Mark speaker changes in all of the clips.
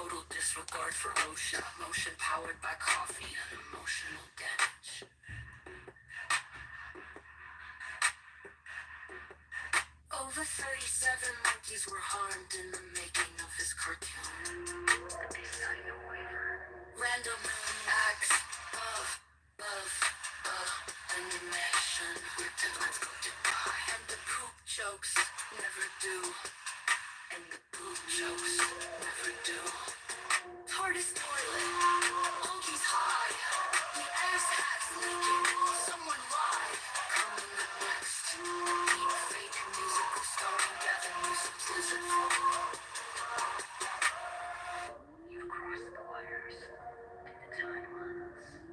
Speaker 1: total disregard for OSHA. Motion powered by coffee and emotional damage. Over 37 monkeys were harmed in the making of this cartoon. But they signed a waiver. Random acts of animation where deadlines go to die. And the poop jokes never do. And the poop jokes never do. Hardest toilet, monkeys high. The ass hat's leaking, someone lied. Coming up next, deep fake musical starring Gavin Newsom's lizard form. You've crossed the wires,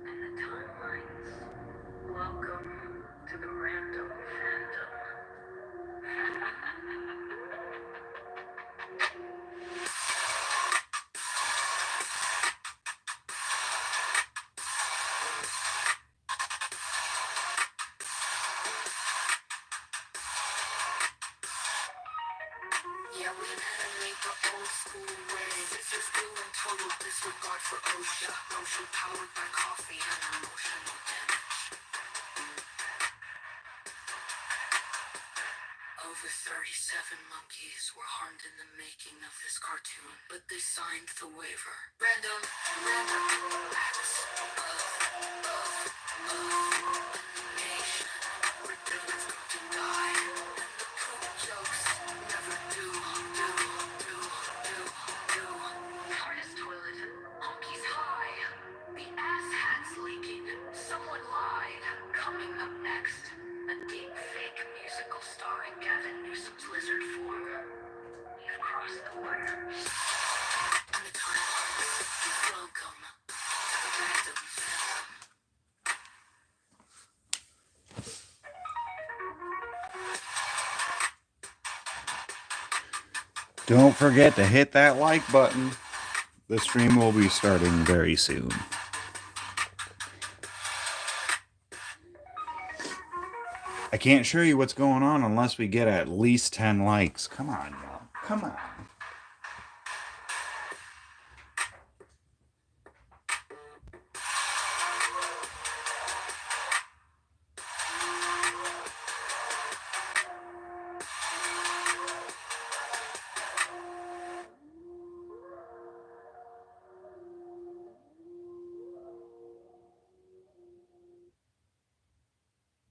Speaker 1: and the timelines. Welcome to the Random Fandom. Yeah, we animate the old school way. This is doing total disregard for OSHA. Motion powered by coffee and emotional damage. Over 37 monkeys were harmed in the making of this cartoon, but they signed the waiver. Random acts of animation where deadlines go to die. And the poop jokes never do. Hardest toilet, monkeys high. The ass hat's leaking, someone lied. Coming up next, a deep fake musical starring Gavin Newsom's lizard form. You've crossed the wire. And the timelines. Welcome to the Random Fandom.
Speaker 2: Don't forget to hit that like button. The stream will be starting very soon. I can't show you what's going on unless we get at least 10 likes. Come on, y'all. Come on.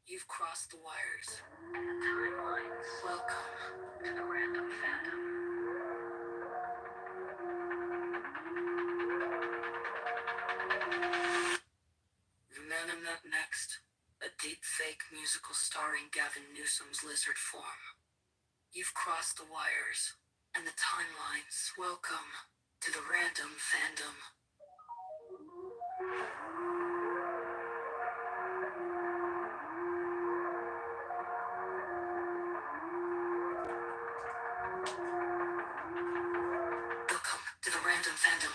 Speaker 1: You've crossed the wires and the timelines. Welcome to the Random Fandom. Venom up next, a deep fake musical starring Gavin Newsom's lizard form. You've crossed the wires and the timelines. Welcome to the Random Fandom. Welcome to the Random Fandom.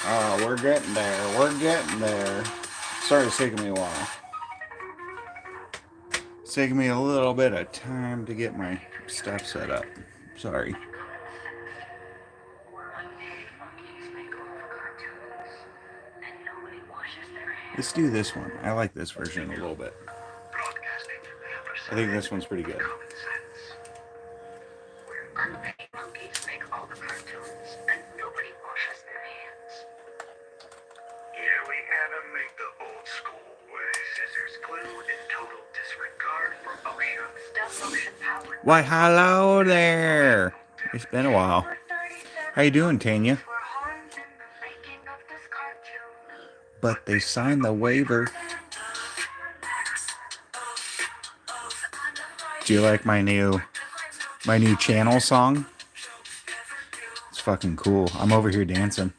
Speaker 2: Oh, we're getting there. We're getting there. Sorry, it's taking me a while. It's taking me a little bit of time to get my stuff set up. Sorry. Let's do this one. I like this version a little bit. I think this one's pretty good.
Speaker 1: Monkeys make all the cartoons and nobody washes their hands.
Speaker 3: Yeah, we animate the old school way. Scissors glue in total disregard for OSHA.
Speaker 1: Stop motion powered.
Speaker 2: Why, hello there. It's been a while. How you doing, Tanya? But they signed the waiver. Do you like my new channel song? It's fucking cool. I'm over here dancing.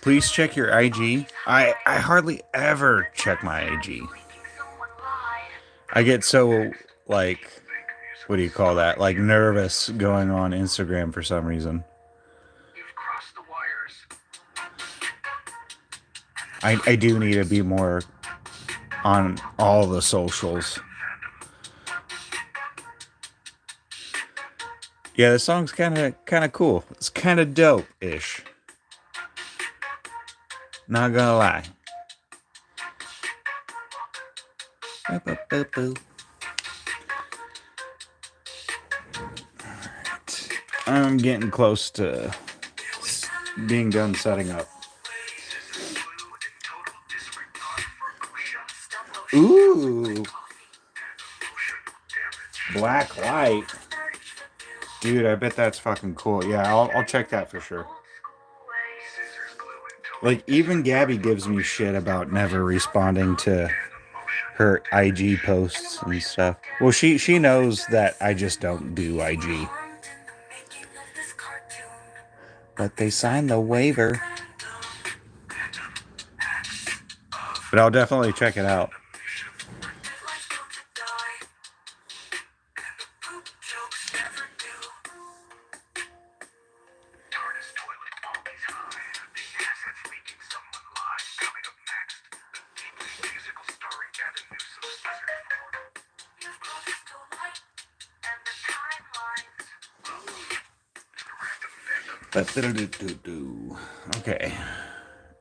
Speaker 2: Please check your IG. I hardly ever check my IG. I get so, like, what do you call that? Like, nervous going on Instagram for some reason. I do need to be more on all the socials. Yeah, the song's kind of cool. It's kind of dope-ish. Not gonna lie. Alright. I'm getting close to being done setting up. Ooh. Black light. Dude, I bet that's fucking cool. Yeah, I'll check that for sure. Like, even Gabby gives me shit about never responding to her IG posts and stuff. Well, she knows that I just don't do IG. But they signed the waiver. But I'll definitely check it out. Okay.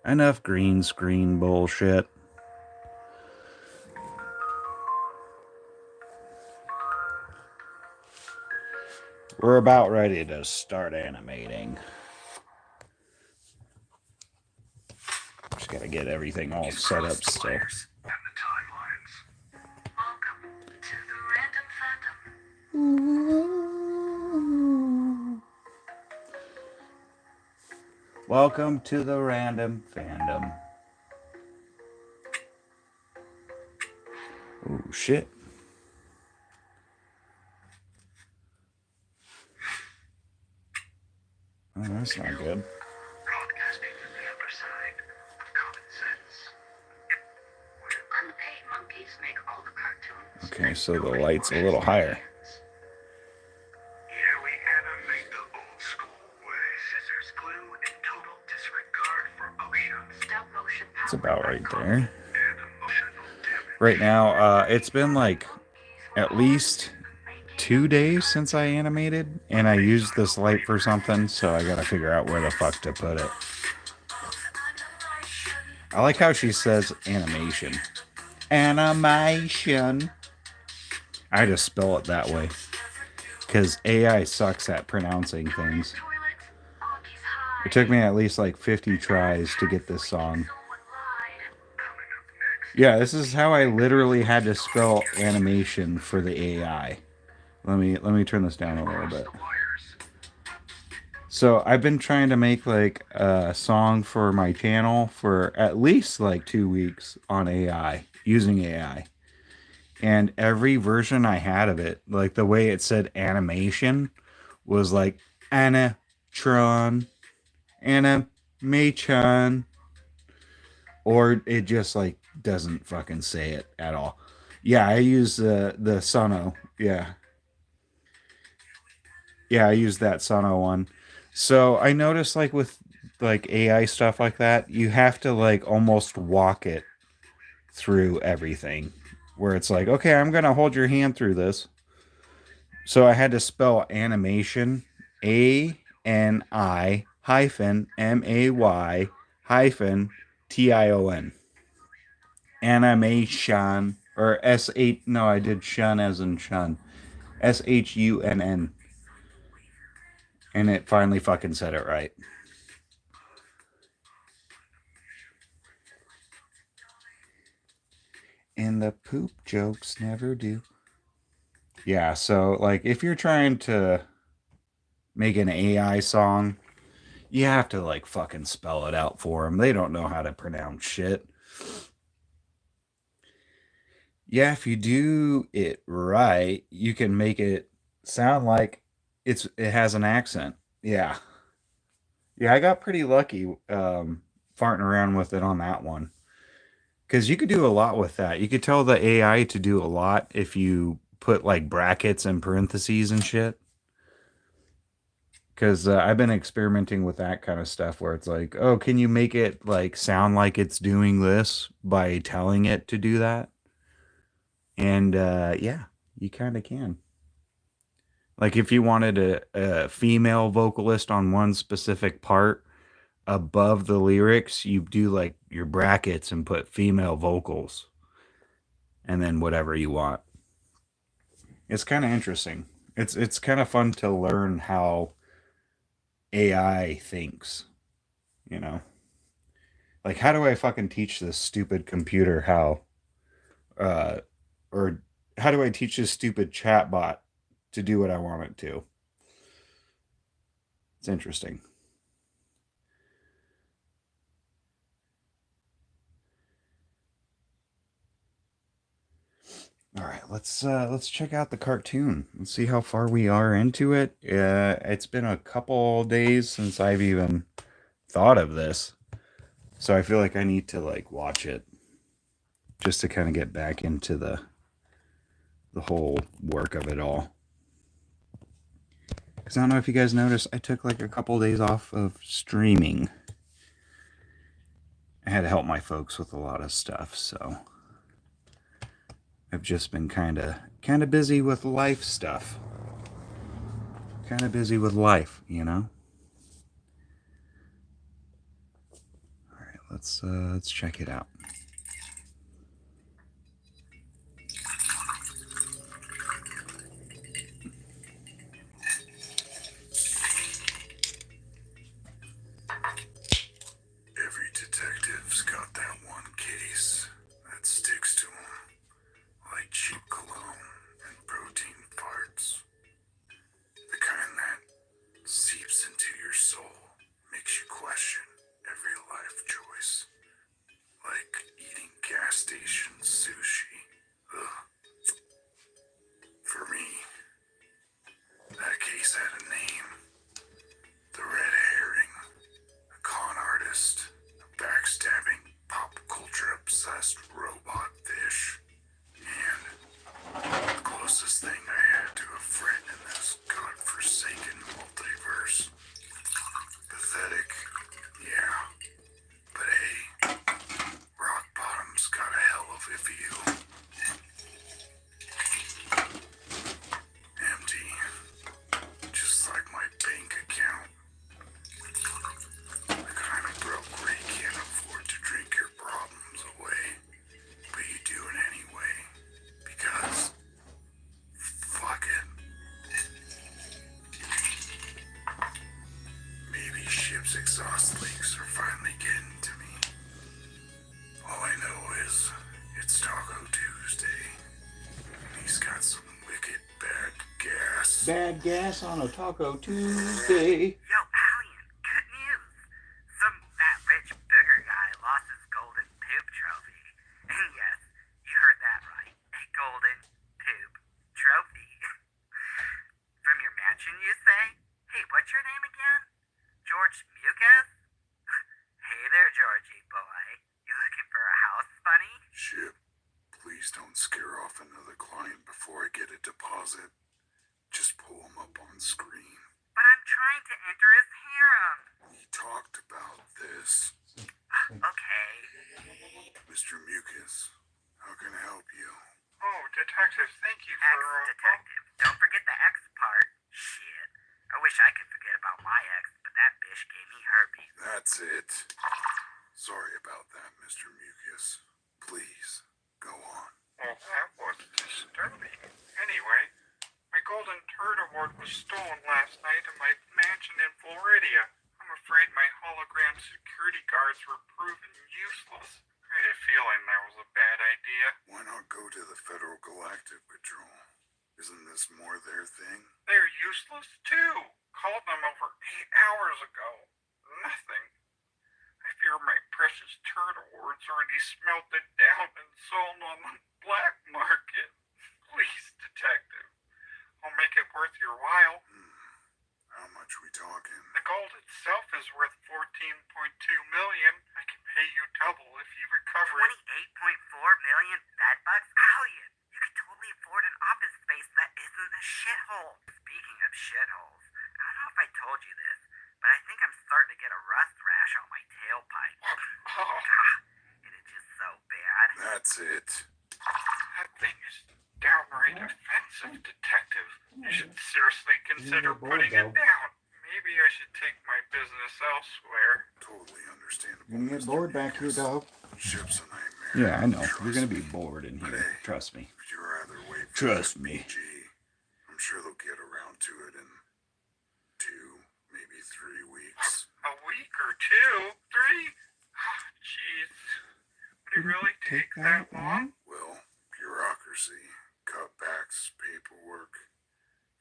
Speaker 2: Enough green screen bullshit. We're about ready to start animating. Just gotta get everything all set up still. Welcome to the Random Fandom. Oh, shit. Oh, that's not good.
Speaker 3: Broadcasting from the upper side of common sense.
Speaker 1: Unpaid monkeys make all the cartoons.
Speaker 2: Okay, so the light's a little higher.
Speaker 3: Here we animate the old school way. Scissors, glue, and total disregard for oceans.
Speaker 1: Stop motion power.
Speaker 2: It's about right there.
Speaker 3: And emotional damage.
Speaker 2: Right now, it's been like at least 2 days since I animated, and I used this light for something, so I gotta figure out where the fuck to put it. I like how she says animation. Animation. I just spell it that way. Because AI sucks at pronouncing things. It took me at least like 50 tries to get this song. Yeah, this is how I literally had to spell animation for the AI. Let me turn this down a little bit. So I've been trying to make like a song for my channel for at least like 2 weeks on AI, using AI. And every version I had of it, like the way it said animation was like Anatron, Animation, or it just like doesn't fucking say it at all. Yeah, I use the Sono. Yeah, I use that Sono one. So I noticed like with like AI stuff like that, you have to like almost walk it through everything. Where it's like, okay, I'm gonna hold your hand through this. So I had to spell animation, ANI hyphen MAY hyphen TION. Animation, or S8, no, I did shun as in shun. SHUNN. And it finally fucking said it right. And the poop jokes never do. Yeah, so like if you're trying to make an AI song, you have to like fucking spell it out for them. They don't know how to pronounce shit. Yeah, if you do it right, you can make it sound like it has an accent. Yeah. Yeah, I got pretty lucky farting around with it on that one. Because you could do a lot with that. You could tell the AI to do a lot if you put like brackets and parentheses and shit. Because I've been experimenting with that kind of stuff where it's like, oh, can you make it like sound like it's doing this by telling it to do that? And yeah, you kind of can. Like if you wanted a female vocalist on one specific part above the lyrics, you do like your brackets and put female vocals and then whatever you want. It's kind of interesting. It's kind of fun to learn how AI thinks, you know? Like how do I fucking teach this stupid computer how uh or how do I teach this stupid chatbot to do what I want it to? It's interesting. All right, let's check out the cartoon. Let's see how far we are into it. It's been a couple days since I've even thought of this, so I feel like I need to like watch it just to kind of get back into the whole work of it all. Because I don't know if you guys noticed, I took like a couple days off of streaming. I had to help my folks with a lot of stuff, so I've just been kind of busy with life stuff. Kind of busy with life, you know. All right, let's check it out.
Speaker 3: Every detective's got that one case that sticks to them, like cheap cologne and protein farts. The kind that seeps into your soul, makes you question every life choice. Like eating gas station sushi. Ugh. For me, that case had a name. The Red Herring. A con artist. A backstabbing, pop culture obsessed robot fish. And the closest thing I had to a friend in this godforsaken multiverse. Pathetic, yeah. But hey, rock bottom's got a hell of a view. Empty, just like my bank account. The kind of broke where you can't afford to drink your problems away, but you do it anyway, because fuck it. Maybe ship's exhaust leaks are finally getting to me. All I know is it's Taco Tuesday. He's got some wicked bad gas.
Speaker 2: Bad gas on a Taco Tuesday.
Speaker 4: Yo, Alien, good news. Some fat rich booger guy lost his golden poop trophy. And yes, you heard that right. A golden poop trophy. From your mansion, you say? Hey, what's your name again? George Mucus? Hey there, Georgie boy. You looking for a house, bunny?
Speaker 3: Ship, please don't scare off another client before I get a deposit. Just pull him up on screen.
Speaker 4: But I'm trying to enter his harem.
Speaker 3: We talked about this.
Speaker 4: Okay.
Speaker 3: Mr. Mucus, how can I help you?
Speaker 5: Oh, detective, thank you for...
Speaker 4: Ex-detective. Don't forget the X part. Shit. I wish I could forget about my ex, but that bitch gave me herpes.
Speaker 3: That's it. Sorry about that, Mr. Mucus. Please, go on.
Speaker 5: Well, that was disturbing. Anyway, my Golden Turd Award was stolen last night in my mansion in Floridia. I'm afraid my hologram security guards were proven useless. I had a feeling that was a bad idea.
Speaker 3: Why not go to the Federal Galactic Patrol? Isn't this more their thing?
Speaker 5: They're useless too. Called them over 8 hours ago. Nothing. I fear my precious turd awards already smelted down and sold on the black market. Please, detective. I'll make it worth your while.
Speaker 3: How much we talking?
Speaker 5: The gold itself is worth $14.2 million. I can pay you double if you recover it.
Speaker 4: 28.4 million bedbugs? Alien, you could totally afford an office space that isn't a shithole. Speaking of shitholes, I don't know if I told you this, but I think I'm starting to get a rust rash on my tailpipe.
Speaker 5: Oh,
Speaker 4: God, it is just so bad.
Speaker 3: That's it.
Speaker 5: that thing is seriously consider putting it down. Maybe I should take my business elsewhere.
Speaker 3: Totally understandable.
Speaker 2: You're gonna get
Speaker 3: Mr.
Speaker 2: bored back here,
Speaker 3: Mucus.
Speaker 2: dog.
Speaker 3: Ship's a nightmare.
Speaker 2: Yeah, I know.
Speaker 3: Trust
Speaker 2: You're gonna be
Speaker 3: me.
Speaker 2: bored in
Speaker 3: But
Speaker 2: here.
Speaker 3: hey,
Speaker 2: Trust me.
Speaker 3: if you'd rather wait for
Speaker 2: Trust
Speaker 3: that
Speaker 2: me.
Speaker 3: PG, I'm sure they'll get around to it in 2, maybe 3 weeks.
Speaker 5: A week or 2, 3? Oh, jeez. Would it really take that long?
Speaker 3: Well, bureaucracy, cutbacks, paperwork.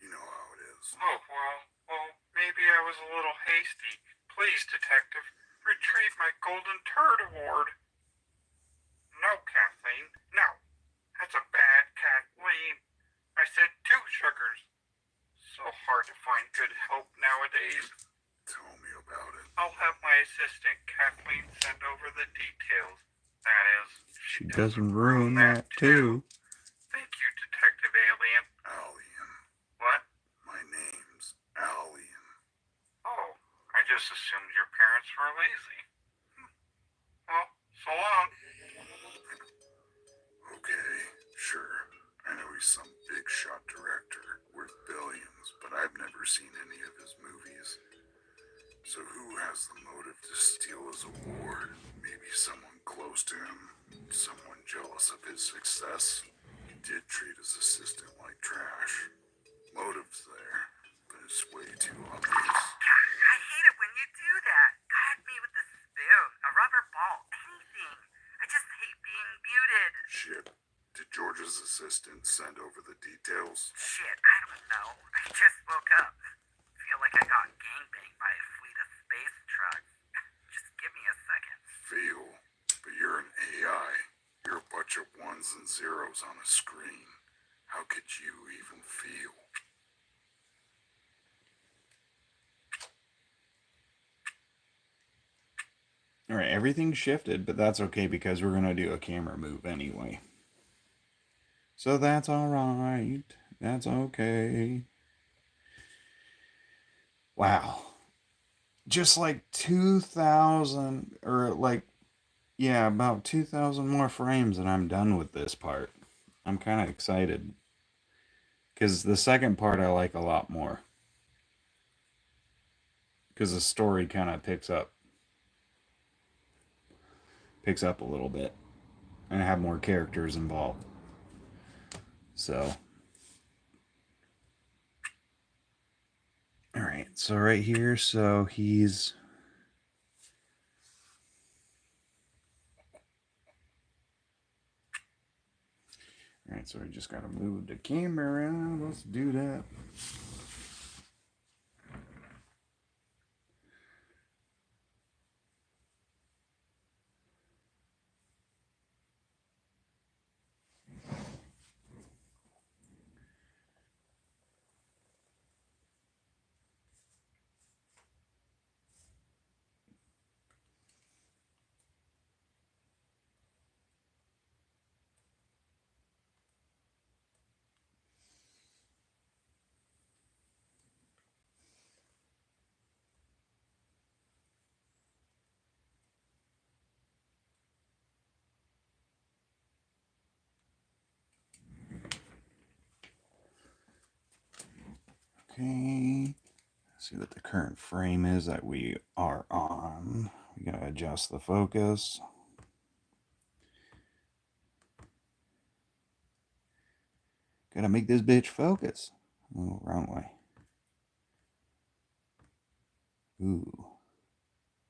Speaker 3: You know how it is.
Speaker 5: Oh, well, maybe I was a little hasty. Please, detective, retrieve my Golden Turd Award. No, Kathleen, no. That's a bad Kathleen. I said 2 sugars. So hard to find good help nowadays.
Speaker 3: Tell me about it.
Speaker 5: I'll have my assistant, Kathleen, send over the details. That is,
Speaker 2: She doesn't ruin that too.
Speaker 5: Thank you, Detective Alien.
Speaker 3: Alien.
Speaker 5: What?
Speaker 3: My name's Alien.
Speaker 5: Oh, I just assumed your parents were lazy. Well, so long.
Speaker 3: Okay, sure. I know he's some big shot director worth billions, but I've never seen any of his movies. So who has the motive to steal his award? Maybe someone close to him? Someone jealous of his success? He did treat his assistant like trash. Motive's there, but it's way too obvious.
Speaker 4: I hate it when you do that. Guide me with the spoon, a rubber ball, anything. I just hate being muted.
Speaker 3: Shit. Did George's assistant send over the details?
Speaker 4: Shit, I don't know. I just woke up. Feel like I got gangbanged by a fleet of space trucks. Just give me a second.
Speaker 3: Feel? But you're an AI. You're a bunch of ones and zeros on a screen. How could you even feel?
Speaker 2: All right, everything shifted, but that's okay because we're gonna do a camera move anyway. So that's all right. That's okay. Wow. Just like 2,000 or like, yeah, about 2,000 more frames and I'm done with this part. I'm kind of excited because the second part I like a lot more because the story kind of picks up a little bit and have more characters involved. So, all right, so right here, so he's all right, so we just gotta move the camera around. Let's do that. Okay, let's see what the current frame is that we are on. We gotta adjust the focus. Gotta make this bitch focus. Oh, wrong way. Ooh,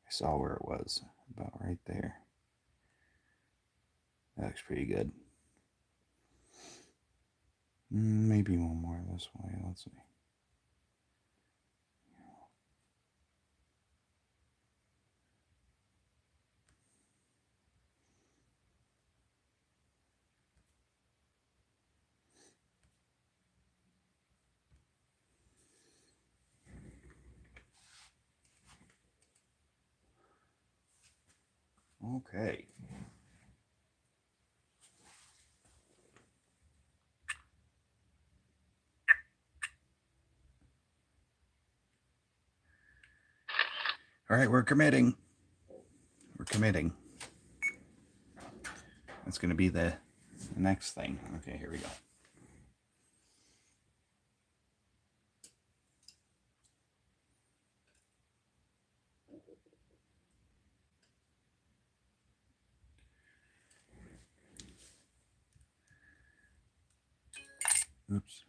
Speaker 2: I saw where it was, about right there. That looks pretty good. Maybe one more this way. Let's see. Okay. All right, we're committing. We're committing. That's going to be the next thing. Okay, here we go. Oops.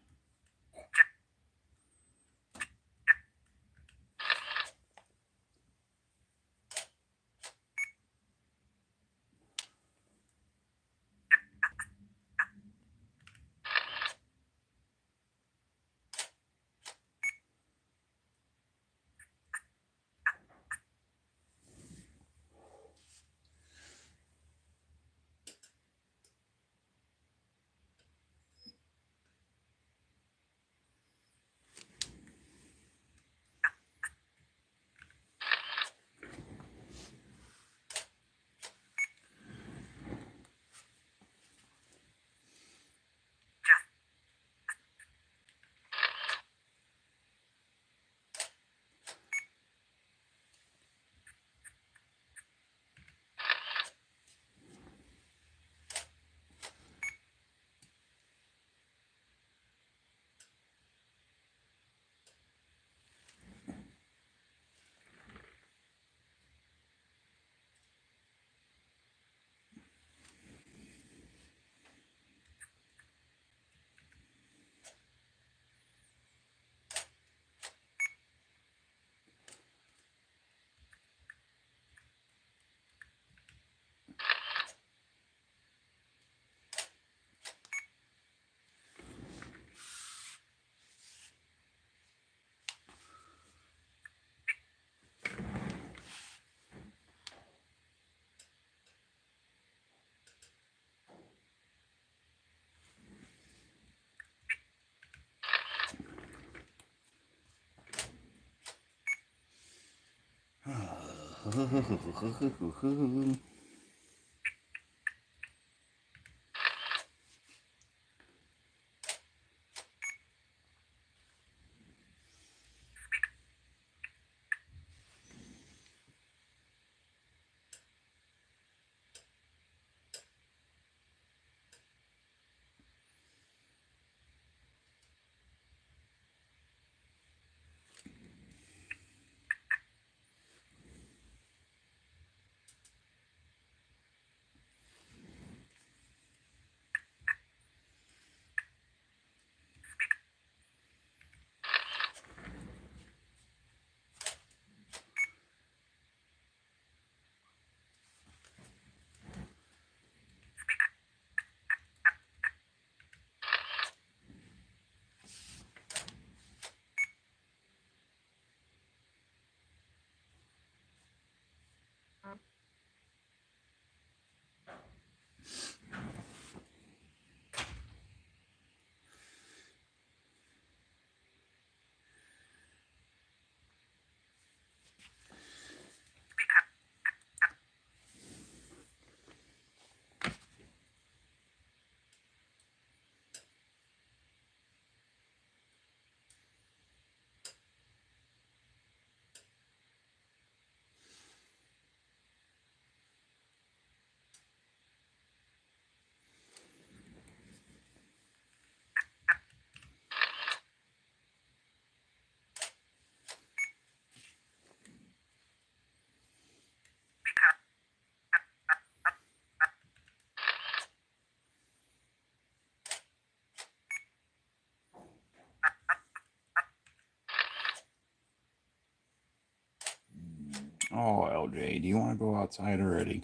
Speaker 2: Oh, LJ, do you want to go outside already?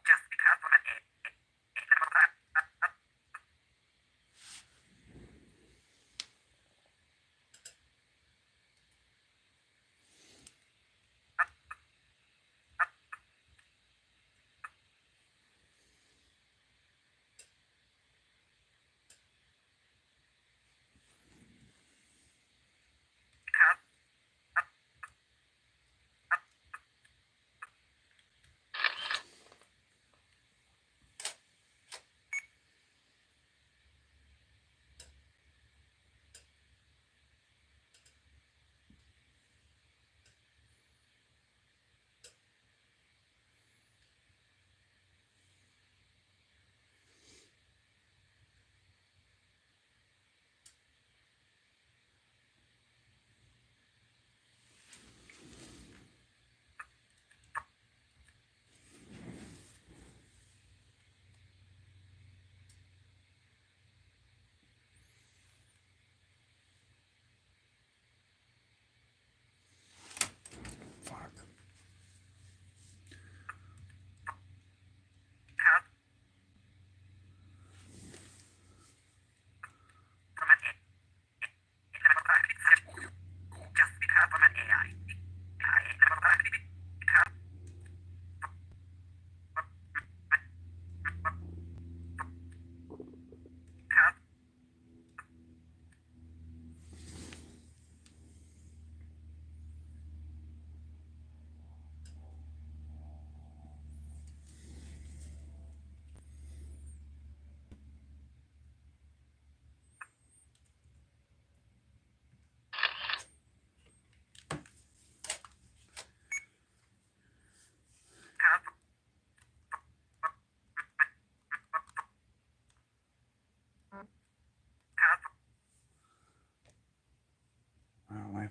Speaker 4: Just because I'm an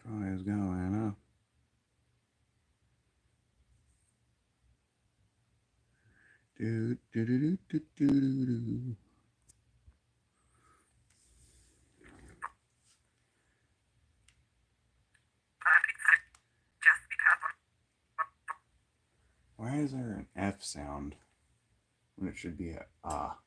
Speaker 2: Probably is going, huh? Do do do do do do do do.
Speaker 4: Just because
Speaker 2: Why is there an F sound when it should be a ah?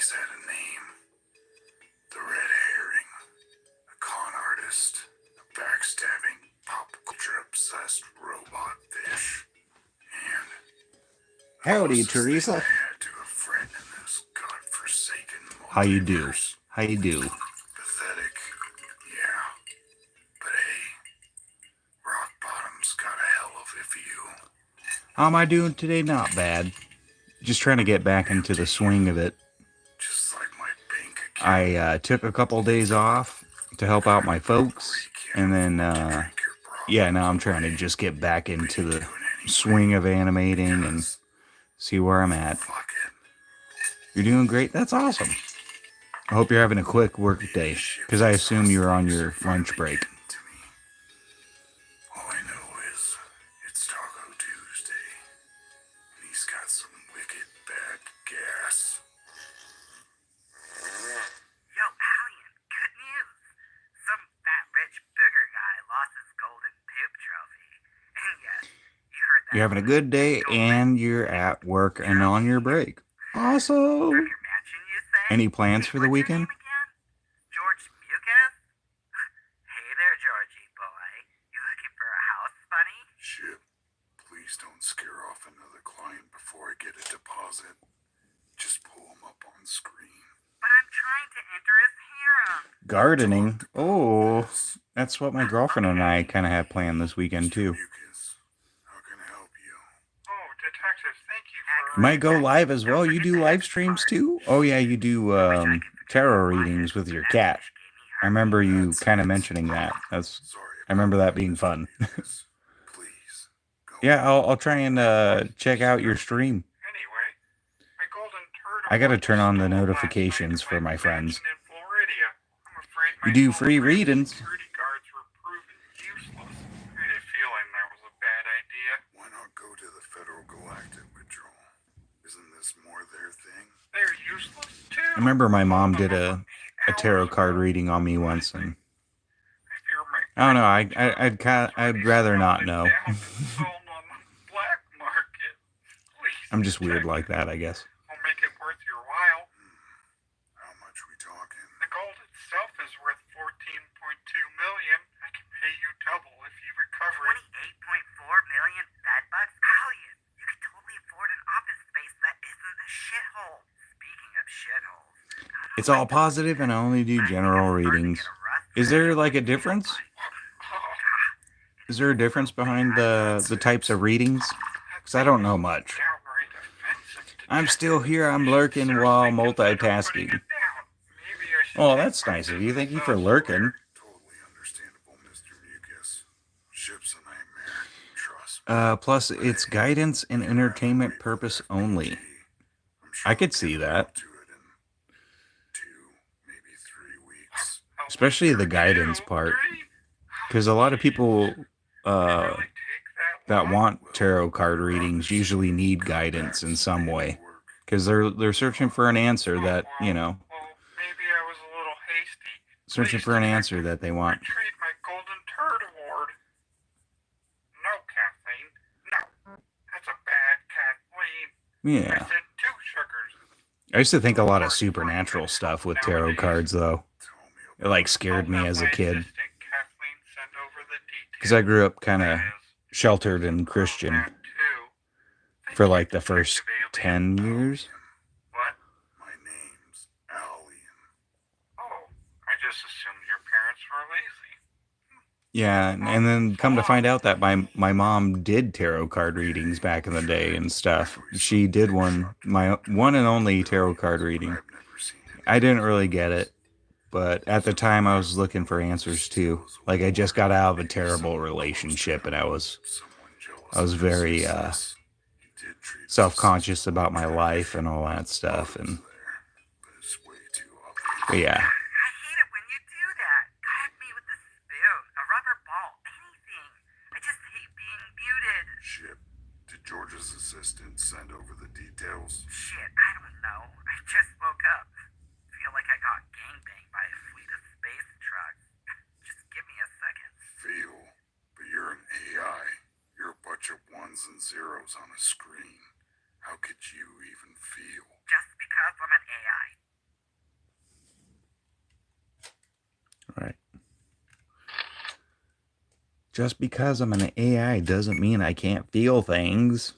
Speaker 3: always had a name. The Red Herring. A con artist. A backstabbing, pop culture-obsessed robot fish. And
Speaker 2: Howdy,
Speaker 3: closest thing
Speaker 2: Teresa.
Speaker 3: I had to a friend in this godforsaken
Speaker 2: How you do?
Speaker 3: multiverse.
Speaker 2: How you do?
Speaker 3: Pathetic. Yeah. But hey, rock bottom's got a hell of a view.
Speaker 2: How am I doing today? Not bad. Just trying to get back into the swing of it.
Speaker 3: Just like my bank account.
Speaker 2: I took a couple days off to help out my folks, and then yeah, now I'm trying to just get back into the swing of animating and see where I'm at.
Speaker 3: Fuck it.
Speaker 2: You're doing great. That's awesome. I hope you're having a quick work day, because I assume you're on your lunch break.
Speaker 3: To me. All I know is it's Taco Tuesday. And he's got some wicked bad gas.
Speaker 4: Yo, Alien, good news. Some fat rich booger guy lost his golden poop trophy. And yes, you heard that.
Speaker 2: You're having a good day, and you're at work and on your break. Awesome.
Speaker 4: Burger Mansion, you say?
Speaker 2: Any plans for the
Speaker 4: What's your
Speaker 2: weekend?
Speaker 4: name again? George Mucus? Hey there, Georgie boy. You looking for a house, bunny?
Speaker 3: Shit. Please don't scare off another client before I get a deposit. Just pull him up on screen.
Speaker 4: But I'm trying to enter his harem.
Speaker 2: Gardening. Oh, that's what my girlfriend and I kind of have planned this weekend too.
Speaker 3: Mucus, how can I help you?
Speaker 5: Oh, detectives, thank you for...
Speaker 2: Might go live as well. You do live streams too? Oh yeah, you do tarot readings with your cat. I remember you kind of mentioning that.
Speaker 3: Sorry.
Speaker 2: I remember that being fun.
Speaker 3: Please, go.
Speaker 2: Yeah, I'll try and check out your stream.
Speaker 5: Anyway, my golden turtle...
Speaker 2: I gotta turn on the
Speaker 5: was stolen
Speaker 2: notifications
Speaker 5: last
Speaker 2: for
Speaker 5: night
Speaker 2: my
Speaker 5: at
Speaker 2: friends.
Speaker 5: mansion in Floridia. I'm afraid
Speaker 2: You
Speaker 5: my
Speaker 2: do
Speaker 5: golden
Speaker 2: free
Speaker 5: private
Speaker 2: readings.
Speaker 5: Security guards were proven useless. I had a feeling that was a bad idea.
Speaker 3: Why not go to the Federal Galactic Patrol? Isn't this more their thing?
Speaker 5: They're useless too.
Speaker 2: I remember my mom did a
Speaker 5: a
Speaker 2: tarot card reading on me once, and I don't know. I'd rather not know. I'm just weird like that, I guess.
Speaker 5: I'll make it worth your while.
Speaker 3: How much we talking?
Speaker 5: The gold itself is worth 14.2 million. I can pay you double if you recover it.
Speaker 4: 28.4 million bed bugs? Alien, you could totally afford an office space that isn't a shithole. Speaking of shitholes...
Speaker 2: It's all positive, and I only do general readings. Is there like a difference? Is there a difference behind the types of readings? Because I don't know much.
Speaker 5: Downright offensive.
Speaker 2: I'm still here. I'm lurking while multitasking. Oh, that's nice of you. Thank you for lurking.
Speaker 3: Totally understandable, Mr. Mucus. Ship's a nightmare. Trust me.
Speaker 2: Plus, it's guidance and entertainment purpose only.
Speaker 3: I'm sure
Speaker 2: I could
Speaker 3: we'll
Speaker 2: see
Speaker 3: get
Speaker 2: that.
Speaker 3: around to it in 2, maybe 3 weeks.
Speaker 2: Especially the guidance part. Because a lot of people that want tarot card readings usually need guidance in some way. Because they're searching for an answer that, you know,
Speaker 5: Well, maybe I was a little hasty.
Speaker 2: searching for an answer that they want.
Speaker 5: Retrieve my golden turd award. No, Kathleen. No. That's a bad Kathleen. I
Speaker 2: Yeah.
Speaker 5: said 2 sugars.
Speaker 2: I used to think a lot of supernatural stuff with tarot cards, though.
Speaker 3: Tell me
Speaker 2: It like scared me
Speaker 5: I'll have
Speaker 2: as a
Speaker 5: my
Speaker 2: kid.
Speaker 5: assistant, Kathleen, send over the details.
Speaker 2: Because I grew up kind of
Speaker 5: That is,
Speaker 2: sheltered and Christian
Speaker 5: that too.
Speaker 2: for like the first 10 years.
Speaker 5: What?
Speaker 3: my name's Alien.
Speaker 5: Oh, I just assumed your parents were lazy.
Speaker 2: Yeah, and then come to find out that my mom did tarot card readings back in the day and stuff. She did my one and only tarot card reading.
Speaker 3: I've never seen it.
Speaker 2: I didn't really get it, but at the time I was looking for answers too. Like I just got out of a terrible relationship, and I was
Speaker 3: Someone jealous
Speaker 2: I was
Speaker 3: of his
Speaker 2: very
Speaker 3: success. He did treat
Speaker 2: self-conscious about my life and all that stuff, and
Speaker 3: there, but it's way too
Speaker 2: but
Speaker 3: obvious.
Speaker 2: yeah.
Speaker 4: I hate it when you do that. Guide me with a spoon, a rubber ball, anything. I just hate being muted.
Speaker 3: Ship. Did George's assistant send over the details?
Speaker 4: Shit, I don't know. I just woke up. Feel like I got gangbanged by a fleet of space trucks. Just give me a second.
Speaker 3: Feel, but you're an AI. You're a bunch of ones and zeros on a screen. How could you even feel?
Speaker 4: Just because I'm an AI
Speaker 2: Right. Just because I'm an AI doesn't mean I can't feel things.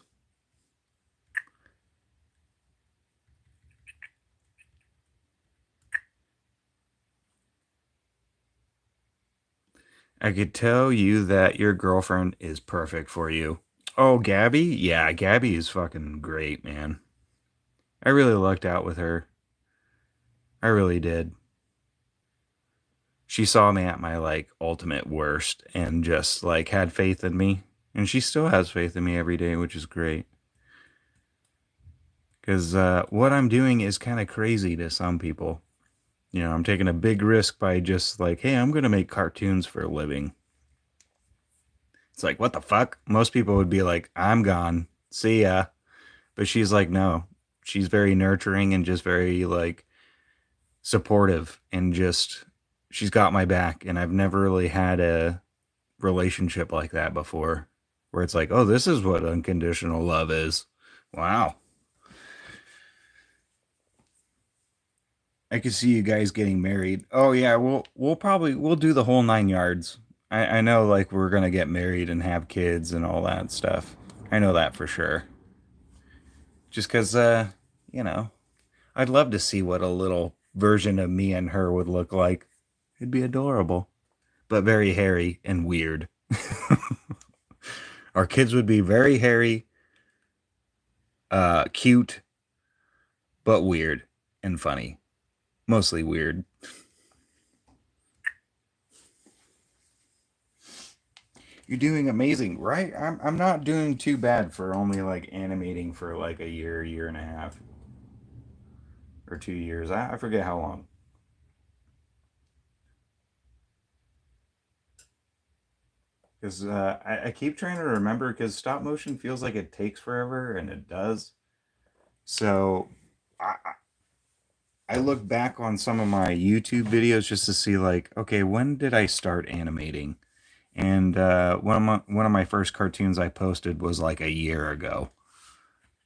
Speaker 2: I could tell you that your girlfriend is perfect for you. Oh, Gabby? Yeah, Gabby is fucking great, man. I really lucked out with her. I really did. She saw me at my like ultimate worst and just like had faith in me. And she still has faith in me every day, which is great. Because what I'm doing is kind of crazy to some people. You know, I'm taking a big risk by just like, hey, I'm going to make cartoons for a living. It's like, what the fuck? Most people would be like, I'm gone. See ya. But she's like, no. She's very nurturing and just very like supportive and just she's got my back. And I've never really had a relationship like that before where it's like, oh, this is what unconditional love is. Wow. I could see you guys getting married. Oh yeah, we'll do the whole 9 yards. I know like we're gonna get married and have kids and all that stuff. I know that for sure. Just cause you know, I'd love to see what a little version of me and her would look like. It'd be adorable. But very hairy and weird. Our kids would be very hairy, cute, but weird and funny. Mostly weird. You're doing amazing, right? I'm not doing too bad for only like animating for like a year and a half, or 2 years. I forget how long. Because I keep trying to remember because stop motion feels like it takes forever, and it does. So I, I look back on some of my YouTube videos just to see like, okay, when did I start animating? And one of my first cartoons I posted was like a year ago.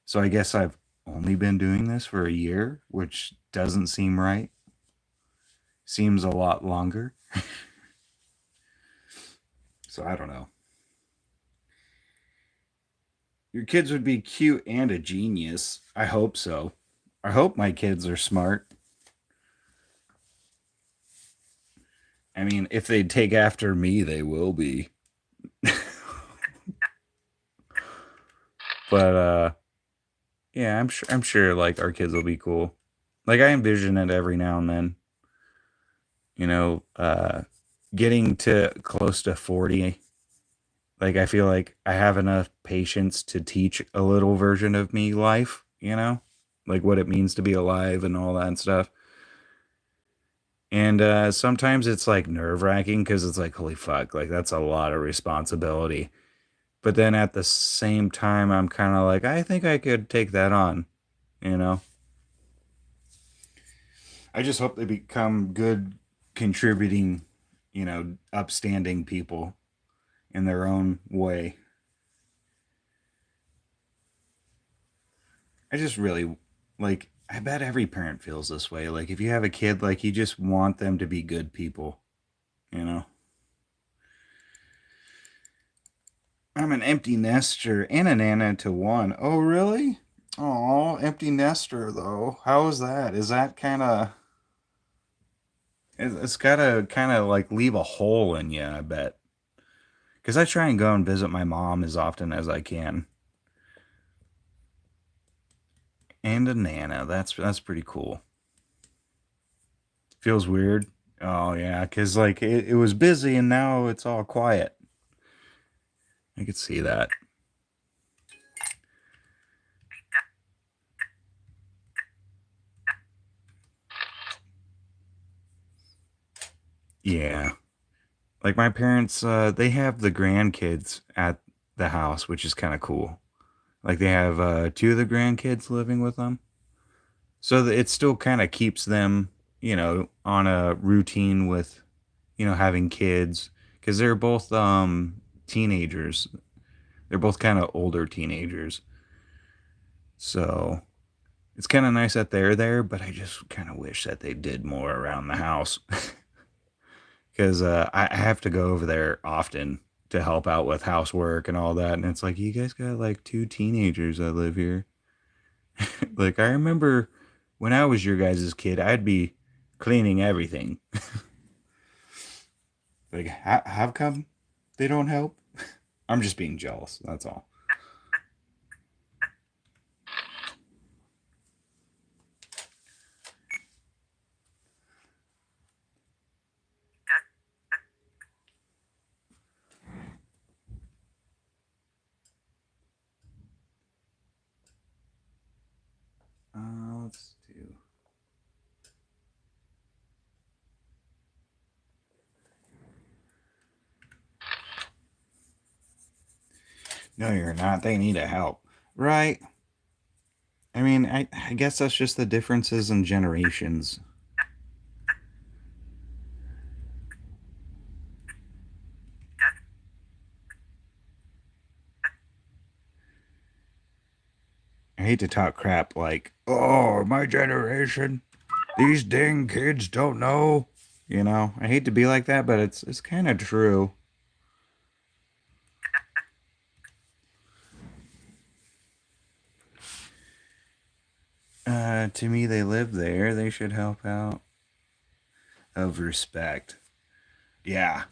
Speaker 2: So I guess I've only been doing this for a year, which doesn't seem right. Seems a lot longer. So I don't know. Your kids would be cute and a genius. I hope so. I hope my kids are smart. I mean, if they take after me, they will be. But yeah, I'm sure like our kids will be cool. Like I envision it every now and then. You know, getting to close to 40, like I feel like I have enough patience to teach a little version of me life, you know? Like what it means to be alive and all that stuff. And sometimes it's like nerve-wracking cuz it's like holy fuck, like that's a lot of responsibility. But then at the same time I'm kind of like I think I could take that on, you know? I just hope they become good contributing, upstanding people in their own way. I just really like I bet every parent feels this way. Like if you have a kid, like you just want them to be good people, you know. I'm an empty nester and a nana to one. Oh, really? Oh, empty nester though. How is that? Is that kind of it's got to kind of like leave a hole in you, I bet. Cuz I try and go and visit my mom as often as I can. And a nana. That's pretty cool. Feels weird. Oh yeah, cuz like it was busy and now it's all quiet. I could see that. Yeah. Like my parents, they have the grandkids at the house, which is kind of cool. Like they have two of the grandkids living with them. So that it still kind of keeps them, on a routine with, having kids. Because they're both teenagers. They're both kind of older teenagers. So it's kind of nice that they're there, but I just kind of wish that they did more around the house. because I have to go over there often to help out with housework and all that. And it's like, you guys got like 2 teenagers that live here. Like, I remember when I was your guys' kid, I'd be cleaning everything. Like, how come they don't help? I'm just being jealous. That's all. Let's do. No, you're not. They need a help. Right. I mean, I guess that's just the differences in generations. I hate to talk crap like, oh, my generation, these dang kids don't know. You know, I hate to be like that, but it's kind of true. To me, they live there. They should help out. Of respect. Yeah,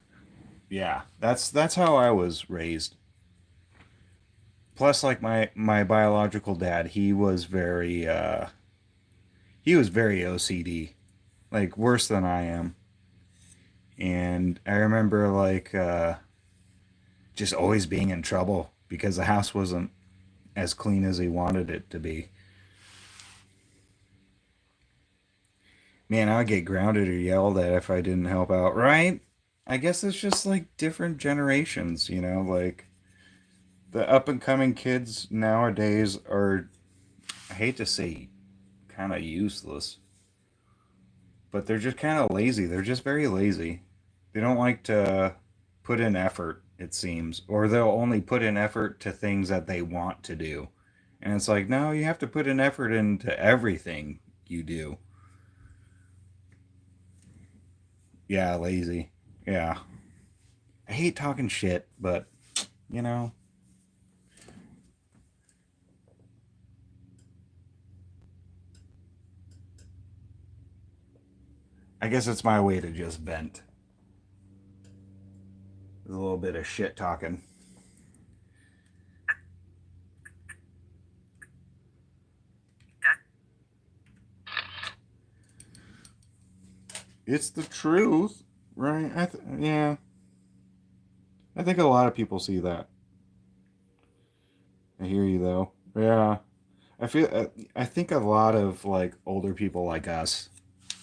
Speaker 2: yeah. That's how I was raised. Plus, like my biological dad, he was very OCD, like worse than I am. And I remember like just always being in trouble because the house wasn't as clean as he wanted it to be. Man, I'd get grounded or yelled at if I didn't help out, right? I guess it's just like different generations, you know, like the up and coming kids nowadays are, I hate to say, kind of useless, but they're just kind of lazy. They're just very lazy. They don't like to put in effort, it seems, or they'll only put in effort to things that they want to do. And it's like, no, you have to put an effort into everything you do. Yeah, lazy. Yeah. I hate talking shit, but, you know, I guess it's my way to just vent. There's a little bit of shit talking. It's the truth, right? Yeah, I think a lot of people see that. I hear you though. Yeah, I think a lot of like older people like us,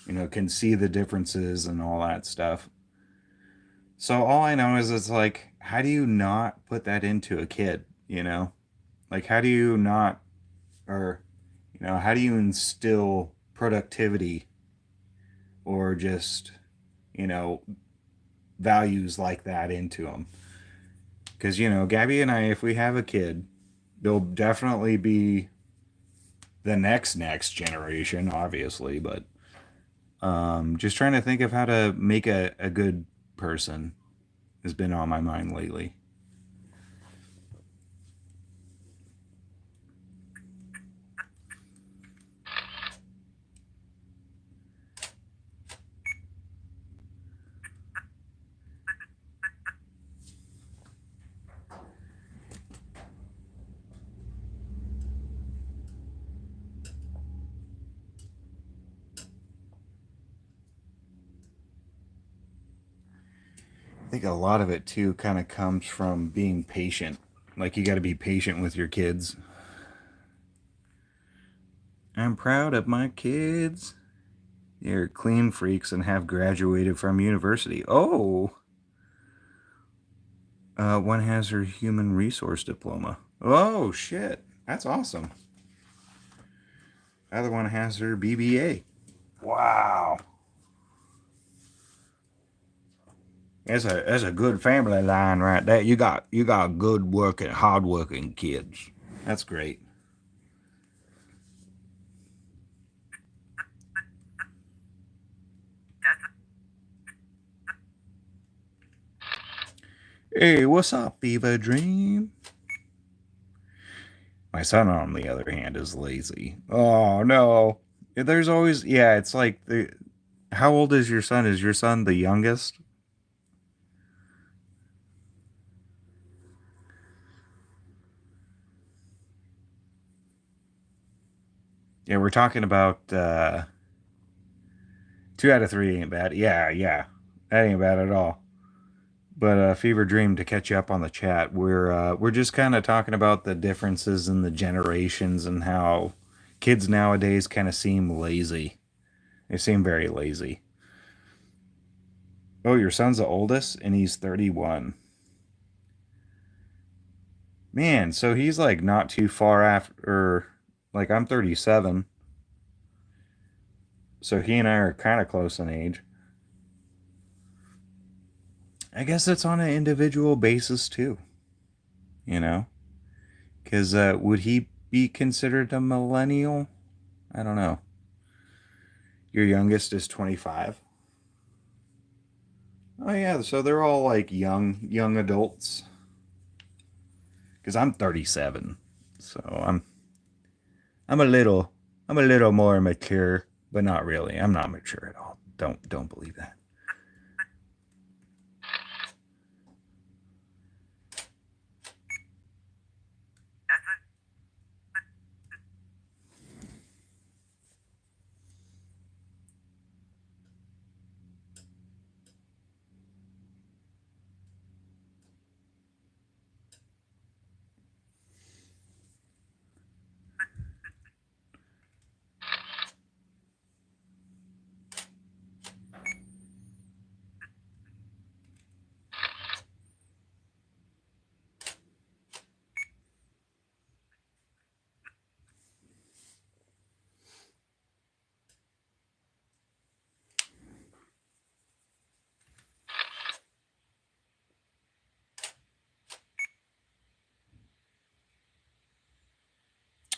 Speaker 2: you know, can see the differences and all that stuff. So all I know is it's like, how do you not put that into a kid? You know, like how do you not, or you know, how do you instill productivity or just, you know, values like that into them? Because you know, Gabby and I, if we have a kid, they'll definitely be the next generation, obviously, but just trying to think of how to make a good person has been on my mind lately. I think a lot of it too kind of comes from being patient. Like you got to be patient with your kids. I'm proud of my kids. They're clean freaks and have graduated from university. Oh, one has her human resource diploma. Oh shit, that's awesome. The other one has her BBA. Wow, that's a good family line right there. You got good working, hard working kids. That's great. Hey, what's up, Fever Dream? My son, on the other hand, is lazy. Oh no. There's always yeah, it's like the how old is your son? Is your son the youngest? Yeah, we're talking about 2 out of 3 ain't bad. Yeah, yeah. That ain't bad at all. But Fever Dream, to catch you up on the chat, we're just kind of talking about the differences in the generations and how kids nowadays kind of seem lazy. They seem very lazy. Oh, your son's the oldest, and he's 31. Man, so he's like not too far after. Like I'm 37, so he and I are kind of close in age. I guess it's on an individual basis too, you know? Because would he be considered a millennial? I don't know. Your youngest is 25. Oh yeah, so they're all like young adults. Because I'm 37, so I'm a little I'm a little more mature, but not really. I'm not mature at all. Don't believe that.
Speaker 4: That's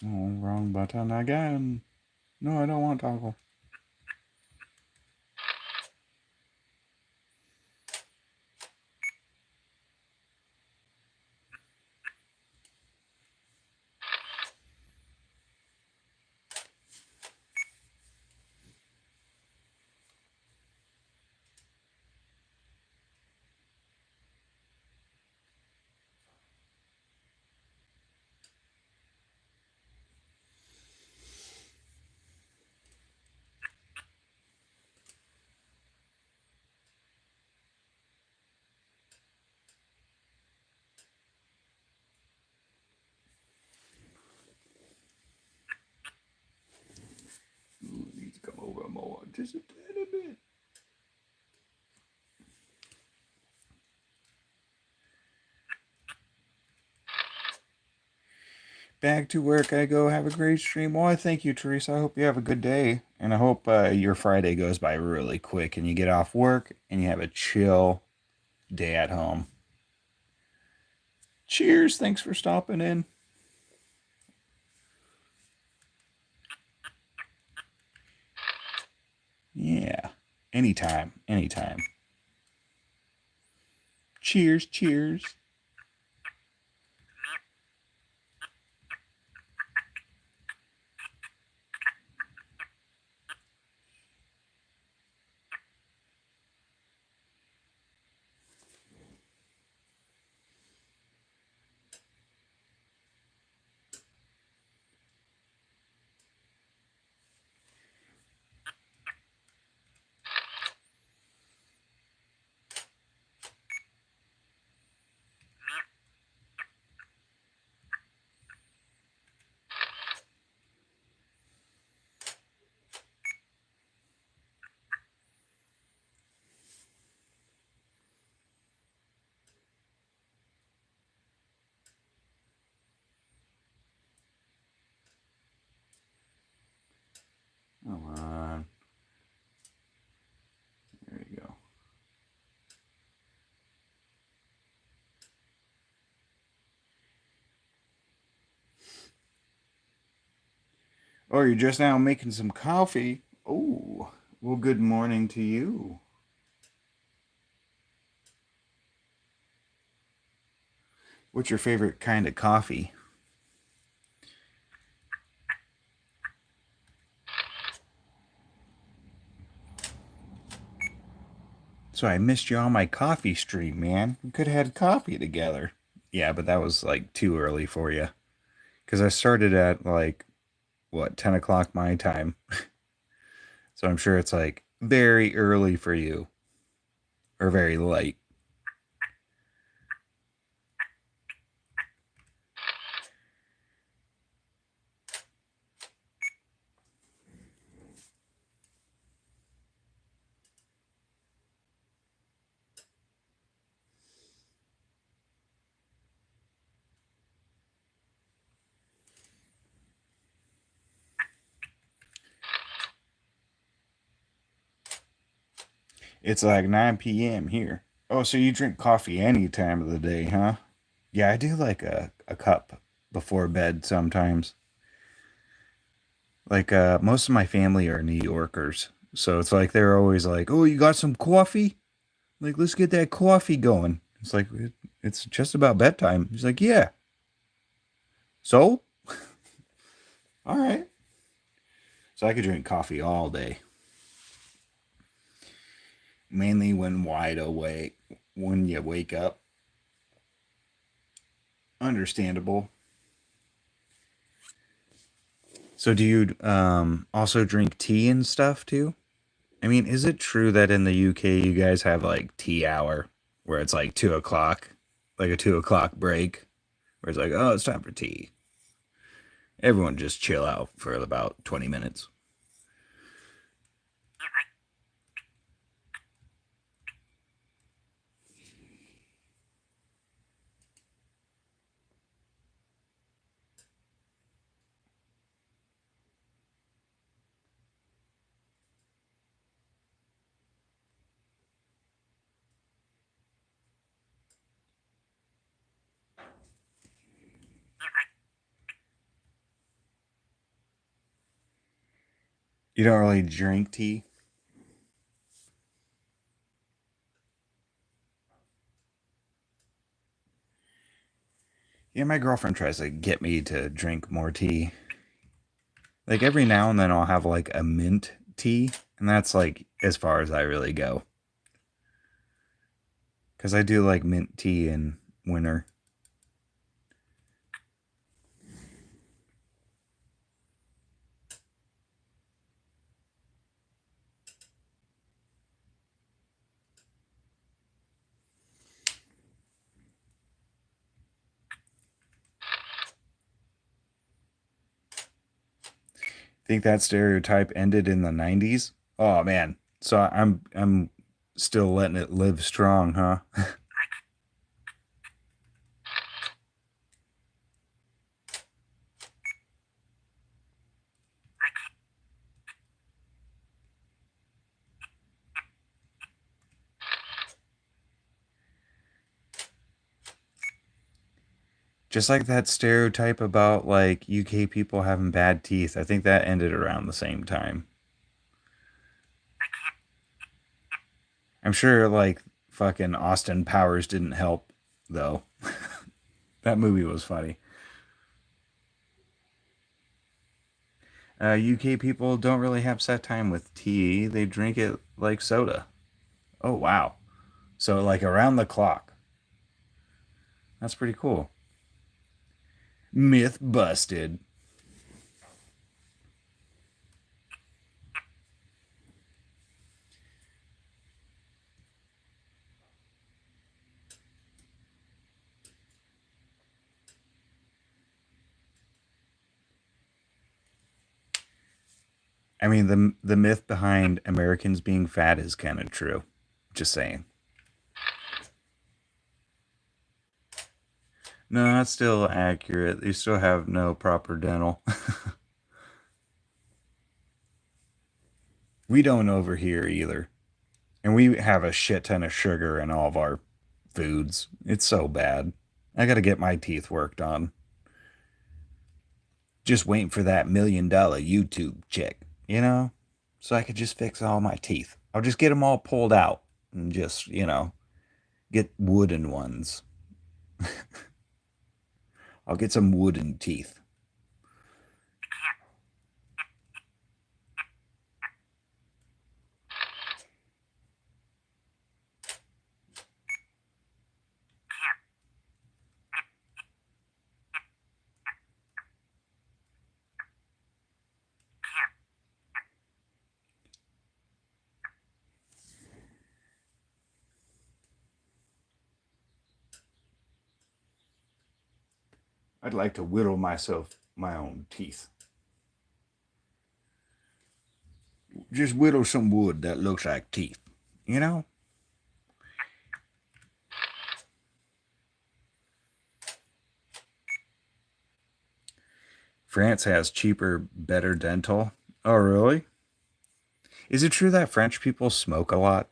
Speaker 4: a
Speaker 2: Oh, wrong button again. No, I don't want toggle. Ooh, needs to come over more, just a little bit. Back to work I go. Have a great stream. Well, I thank you, Teresa. I hope you have a good day, and I hope your Friday goes by really quick, and you get off work and you have a chill day at home. Cheers. Thanks for stopping in. Yeah. Anytime. Anytime. Cheers. Cheers. Come on. There you go. Oh, you're just now making some coffee. Oh, well, good morning to you. What's your favorite kind of coffee? So I missed you on my coffee stream, man. We could have had coffee together. Yeah, but that was like too early for you. Because I started at like, what, 10 o'clock my time. So I'm sure it's like very early for you or very late. It's like 9 p.m. here. Oh, so you drink coffee any time of the day, huh? Yeah, I do like a cup before bed sometimes. Like most of my family are New Yorkers. So it's like they're always like, "Oh, you got some coffee? Like let's get that coffee going." It's like it's just about bedtime. He's like, "Yeah." So, all right. So I could drink coffee all day. Mainly when wide awake, when you wake up. Understandable. So do you also drink tea and stuff too? I mean, is it true that in the UK you guys have like tea hour where it's like 2 o'clock, like a 2 o'clock break, where it's like, oh, it's time for tea. Everyone just chill out for about 20 minutes. You don't really drink tea? Yeah, my girlfriend tries to get me to drink more tea. Like every now and then I'll have like a mint tea, and that's like as far as I really go. Because I do like mint tea in winter. Think that stereotype ended in the 90s? Oh man. So I'm still letting it live strong, huh? Just like that stereotype about like UK people having bad teeth. I think that ended around the same time. I'm sure like fucking Austin Powers didn't help though. That movie was funny. UK people don't really have set time with tea. They drink it like soda. Oh wow. So like around the clock. That's pretty cool. Myth busted. I mean the myth behind Americans being fat is kind of true. Just saying. No, that's still accurate. They still have no proper dental. We don't over here either. And we have a shit ton of sugar in all of our foods. It's so bad. I got to get my teeth worked on. Just waiting for that $1 million YouTube check, you know? So I could just fix all my teeth. I'll just get them all pulled out and just, get wooden ones. I'll get some wooden teeth. I'd like to whittle myself my own teeth. Just whittle some wood that looks like teeth, you know? France has cheaper, better dental. Oh, really? Is it true that French people smoke a lot?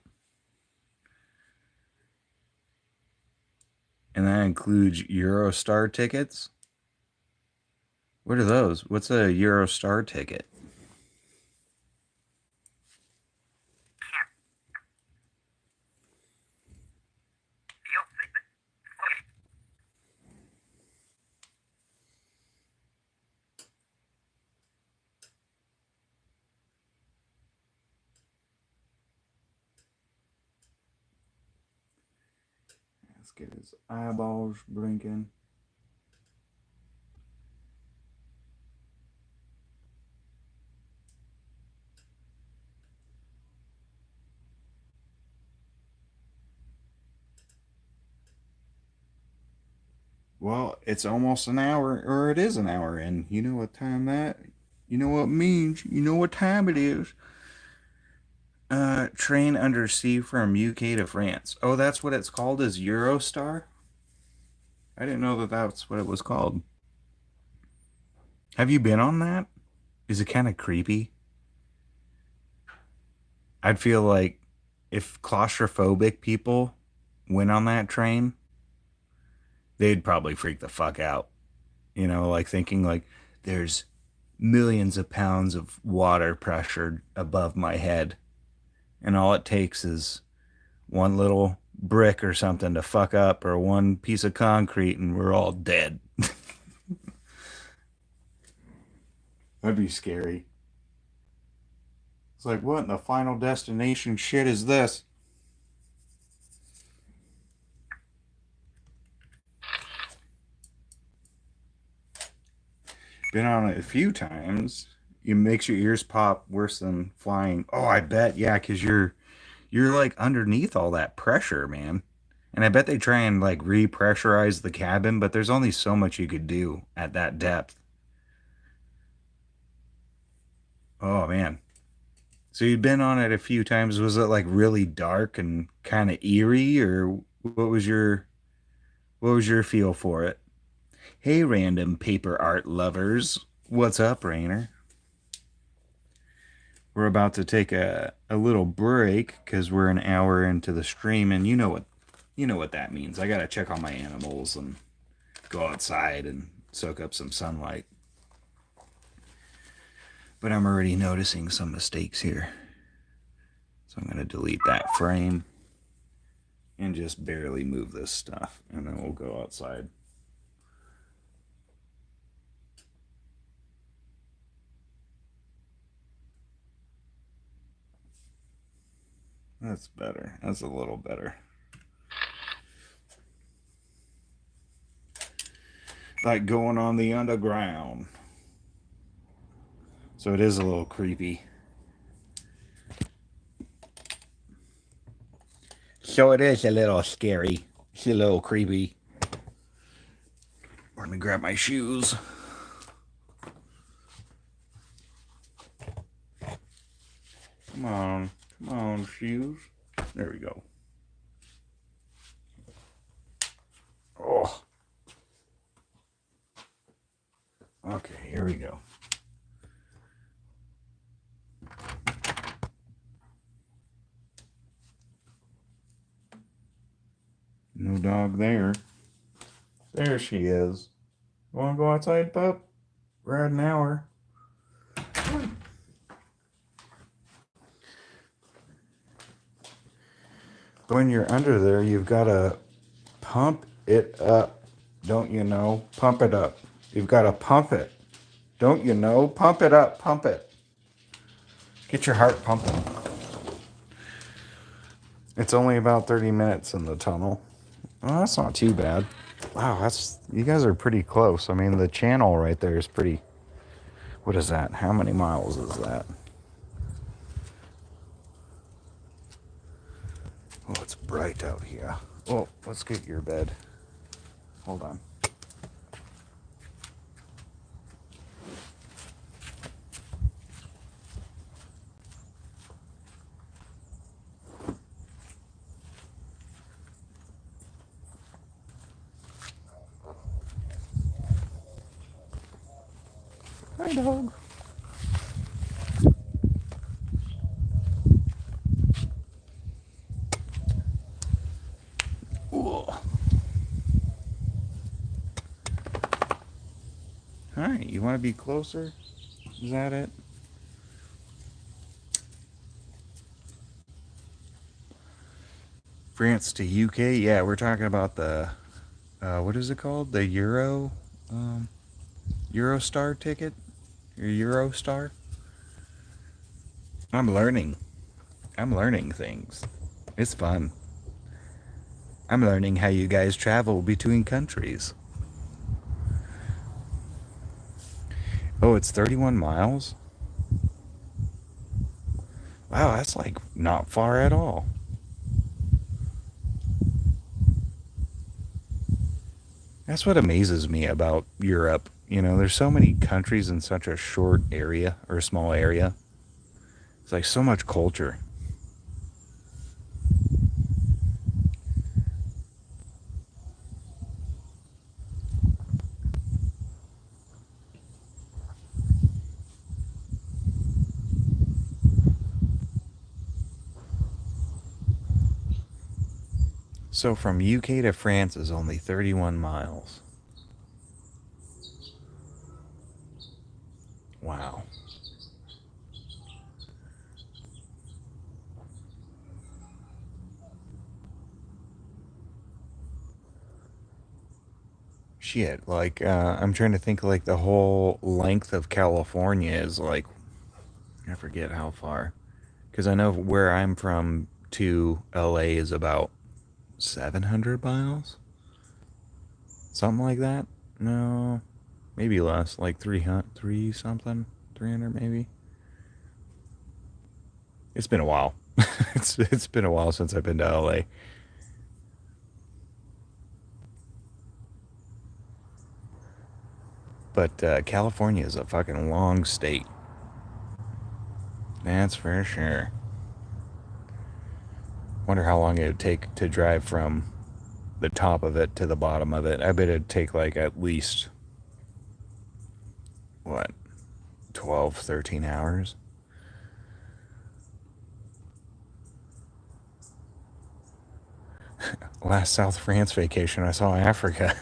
Speaker 2: And that includes Eurostar tickets? What are those? What's a Eurostar ticket? Let's get his eyeballs blinking. Well, it's almost an hour, or it is an hour, and you know what time that? You know what it means? You know what time it is? Train undersea from UK to France. Oh, that's what it's called, is Eurostar? I didn't know that that's what it was called. Have you been on that? Is it kind of creepy? I'd feel like if claustrophobic people went on that train, they'd probably freak the fuck out. You know, like thinking like there's millions of pounds of water pressure above my head, and all it takes is one little brick or something to fuck up, or one piece of concrete, and we're all dead. That'd be scary. It's like, what in the Final Destination shit is this? Been on it a few times. It makes your ears pop worse than flying. Oh, I bet, yeah, because you're like underneath all that pressure, man. And I bet they try and like repressurize the cabin, but there's only so much you could do at that depth. Oh man. So you'd been on it a few times. Was it like really dark and kind of eerie, or what was your feel for it? Hey, random paper art lovers. What's up, Rainer? We're about to take a little break because we're an hour into the stream, and you know what that means. I gotta check on my animals and go outside and soak up some sunlight. But I'm already noticing some mistakes here. So I'm gonna delete that frame and just barely move this stuff, and then we'll go outside. That's better. That's a little better. Like going on the underground. So it is a little creepy. So it is a little scary. It's a little creepy. We're gonna grab my shoes. Come on. Come on, shoes. There we go. Oh. Okay, here we go. No dog there. There she is. Want to go outside, pup? We're at an hour. When you're under there, you've got to pump it up Don't you know? Pump it up. You've got to pump it. Don't you know? Pump it up. Pump it. Get your heart pumping. It's only about 30 minutes in the tunnel. Oh, that's not too bad. Wow, you guys are pretty close. I mean, the channel right there is pretty. What is that? How many miles is that? Oh, it's bright out here. Oh, let's get your bed. Hold on. Hi, dog. Ooh. Hi, you want to be closer? Is that it? France to UK? Yeah, we're talking about the, what is it called? The Eurostar ticket? Or Eurostar? I'm learning. I'm learning things. It's fun. I'm learning how you guys travel between countries. Oh, it's 31 miles? Wow, that's like not far at all. That's what amazes me about Europe. You know, there's so many countries in such a short area or small area. It's like so much culture. So from UK to France is only 31 miles. Wow. Shit, like, I'm trying to think, like, the whole length of California is, like, I forget how far. Because I know where I'm from to LA is about 700 miles? Something like that? No, maybe less, like 300, 3 something? 300 maybe? It's been a while. It's been a while since I've been to LA. But California is a fucking long state. That's for sure. Wonder how long it would take to drive from the top of it to the bottom of it. I bet it'd take like at least, what, 12, 13 hours? Last South France vacation, I saw Africa.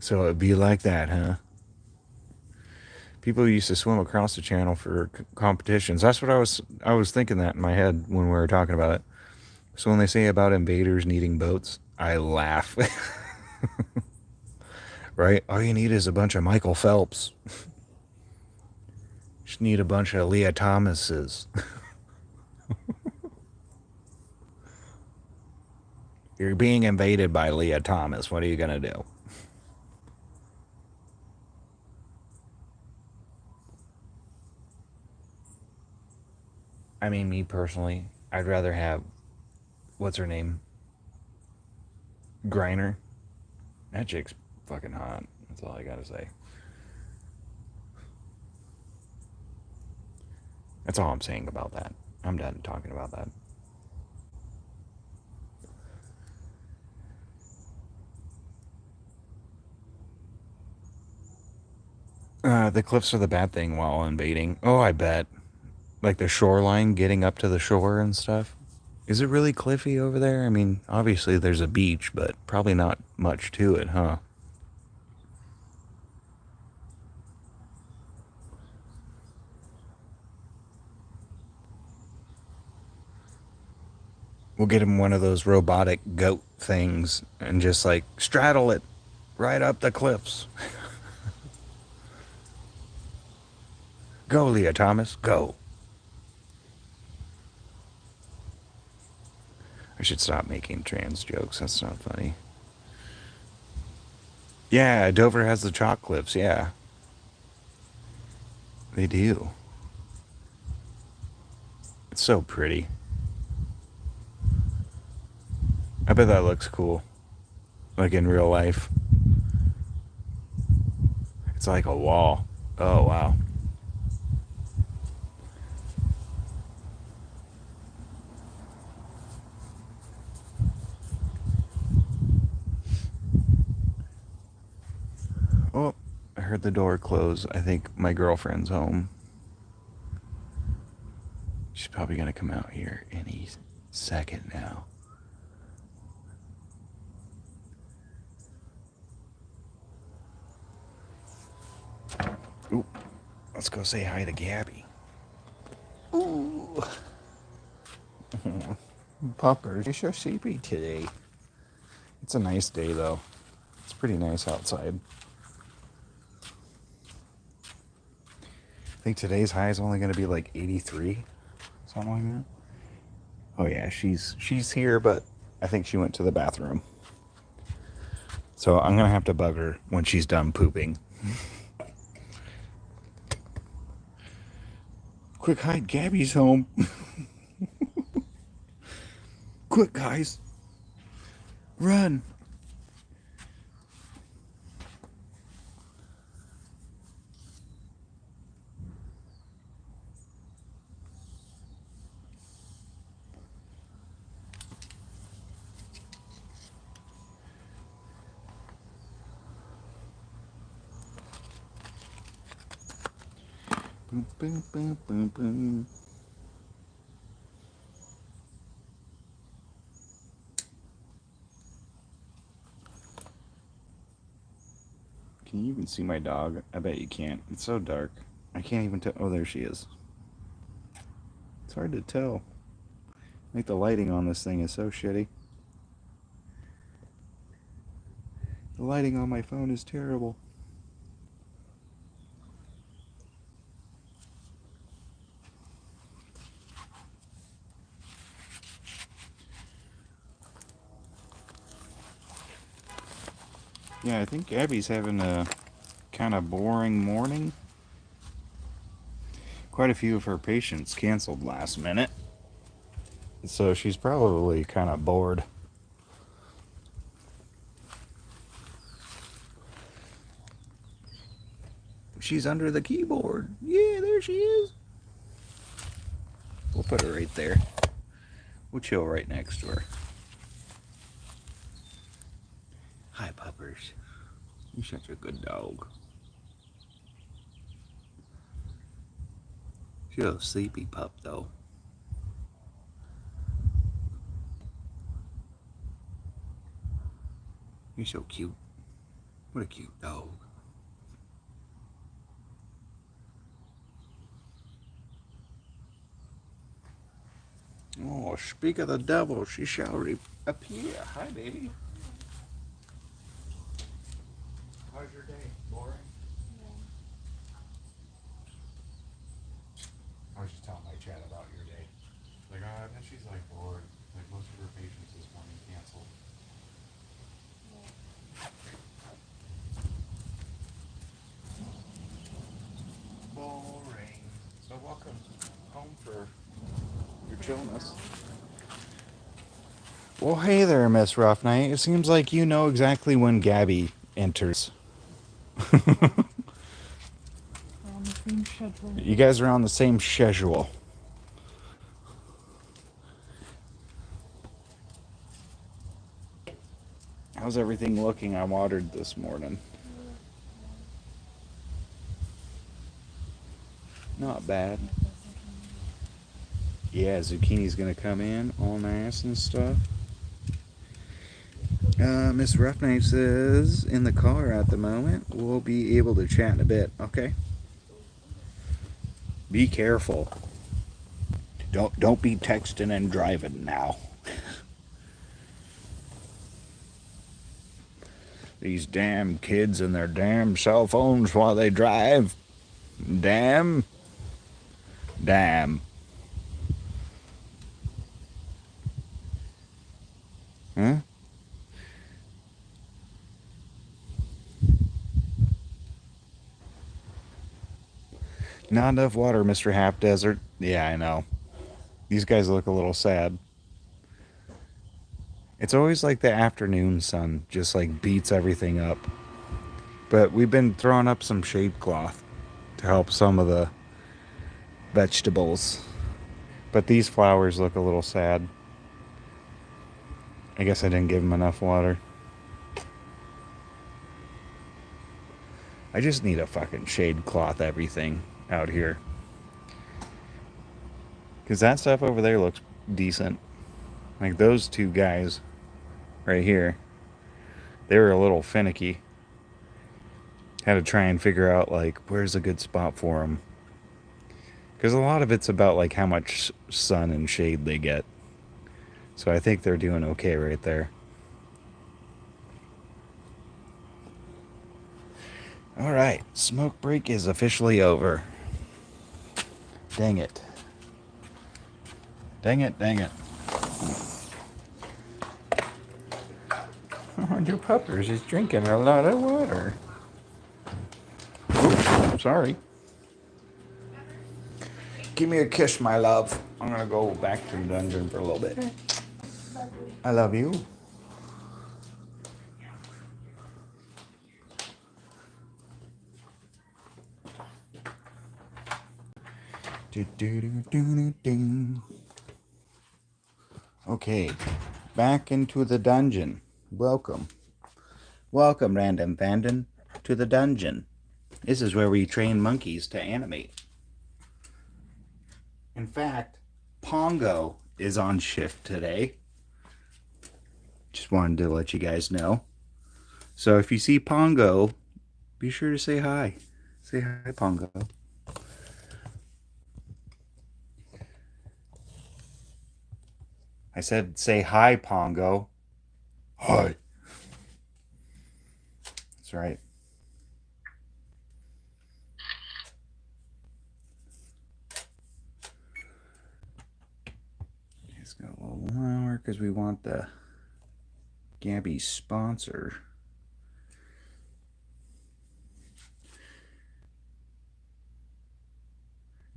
Speaker 2: So it'd be like that, huh? People used to swim across the channel for competitions. That's what I was thinking that in my head when we were talking about it. So when they say about invaders needing boats, I laugh. Right? All you need is a bunch of Michael Phelps. Just need a bunch of Leah Thomases. You're being invaded by Leah Thomas. What are you going to do? I mean, me personally, I'd rather have, what's her name? Griner. That chick's fucking hot. That's all I got to say. That's all I'm saying about that. I'm done talking about that. The cliffs are the bad thing while invading. Oh, I bet. Like the shoreline, getting up to the shore and stuff. Is it really cliffy over there? I mean, obviously there's a beach, but probably not much to it, huh? We'll get him one of those robotic goat things and just like straddle it right up the cliffs. Go, Leah Thomas, go. I should stop making trans jokes. That's not funny. Yeah, Dover has the chalk cliffs. Yeah. They do. It's so pretty. I bet that looks cool. Like in real life. It's like a wall. Oh, wow. Oh, I heard the door close. I think my girlfriend's home. She's probably going to come out here any second now. Ooh, let's go say hi to Gabby. Ooh. Puppers, you're so sleepy today. It's a nice day, though. It's pretty nice outside. I think today's high is only going to be like 83, something like that. Oh yeah, she's here, but I think she went to the bathroom. So I'm going to have to bug her when she's done pooping. Quick hide, Gabby's home. Quick, guys. Run. Boom, boom, boom, boom, boom. Can you even see my dog? I bet you can't. It's so dark. I can't even tell. Oh, there she is. It's hard to tell. Like the lighting on this thing is so shitty. The lighting on my phone is terrible. Yeah, I think Gabby's having a kind of boring morning. Quite a few of her patients canceled last minute. So she's probably kind of bored. She's under the keyboard. Yeah, there she is. We'll put her right there. We'll chill right next to her. Hi, puppers. You're such a good dog. She's a sleepy pup, though. You're so cute. What a cute dog. Oh, speak of the devil, she shall appear. Hi, baby. How's your day? Boring? I was just telling my chat about your day. Like, I bet she's like bored. Like most of her patients this morning canceled. Boring. So welcome home for your chillness. Well, hey there, Miss Rough Night. It seems like you know exactly when Gabby enters.
Speaker 6: On the same schedule.
Speaker 2: You guys are on the same schedule. How's everything looking? I watered this morning. Not bad. Yeah, zucchini's gonna come in all nice and stuff. Miss Rough Night says in the car at the moment. We'll be able to chat in a bit. Okay. Be careful. Don't be texting and driving now. These damn kids and their damn cell phones while they drive. Damn. Damn. Huh? Not enough water, Mr. Half Desert. Yeah, I know. These guys look a little sad. It's always like the afternoon sun just like beats everything up. But we've been throwing up some shade cloth to help some of the vegetables. But these flowers look a little sad. I guess I didn't give them enough water. I just need a fucking shade cloth everything out here. Because that stuff over there looks decent. Like those two guys right here, they were a little finicky. Had to try and figure out like where's a good spot for them. Because a lot of it's about like how much sun and shade they get. So I think they're doing okay right there. All right, smoke break is officially over. Dang it. Dang it, dang it. Oh, your puppers is drinking a lot of water. Oops, sorry. Give me a kiss, my love. I'm gonna go back to the dungeon for a little bit. I love you. Okay, back into the dungeon. Welcome. Welcome, Random Fandom, to the dungeon. This is where we train monkeys to animate. In fact, Pongo is on shift today. Just wanted to let you guys know. So if you see Pongo, be sure to say hi. Say hi, Pongo. I said say hi, Pongo. Hi. That's right. It's got a little lower because we want the Gabby sponsor.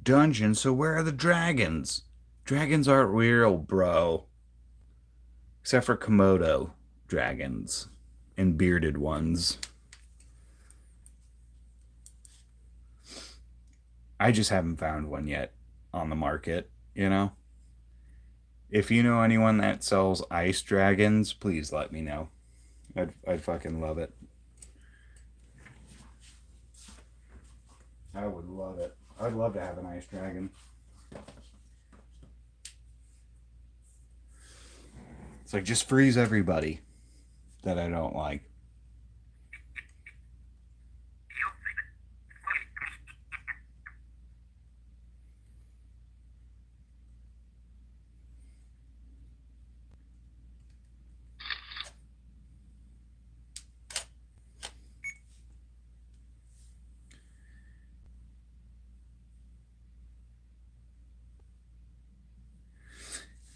Speaker 2: Dungeon, so where are the dragons? Dragons aren't real, bro. Except for Komodo dragons and bearded ones. I just haven't found one yet on the market, you know? If you know anyone that sells ice dragons, please let me know. I'd fucking love it. I would love it. I'd love to have an ice dragon. It's like just freeze everybody that I don't like.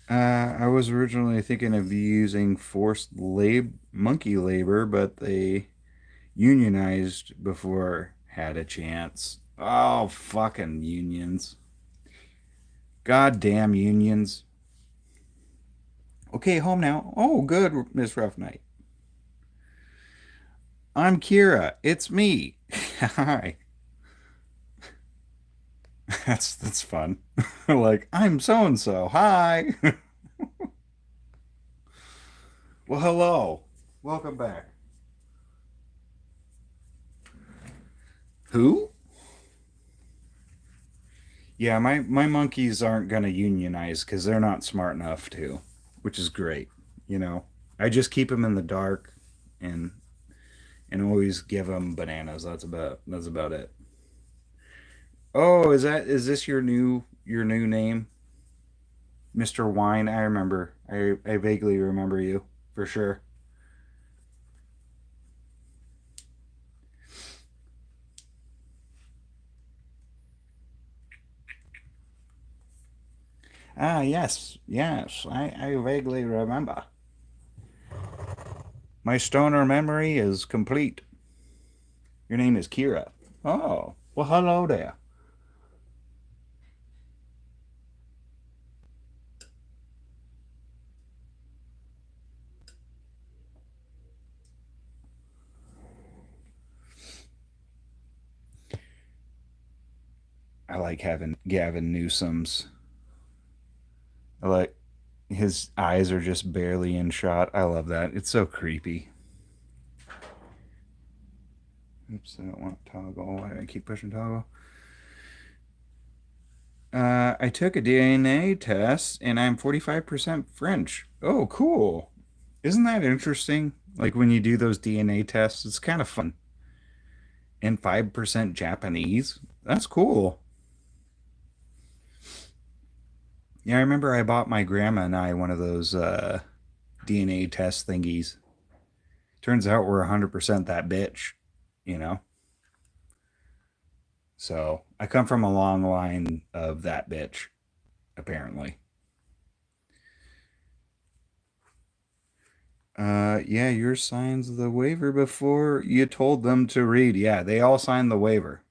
Speaker 2: I was originally thinking of using forced monkey labor, but they unionized before had a chance. Oh, fucking unions. Goddamn unions. Okay, home now. Oh, good, Miss Rough Night. I'm Kira. It's me. Hi. That's fun. Like, I'm so and so. Hi. Well, hello. Welcome back. Who? Yeah, my monkeys aren't gonna unionize because they're not smart enough to, which is great. You know, I just keep them in the dark, and always give them bananas. That's about it. Oh, is this your new name? Mr. Wine, I remember. I vaguely remember you, for sure. Ah, yes, yes, I vaguely remember. My stoner memory is complete. Your name is Kira. Oh, well, hello there. I like having Gavin Newsom's. I like his eyes are just barely in shot. I love that. It's so creepy. Oops, I don't want toggle. Why do I keep pushing toggle? I took a DNA test and I'm 45% French. Oh, cool. Isn't that interesting? Like when you do those DNA tests, it's kind of fun. And 5% Japanese. That's cool. Yeah, I remember I bought my grandma and I one of those DNA test thingies. Turns out we're 100% that bitch, you know? So I come from a long line of that bitch, apparently. Yeah, yours signs the waiver before you told them to read. Yeah, they all signed the waiver.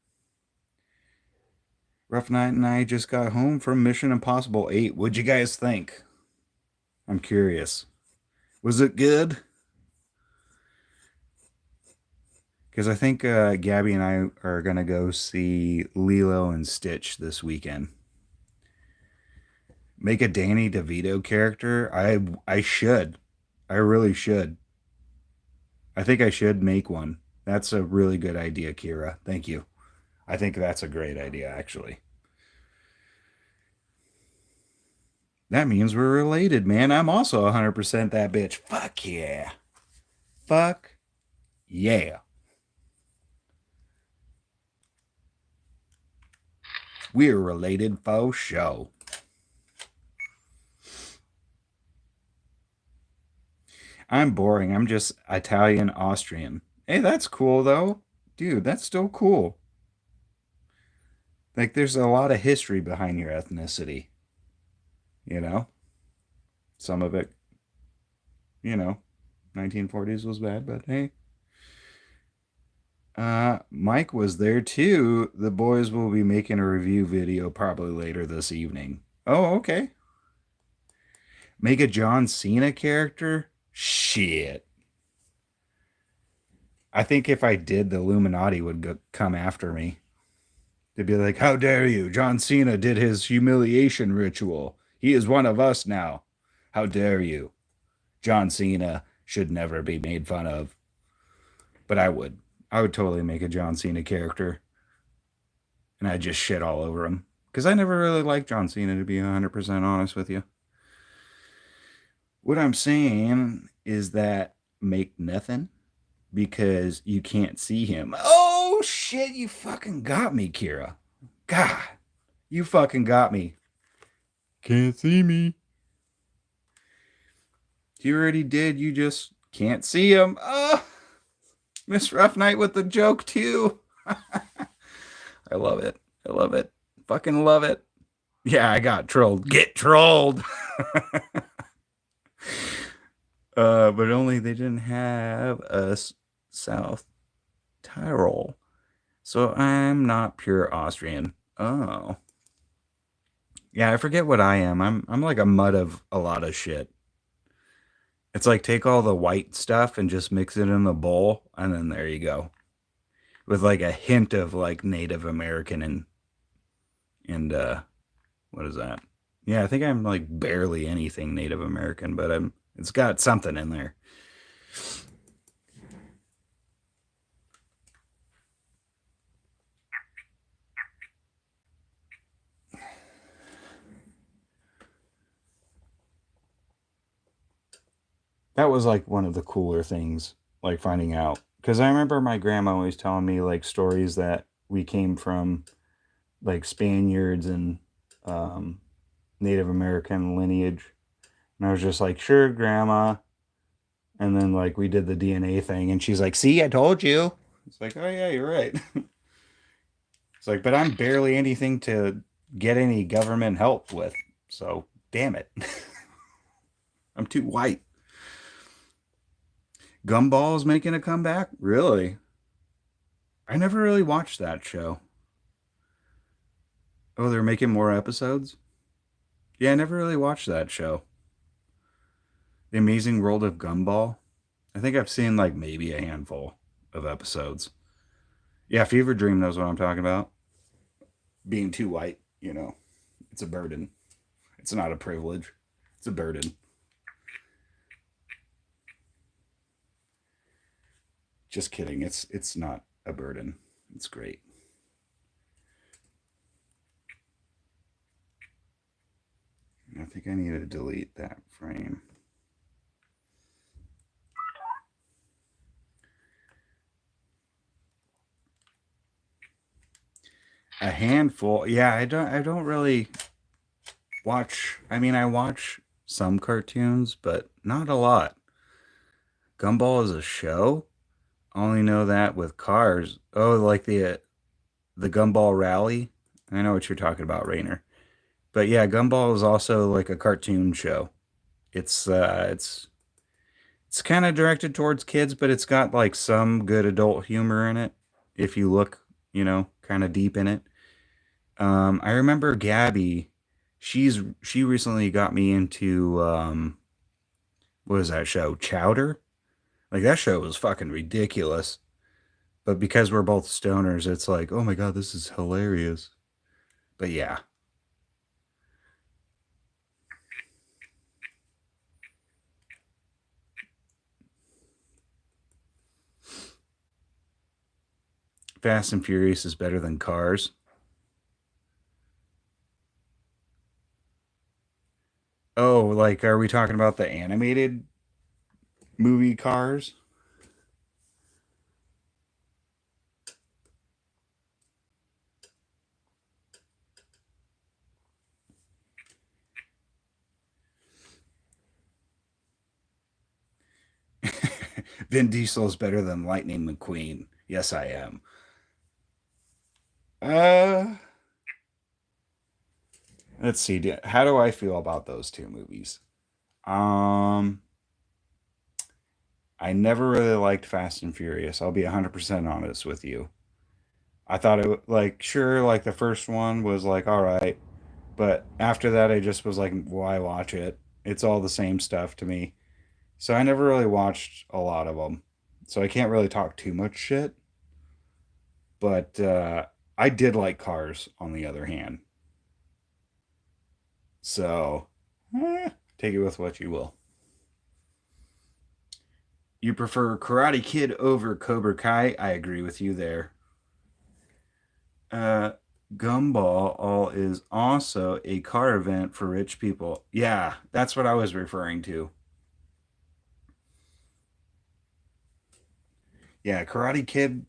Speaker 2: Rough Night and I just got home from Mission Impossible 8. What'd you guys think? I'm curious. Was it good? Because I think Gabby and I are going to go see Lilo and Stitch this weekend. Make a Danny DeVito character? I should. I really should. I think I should make one. That's a really good idea, Kira. Thank you. I think that's a great idea, actually. That means we're related, man. I'm also 100% that bitch. Fuck yeah. Fuck yeah. We're related for show. I'm boring. I'm just Italian Austrian. Hey, that's cool though. Dude, that's still cool. Like there's a lot of history behind your ethnicity, you know? Some of it, you know, 1940s was bad, but hey. Mike was there too. The boys will be making a review video probably later this evening. Oh, okay. Make a John Cena character? Shit. I think if I did, the Illuminati would come after me. They'd be like, how dare you? John Cena did his humiliation ritual. He is one of us now. How dare you? John Cena should never be made fun of. But I would. I would totally make a John Cena character. And I'd just shit all over him. Because I never really liked John Cena, to be 100% honest with you. What I'm saying is that make nothing because you can't see him. Oh, shit, you fucking got me, Kira. God, you fucking got me. Can't see me. You already did. You just can't see him. Oh, Miss Rough Night with the joke, too. I love it. I love it. Fucking love it. Yeah, I got trolled. Get trolled. But only they didn't have a South Tyrol. So I'm not pure Austrian. Oh. Yeah, I forget what I am. I'm like a mud of a lot of shit. It's like take all the white stuff and just mix it in a bowl, and then there you go. With like a hint of like Native American and what is that? Yeah, I think I'm like barely anything Native American, but it's got something in there. That was like one of the cooler things, like finding out. Because I remember my grandma always telling me like stories that we came from like Spaniards and Native American lineage. And I was just like, sure, grandma. And then like we did the DNA thing and she's like, see, I told you. It's like, oh yeah, you're right. It's like, but I'm barely anything to get any government help with. So damn it. I'm too white. Gumball's making a comeback? Really? I never really watched that show. Oh, they're making more episodes? Yeah, I never really watched that show. The Amazing World of Gumball. I think I've seen like maybe a handful of episodes. Yeah, Fever Dream knows what I'm talking about. Being too white, it's a burden. It's not a privilege. It's a burden. Just kidding. It's not a burden. It's great. I think I need to delete that frame. A handful. Yeah, I don't really watch. I mean, I watch some cartoons, but not a lot. Gumball is a show. I only know that with cars. Oh, like the Gumball Rally. I know what you're talking about, Rainer. But yeah, Gumball is also like a cartoon show. It's kind of directed towards kids, but it's got like some good adult humor in it if you look, kind of deep in it. I remember Gabby. She recently got me into what was that show? Chowder. Like that show was fucking ridiculous. But because we're both stoners, it's like, oh my god, this is hilarious. But yeah, Fast and Furious is better than Cars. Oh, like are we talking about the animated movie Cars? Vin Diesel is better than Lightning McQueen. Yes, I am. Uh, let's see. How do I feel about those two movies? Um, I never really liked Fast and Furious. I'll be 100% honest with you. I thought like sure like the first one was like all right, but after that I just was like why watch it? It's all the same stuff to me. So I never really watched a lot of them. So I can't really talk too much shit, but I did like Cars on the other hand. So take it with what you will. You prefer Karate Kid over Cobra Kai? I agree with you there. Uh, Gumball All is also a car event for rich people. Yeah, that's what I was referring to. Yeah, Karate Kid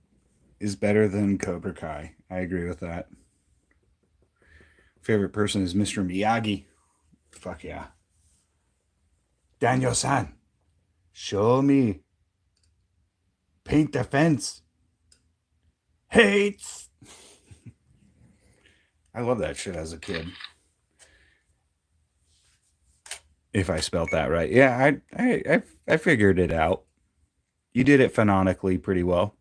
Speaker 2: is better than Cobra Kai. I agree with that. Favorite person is Mr. Miyagi. Fuck yeah. Daniel san, show me. Paint the fence. Hates. I love that shit as a kid. If I spelt that right. Yeah, I figured it out. You did it phonetically pretty well.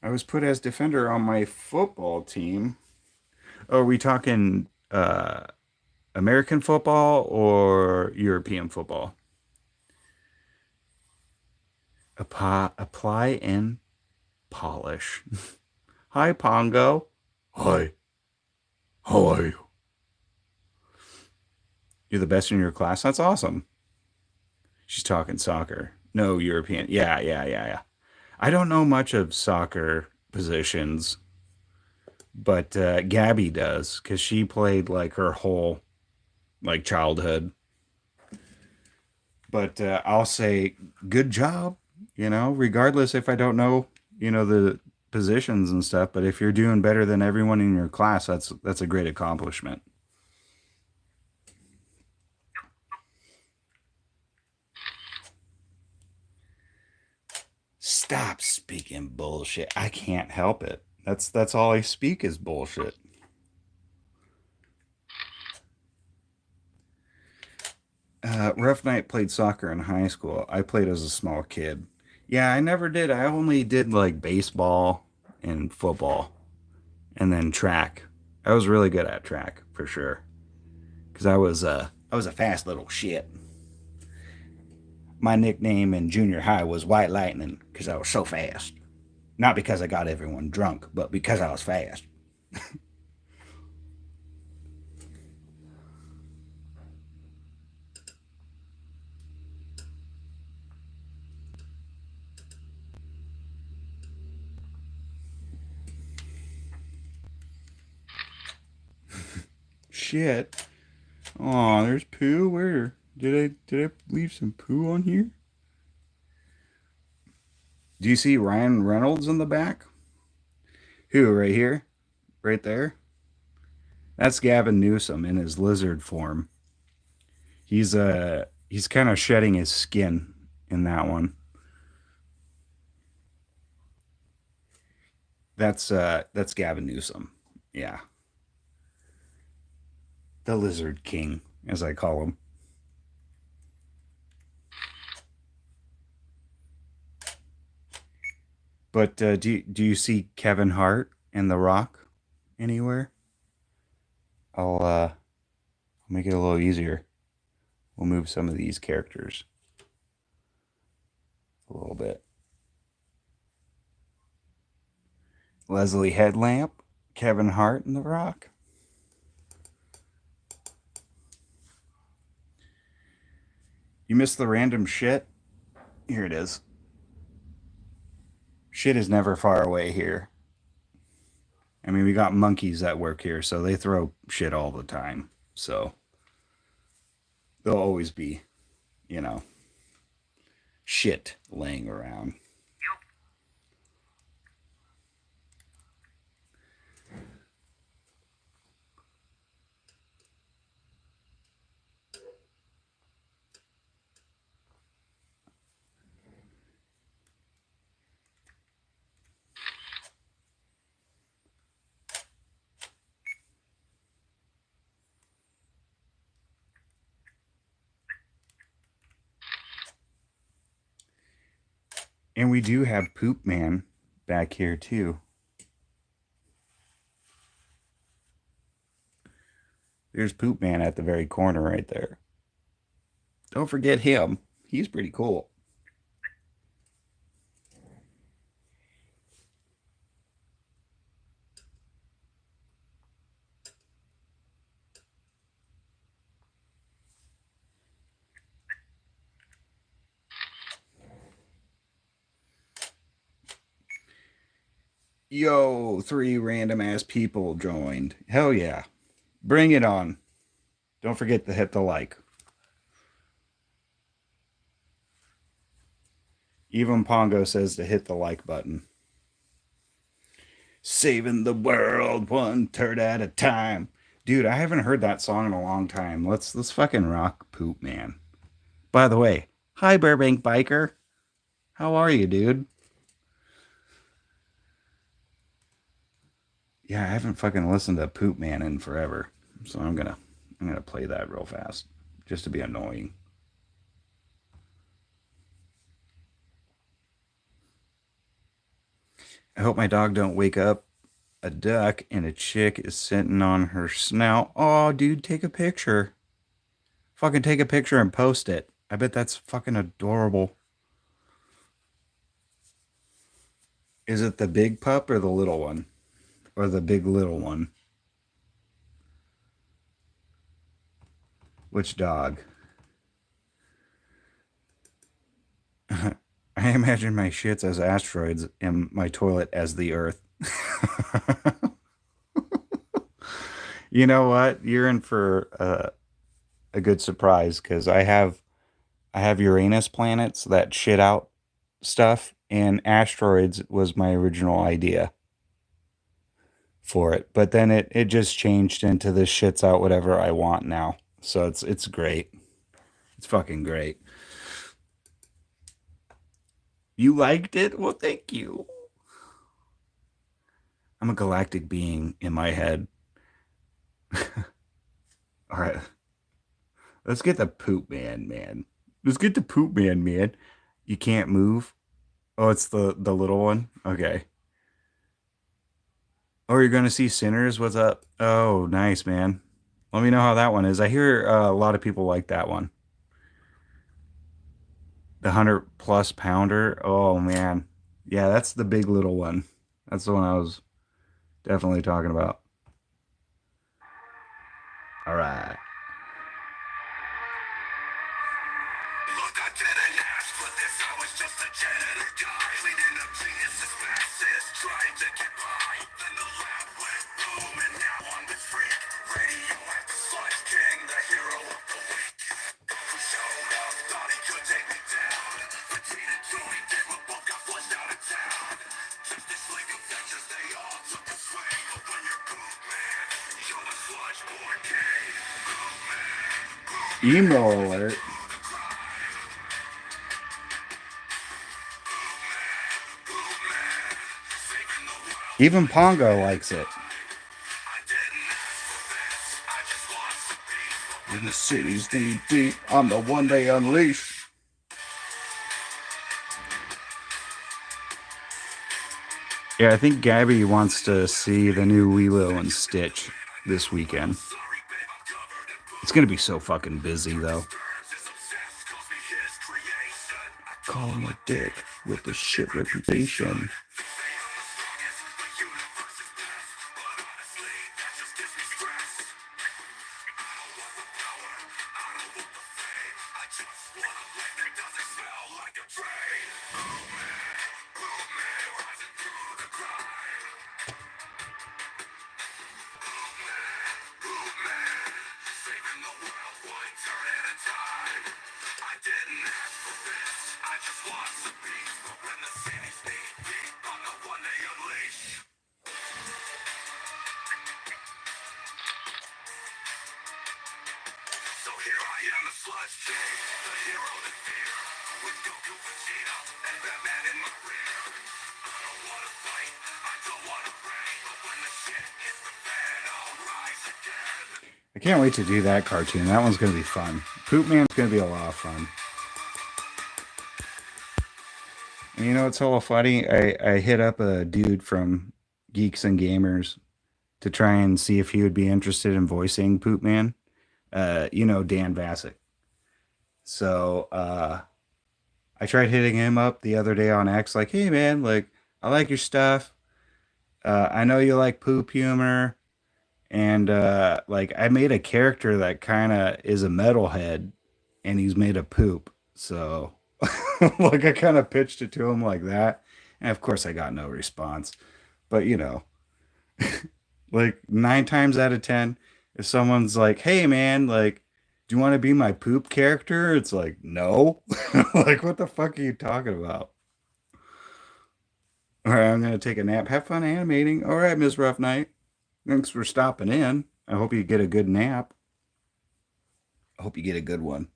Speaker 2: I was put as defender on my football team. Oh, are we talking American football or European football? Apply and polish. Hi, Pongo. Hi. How are you? You're the best in your class? That's awesome. She's talking soccer. No, European. Yeah. I don't know much of soccer positions, but Gabby does because she played like her whole like childhood. But I'll say good job, regardless if I don't know, the positions and stuff. But if you're doing better than everyone in your class, that's a great accomplishment. Stop speaking bullshit. I can't help it. That's all I speak is bullshit. Rough Night played soccer in high school. I played as a small kid. Yeah, I never did. I only did like baseball and football and then track. I was really good at track for sure because I was a fast little shit. My nickname in junior high was White Lightning because I was so fast. Not because I got everyone drunk, but because I was fast. Shit. Aw, there's poo. Where did I leave some poo on here? Do you see Ryan Reynolds in the back? Who, right here? Right there? That's Gavin Newsom in his lizard form. He's kind of shedding his skin in that one. That's Gavin Newsom. Yeah. The Lizard King, as I call him. But do you see Kevin Hart and The Rock anywhere? I'll make it a little easier. We'll move some of these characters a little bit. Leslie Headlamp, Kevin Hart, and The Rock. You missed the random shit? Here it is. Shit is never far away here. I mean, we got monkeys that work here, so they throw shit all the time. So there'll always be, you know, shit laying around. And we do have Poop Man back here too. There's Poop Man at the very corner right there. Don't forget him. He's pretty cool. Yo, 3 random ass people joined. Hell yeah. Bring it on. Don't forget to hit the like. Even Pongo says to hit the like button. Saving the world one turd at a time. Dude, I haven't heard that song in a long time. Let's fucking rock Poop Man. By the way, hi Burbank Biker. How are you, dude? Yeah, I haven't fucking listened to Poop Man in forever. So I'm gonna play that real fast. Just to be annoying. I hope my dog don't wake up a duck and a chick is sitting on her snout. Oh, dude, take a picture. Fucking take a picture and post it. I bet that's fucking adorable. Is it the big pup or the little one? Or the big little one? Which dog? I imagine my shits as asteroids and my toilet as the Earth. You know what? You're in for a good surprise because I have Uranus planets that shit out stuff, and asteroids was my original idea for it. But then it just changed into this shits out whatever I want now. So it's great. It's fucking great. You liked it? Well, thank you. I'm a galactic being in my head. All right. Let's get the poop man, man. Let's get the poop man, man. You can't move. Oh, it's the little one. Okay. Oh, you're gonna see Sinners. What's up? Oh, nice, man. Let me know how that one is. I hear a lot of people like that one. The 100 plus pounder. Oh man, yeah, that's the big little one. That's the one I was definitely talking about. All right.
Speaker 3: Look, I didn't ask for this. I was just a janitor guy, cleaning up geniuses' messes, trying to get by. Then the lab went boom, and now I'm the freak. Radioactive sludge king, the hero of the week. Who showed up, thought he could take me down. Vegeta joined in, but both got flushed out of town. Just this league of ventures, they all took a swing. But when you're poop man, you're a sludge born king. Poop man,
Speaker 2: Emo alert. Even Pongo likes it. In the city's deep, deep, I'm the one they unleash. Yeah, I think Gabby wants to see the new Lilo and Stitch this weekend. It's gonna be so fucking busy though. Call him a dick with the shit reputation. I can't wait to do that cartoon. That one's going to be fun. Poop Man's going to be a lot of fun. And you know what's hella funny? I hit up a dude from Geeks and Gamers to try and see if he would be interested in voicing Poop Man. Dan Vassick. So I tried hitting him up the other day on X, like, hey man, like, I like your stuff. I know you like poop humor. And like I made a character that kind of is a metalhead and he's made of poop. So like I kind of pitched it to him like that. And of course I got no response. But like 9 times out of 10, if someone's like, "Hey man, like do you want to be my poop character?" It's like, "No." Like what the fuck are you talking about? All right, I'm going to take a nap. Have fun animating. All right, Miss Rough Night. Thanks for stopping in. I hope you get a good nap. I hope you get a good one.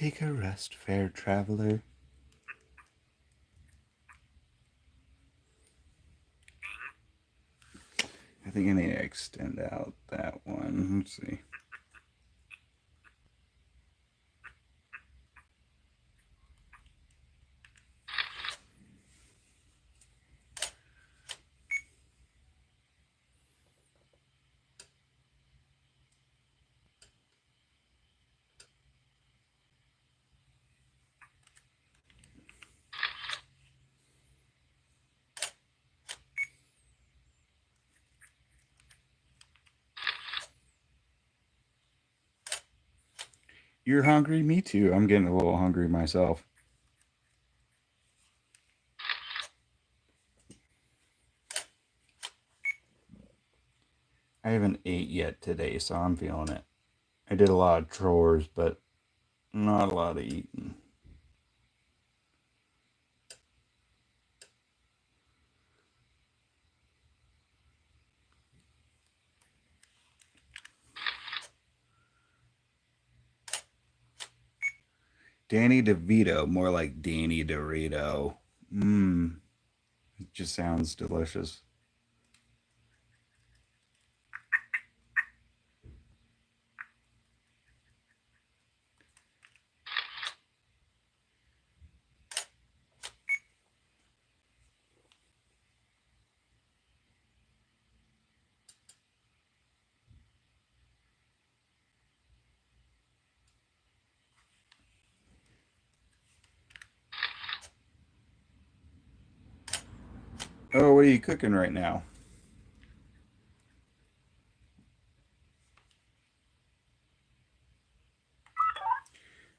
Speaker 2: Take a rest, fair traveler. I think I need to extend out that one. Let's see. You're hungry? Me too. I'm getting a little hungry myself. I haven't ate yet today, so I'm feeling it. I did a lot of chores, but not a lot of eating. Danny DeVito, more like Danny Dorito. Mmm, it just sounds delicious. Oh, what are you cooking right now?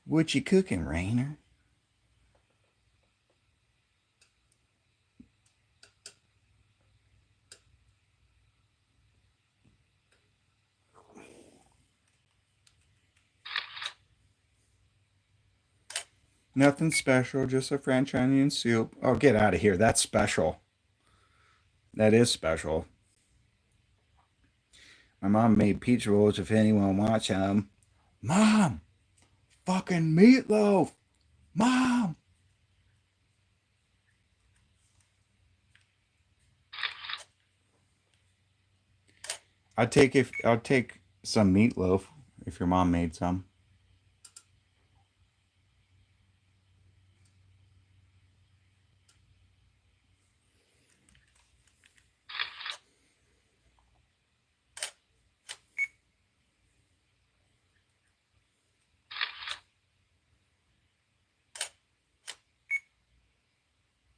Speaker 2: What you cooking, Rainer? Nothing special, just a French onion soup. Oh, get out of here. That's special. That is special. My mom made pizza rolls if anyone wants them. Mom! Fucking meatloaf! Mom! I'd take some meatloaf if your mom made some.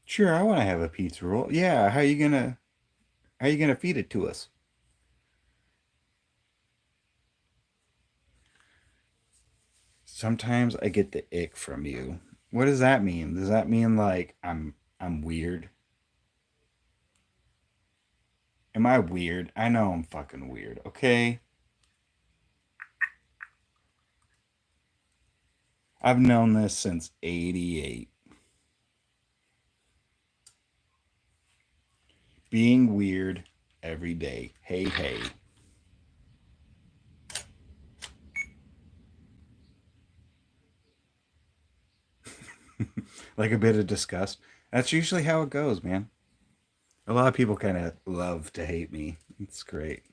Speaker 2: Sure, I want to have a pizza roll. Yeah, how you gonna feed it to us? Sometimes I get the ick from you. What does that mean? Does that mean like I'm weird? Am I weird? I know I'm fucking weird, okay? I've known this since 88. Being weird every day. Hey, hey. Like a bit of disgust. That's usually how it goes, man. A lot of people kind of love to hate me. It's great.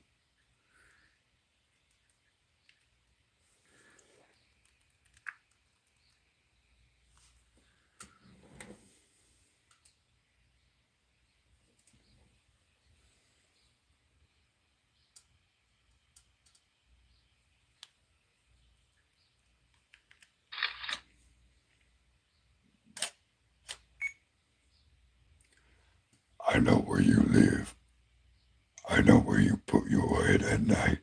Speaker 3: I know where you live. I know where you put your head at night.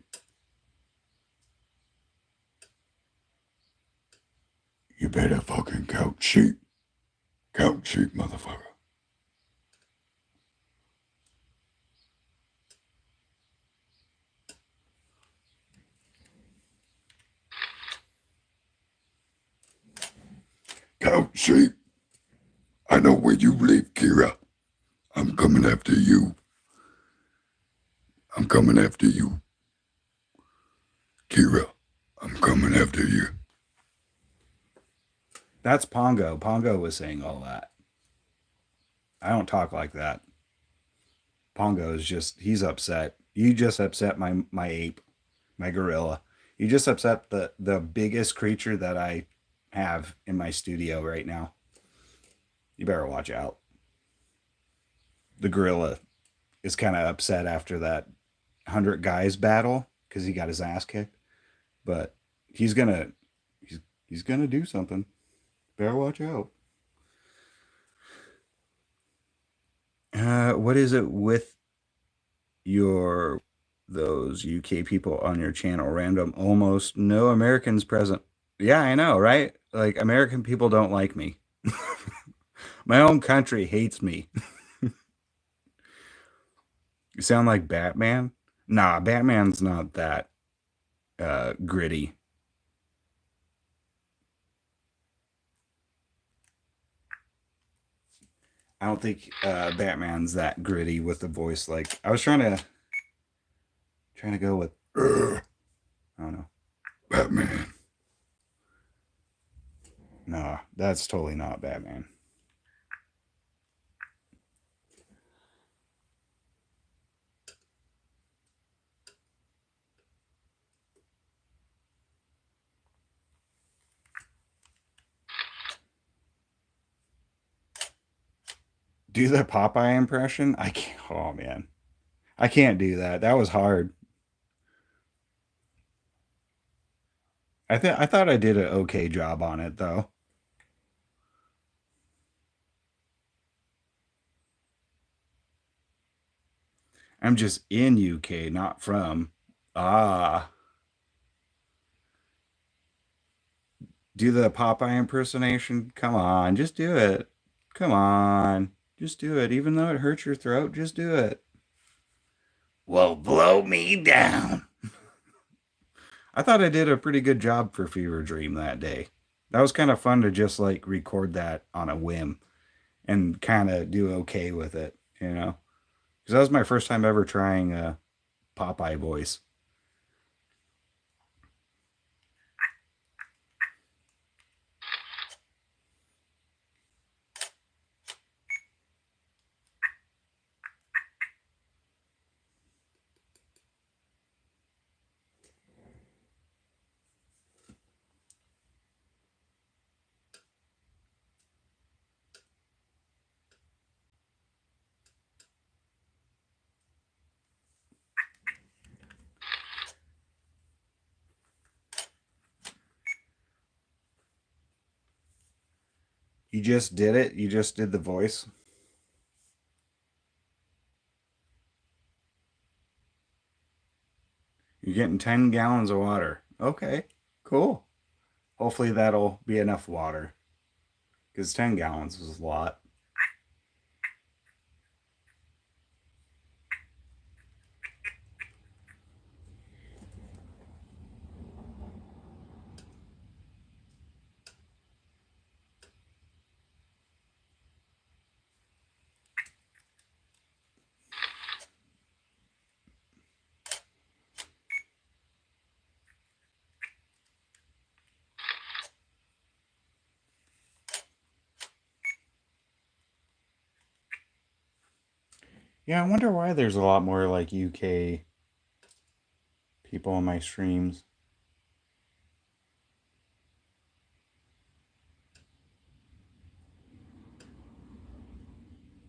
Speaker 3: You better fucking count sheep. Count sheep, motherfucker. Count sheep. I know where you live, Kira. I'm coming after you. I'm coming after you. Kira, I'm coming after you.
Speaker 2: That's Pongo. Pongo was saying all that. I don't talk like that. Pongo is just he's upset. You just upset my ape, my gorilla. You just upset the biggest creature that I have in my studio right now. You better watch out. The gorilla is kind of upset after that 100 guys battle because he got his ass kicked. But he's gonna he's gonna do something. Better watch out. What is it with your those UK people on your channel? Random, almost no Americans present. Yeah, I know, right? Like American people don't like me. My own country hates me. You sound like Batman? Nah, Batman's not that gritty. I don't think Batman's that gritty with the voice. Like I was trying to go with I don't know, Batman. No, that's totally not Batman. Do the Popeye impression? I can't. Oh man, I can't do that. That was hard. I thought I did an okay job on it though. I'm just in UK, not from. Ah, do the Popeye impersonation. Come on, just do it. Come on, just do it. Even though it hurts your throat, just do it. Well, blow me down. I thought I did a pretty good job for Fever Dream that day. That was kind of fun to just like record that on a whim and kind of do okay with it, you know? Because that was my first time ever trying a Popeye voice. You just did it? You just did the voice? You're getting 10 gallons of water. Okay, cool. Hopefully that'll be enough water because 10 gallons is a lot. Yeah, I wonder why there's a lot more like UK people on my streams.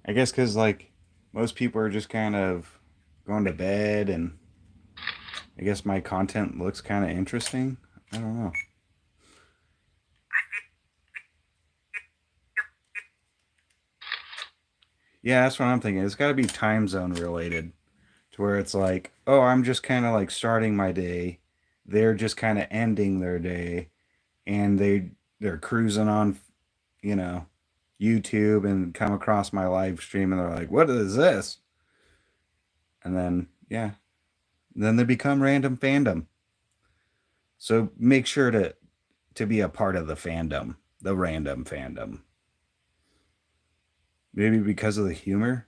Speaker 2: I guess because like most people are just kind of going to bed, and I guess my content looks kind of interesting. I don't know. Yeah, that's what I'm thinking. It's got to be time zone related to where it's like, oh, I'm just kind of like starting my day. They're just kind of ending their day, and they're cruising on, you know, YouTube and come across my live stream, and they're like, "What is this?" And then yeah, then they become random fandom. So make sure to be a part of the fandom, the random fandom. Maybe because of the humor.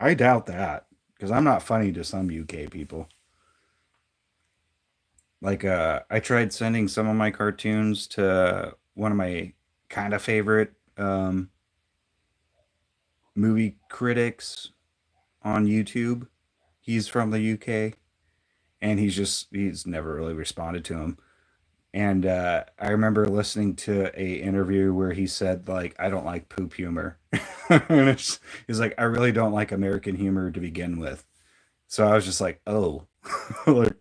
Speaker 2: I doubt that because I'm not funny to some UK people. Like I tried sending some of my cartoons to one of my kind of favorite movie critics on YouTube. He's from the UK, and he's never really responded to him. And I remember listening to a interview where he said like, I don't like poop humor. And he's like, I really don't like American humor to begin with. So I was just like, oh, like,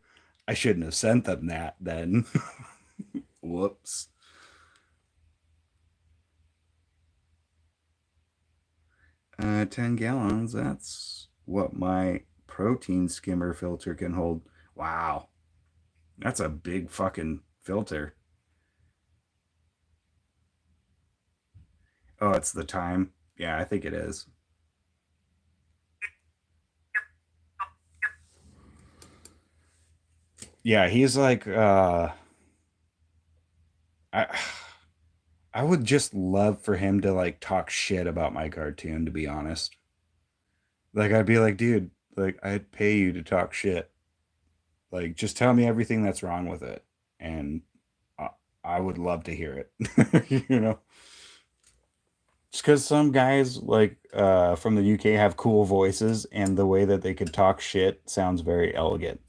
Speaker 2: I shouldn't have sent them that then. Whoops. 10 gallons, that's what my protein skimmer filter can hold. Wow. That's a big fucking filter. Oh, it's the time. Yeah, I think it is. Yeah, he's like I I would just love for him to like talk shit about my cartoon, to be honest. Like I'd be like, dude, like I'd pay you to talk shit. Like just tell me everything that's wrong with it, and I, I would love to hear it. You know, just because some guys like from the UK have cool voices, and the way that they could talk shit sounds very elegant.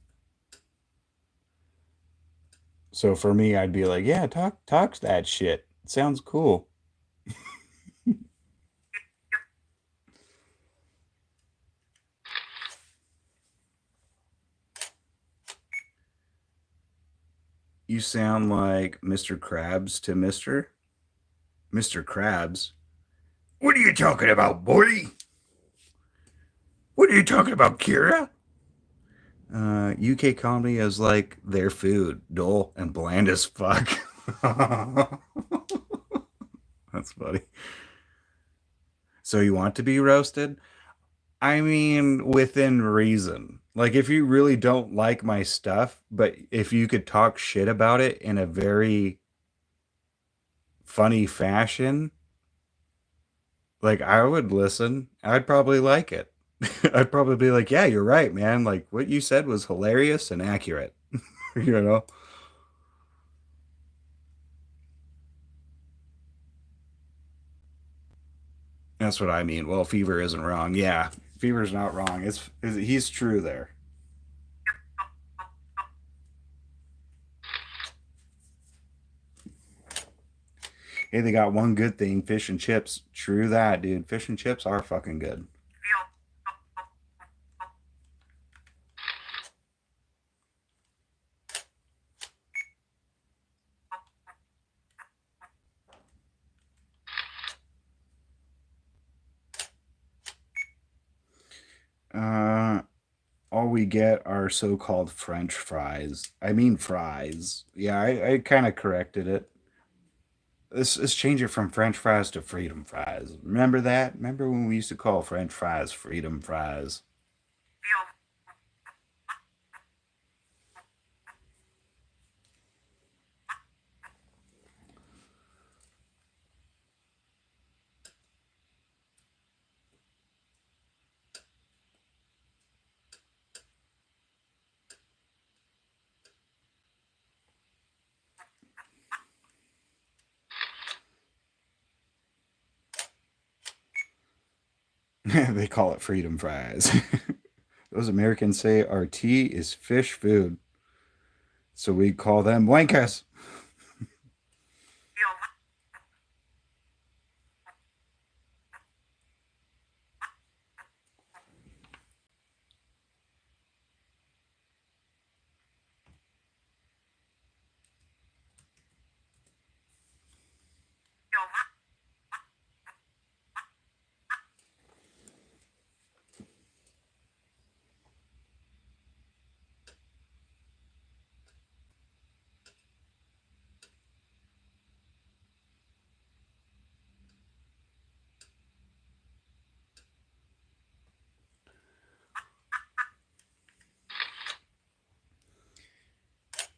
Speaker 2: So for me, I'd be like, yeah, talk that shit. It sounds cool. You sound like Mr. Krabs to Mr. Krabs. What are you talking about, boy? What are you talking about, Kira? UK comedy is like their food, dull and bland as fuck. That's funny. So you want to be roasted? I mean, within reason. Like, if you really don't like my stuff, but if you could talk shit about it in a very funny fashion, like, I would listen. I'd probably like it. I'd probably be like, yeah, you're right, man. Like, what you said was hilarious and accurate. You know? That's what I mean. Well, Fever isn't wrong. Yeah, Fever's not wrong. He's true there. Hey, they got one good thing: fish and chips. True that, dude. Fish and chips are fucking good. Uh, all we get are so-called French fries. I mean fries. Yeah, I kind of corrected it. Let's change it from French fries to freedom fries. Remember that? Remember when we used to call French fries freedom fries? They call it freedom fries. Those Americans say our tea is fish food, so we call them wankers.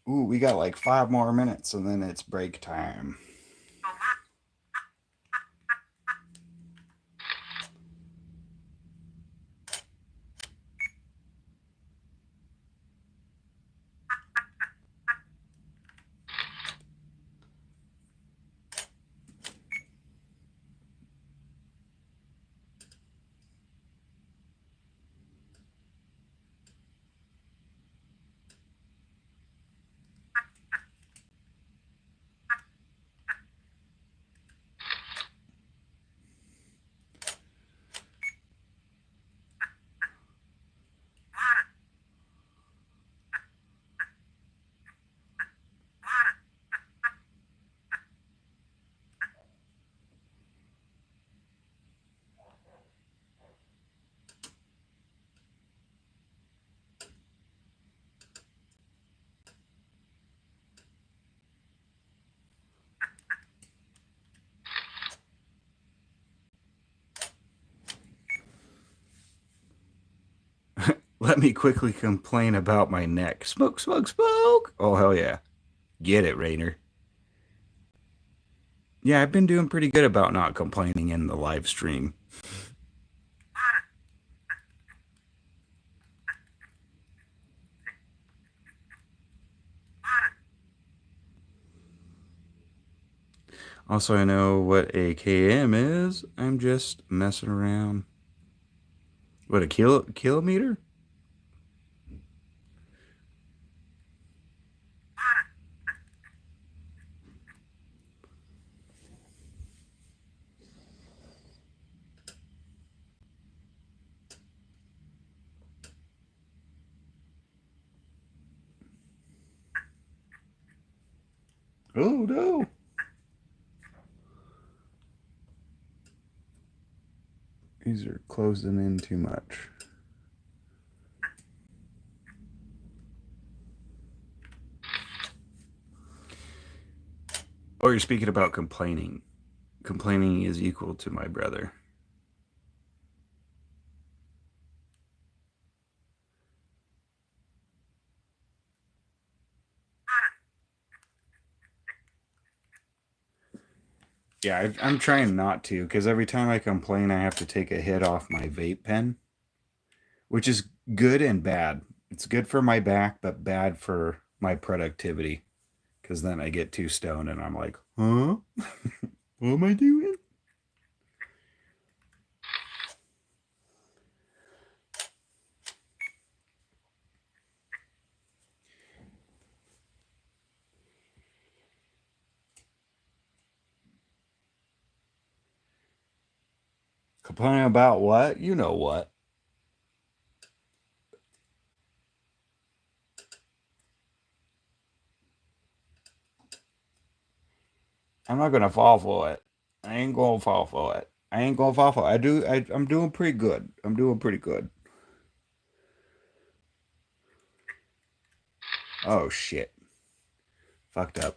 Speaker 2: Ooh, we got like 5 more minutes and then it's break time. Let me quickly complain about my neck. Smoke, smoke, smoke. Oh, hell yeah. Get it, Rainer. Yeah, I've been doing pretty good about not complaining in the live stream. Also, I know what a km is. I'm just messing around. What, a kilometer? Oh, no. These are closing in too much. Oh, you're speaking about complaining. Complaining is equal to my brother. Yeah, I'm trying not to, because every time I complain, I have to take a hit off my vape pen, which is good and bad. It's good for my back, but bad for my productivity, because then I get too stoned and I'm like, huh? What am I doing? Complaining about what? You know what. I'm not gonna fall for it. I ain't gonna fall for it. I ain't gonna fall for it. I'm doing pretty good. I'm doing pretty good. Oh shit. Fucked up.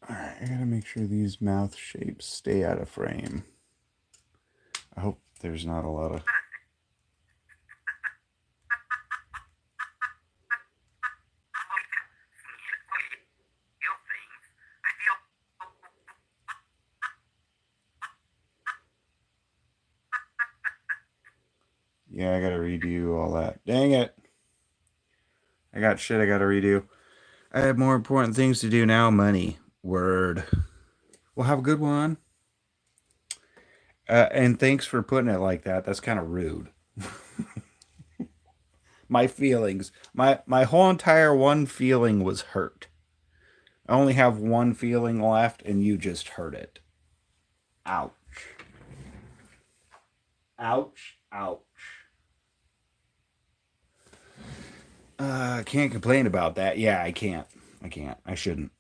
Speaker 2: Alright, I gotta make sure these mouth shapes stay out of frame. I hope there's not a lot of. Yeah, I gotta redo all that. Dang it. I got shit I gotta redo. I have more important things to do now. Money. Word. Well, have a good one. And thanks for putting it like that. That's kind of rude. My feelings. My whole entire one feeling was hurt. I only have one feeling left, and you just hurt it. Ouch. Ouch. Ouch. I can't complain about that. Yeah, I can't. I can't. I shouldn't.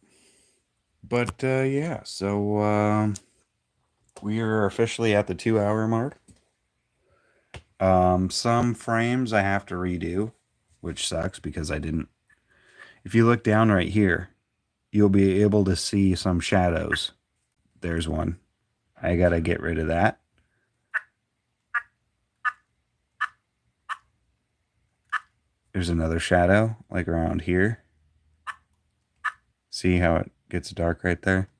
Speaker 2: But yeah, so we are officially at the 2 hour mark. Some frames I have to redo, which sucks because I didn't. If you look down right here, you'll be able to see some shadows. There's one. I gotta get rid of that. There's another shadow, like around here. See how it gets dark right there?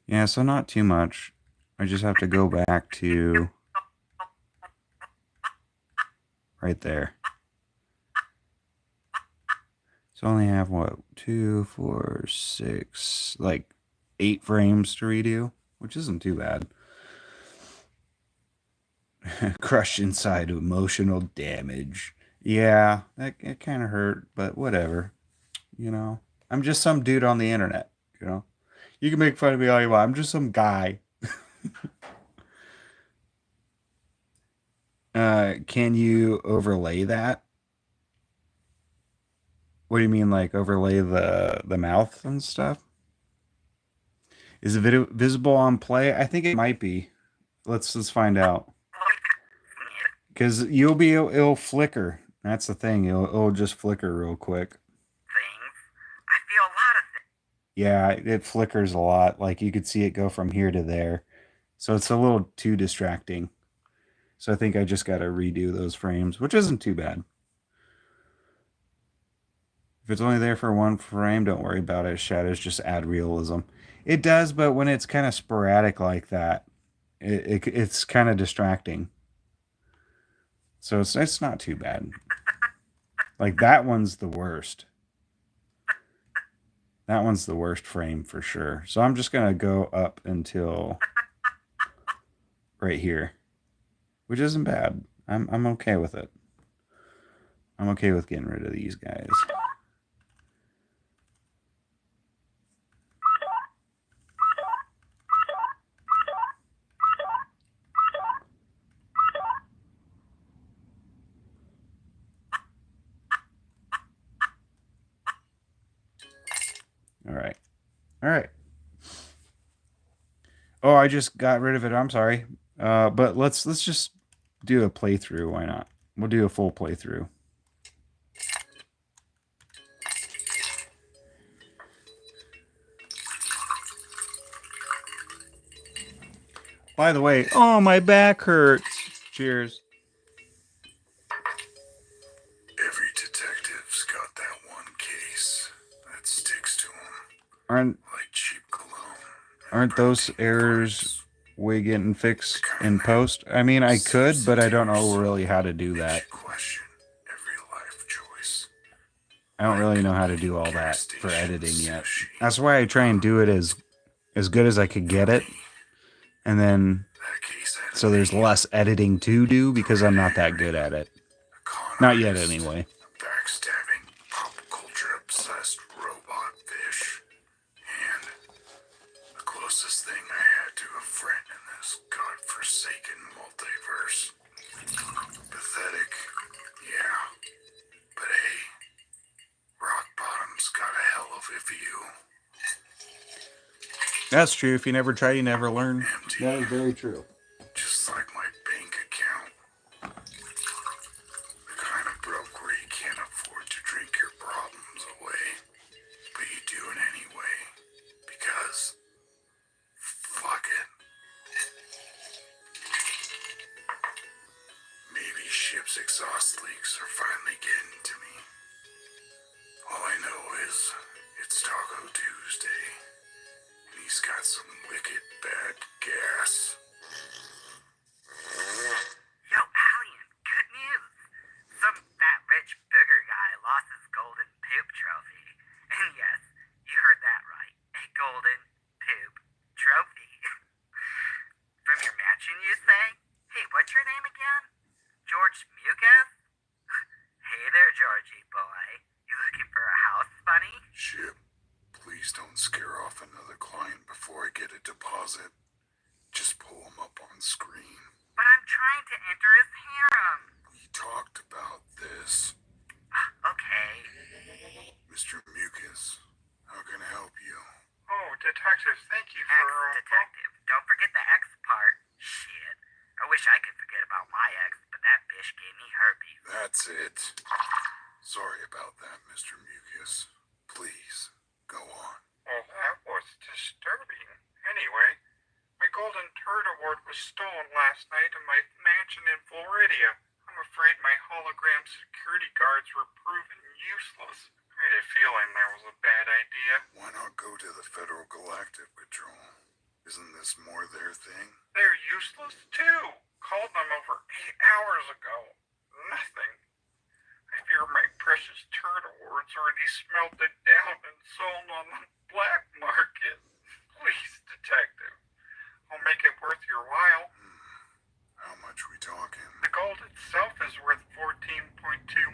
Speaker 2: Yeah, so not too much. I just have to go back to right there. So I only have what, 2, 4, 6, like 8 frames to redo, which isn't too bad. Crushed inside, emotional damage. Yeah, that it kind of hurt, but whatever. You know, I'm just some dude on the internet. You know, you can make fun of me all you want. I'm just some guy. Can you overlay that? What do you mean, like overlay the mouth and stuff? Is the video visible on play? I think it might be. Let's find out. Because it'll flicker. That's the thing. It'll just flicker real quick.
Speaker 4: Things. I feel a lot of things.
Speaker 2: Yeah, it flickers a lot. Like you could see it go from here to there. So it's a little too distracting. So I think I just got to redo those frames, which isn't too bad. If it's only there for one frame, don't worry about it. Shadows just add realism. It does, but when it's kind of sporadic like that, it's kind of distracting. So it's not too bad. Like that one's the worst. That one's the worst frame for sure. So I'm just gonna go up until right here, which isn't bad. I'm okay with it. I'm okay with getting rid of these guys. All right. All right. Oh, I just got rid of it. I'm sorry. But let's just do a playthrough. Why not? We'll do a full playthrough. By the way, oh, my back hurts. Cheers.
Speaker 3: Every detective's got that one case that sticks to them
Speaker 2: Aren't
Speaker 3: like cheap cologne.
Speaker 2: aren't those errors way getting fixed in post? I mean, I could, but I don't know really how to do that.
Speaker 3: Question every life choice.
Speaker 2: I don't really know how to do all that for editing yet. That's why I try and do it as good as I could get it. And then so there's less editing to do because I'm not that good at it. Not yet anyway.
Speaker 3: Backstabbing, pop culture obsessed robot fish. And the closest thing I had to a friend in this godforsaken multiverse. Pathetic, yeah. But hey, rock bottom's got a hell of a view.
Speaker 2: That's true. If you never try, you never learn.
Speaker 3: Empty.
Speaker 2: That is very true.
Speaker 3: Just like my bank account. The kind of broke where you can't afford to drink your problems away. But you do it anyway. Because fuck it. Maybe ship's exhaust leaks are finally getting to me. All I know is it's Taco Tuesday. And he's got some wicked bad gas.
Speaker 4: Yo, Alien, good news. Some fat rich booger guy lost his golden poop trophy. And yes, you heard that right. A golden poop trophy. From your mansion, you say? Hey, what's your name again? George Mucus? Hey there, Georgie boy. You looking for a house, bunny?
Speaker 3: Ship, please don't scare off another client before I get a deposit. Just pull him up on screen.
Speaker 4: But I'm trying to enter his harem.
Speaker 3: We talked about this.
Speaker 4: Okay.
Speaker 3: Mr. Mucus, how can I help you?
Speaker 5: Oh, detective, thank you for...
Speaker 4: Ex-detective. Don't forget the X part. Shit. I wish I could forget about my ex, but that bitch gave me herpes.
Speaker 3: That's it. Sorry about that, Mr. Mucus. Please, go on.
Speaker 5: Well, that was disturbing. Anyway, my Golden Turd Award was stolen last night in my mansion in Floridia. I'm afraid my hologram security guards were proven useless. I had a feeling that was a bad idea.
Speaker 3: Why not go to the Federal Galactic Patrol? Isn't this more their thing?
Speaker 5: They're useless too. Called them over 8 hours ago. Nothing. I fear my precious turd awards already smelted down and sold on the black market. Please, detective. I'll make it worth your while.
Speaker 3: How much we talking?
Speaker 5: The gold itself is worth $14.2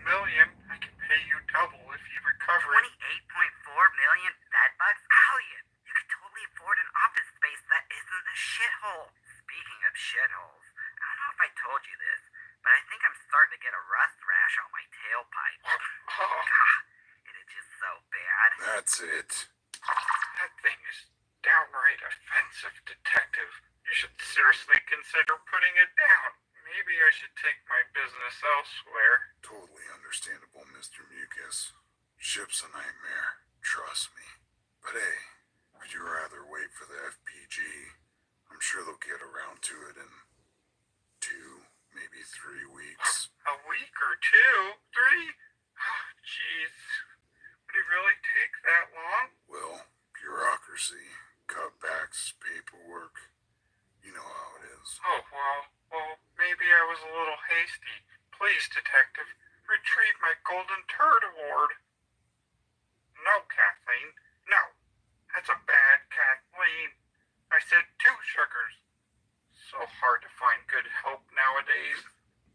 Speaker 5: million. I can pay you double if you recover it.
Speaker 4: 28.4 million bedbugs? Alien, you could totally afford an office space that isn't a shithole. Speaking of shitholes, I don't know if I told you this, but I think I'm starting to get a rust rash on my tailpipe.
Speaker 5: Oh,
Speaker 4: God, it itches so bad.
Speaker 3: That's it.
Speaker 5: that thing is downright offensive, detective. You should seriously consider putting it down. Maybe I should take my elsewhere.
Speaker 3: Totally understandable, Mr. Mucus. Ship's a nightmare, trust me. But hey, would you rather wait for the FPG? I'm sure they'll get around to it in 2, maybe 3 weeks.
Speaker 5: A week or 2? 3? Oh, jeez. Would it really take that long?
Speaker 3: Well, bureaucracy, cutbacks, paperwork. You know how it is.
Speaker 5: Oh, well, maybe I was a little hasty. Please, Detective, retrieve my Golden Turd Award. No, Kathleen, no. That's a bad Kathleen. I said 2 sugars. So hard to find good help nowadays.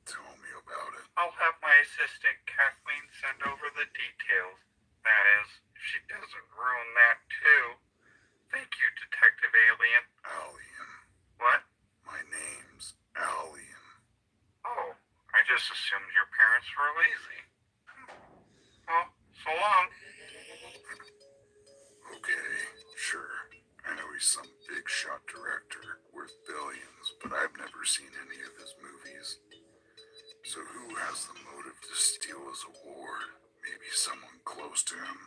Speaker 3: Tell me about it.
Speaker 5: I'll have my assistant, Kathleen, send over the details. That is, if she doesn't ruin that too. Thank you, Detective Alien.
Speaker 3: Alien.
Speaker 5: What?
Speaker 3: My name's Alien.
Speaker 5: Oh, I just assumed your parents were lazy. Well, so long.
Speaker 3: Okay, sure. I know he's some big shot director worth billions, but I've never seen any of his movies. So who has the motive to steal his award? Maybe someone close to him?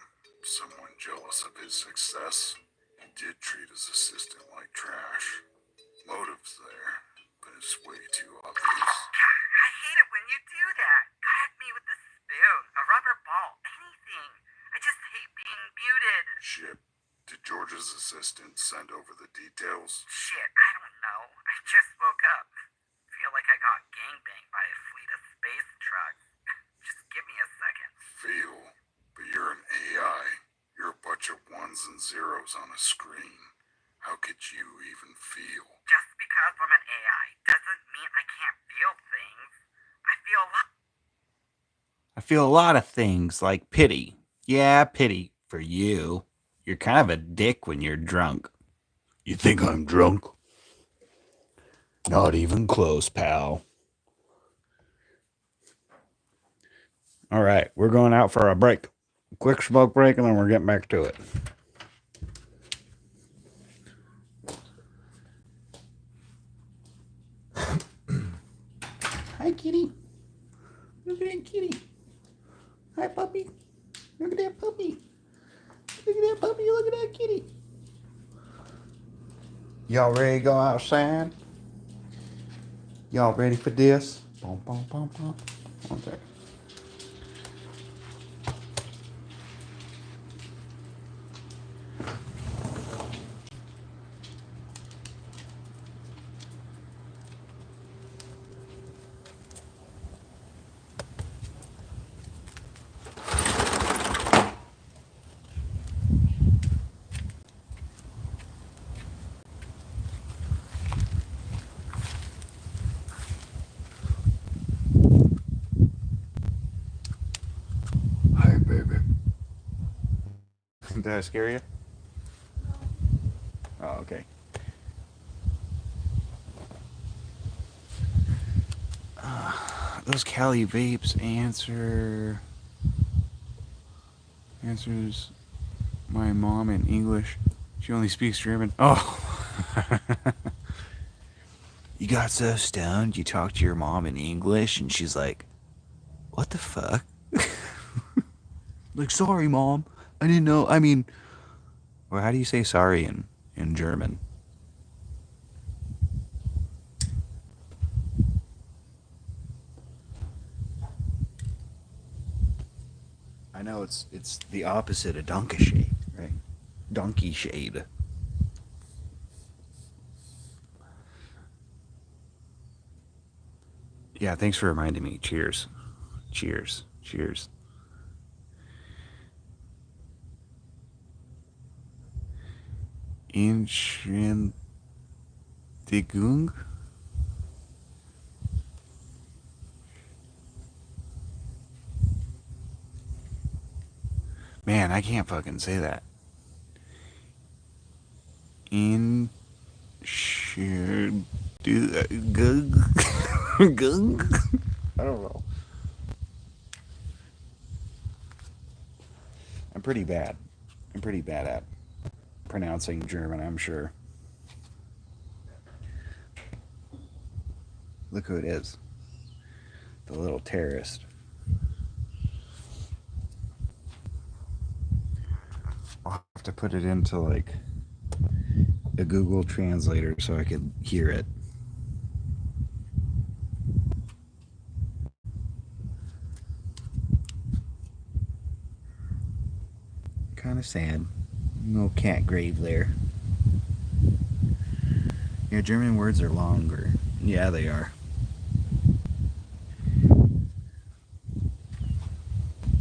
Speaker 3: Someone jealous of his success? He did treat his assistant like trash. Motive's there, but it's way too obvious.
Speaker 4: I hate it when you do that. Cut me with the spoon, a rubber ball, anything. I just hate being muted.
Speaker 3: Shit. Did George's assistant send over the details?
Speaker 4: Shit, I don't know. I just woke up. Feel like I got gangbanged by a fleet of space trucks. Just give me a second.
Speaker 3: Feel? But you're an AI. You're a bunch of ones and zeros on a screen. How could you even feel?
Speaker 4: Just because I'm an AI doesn't mean I can't feel things. I feel a lot.
Speaker 2: I feel a lot of things like pity. Yeah, pity for you. You're kind of a dick when you're drunk. You think I'm drunk? Not even close, pal. All right, we're going out for a break. Quick smoke break, and then we're getting back to it. Hi, kitty. Look at that kitty. Hi, puppy. Look at that puppy. Look at that puppy. Look at that kitty. Y'all ready to go outside? Y'all ready for this? Boom, boom, boom, boom. One second. Hi, baby. Did I scare you? Oh, okay. Those Cali vapes answers my mom in English. She only speaks German. Oh. You got so stoned, you talked to your mom in English, and she's like, what the fuck? Like, sorry, mom. I didn't know. I mean, well, how do you say sorry in German? I know it's the opposite of donkey shade, right? Donkey shade. Yeah, thanks for reminding me. Cheers. Cheers. Cheers. Entschuldigung? Man, I can't fucking say that. Entschuldigung. I don't know. I'm pretty bad. I'm pretty bad at pronouncing German, I'm sure. Look who it is. The a little terrorist. I'll have to put it into like a Google translator so I could hear it. Kind of sad. No cat grave there. Yeah, German words are longer. Yeah, they are.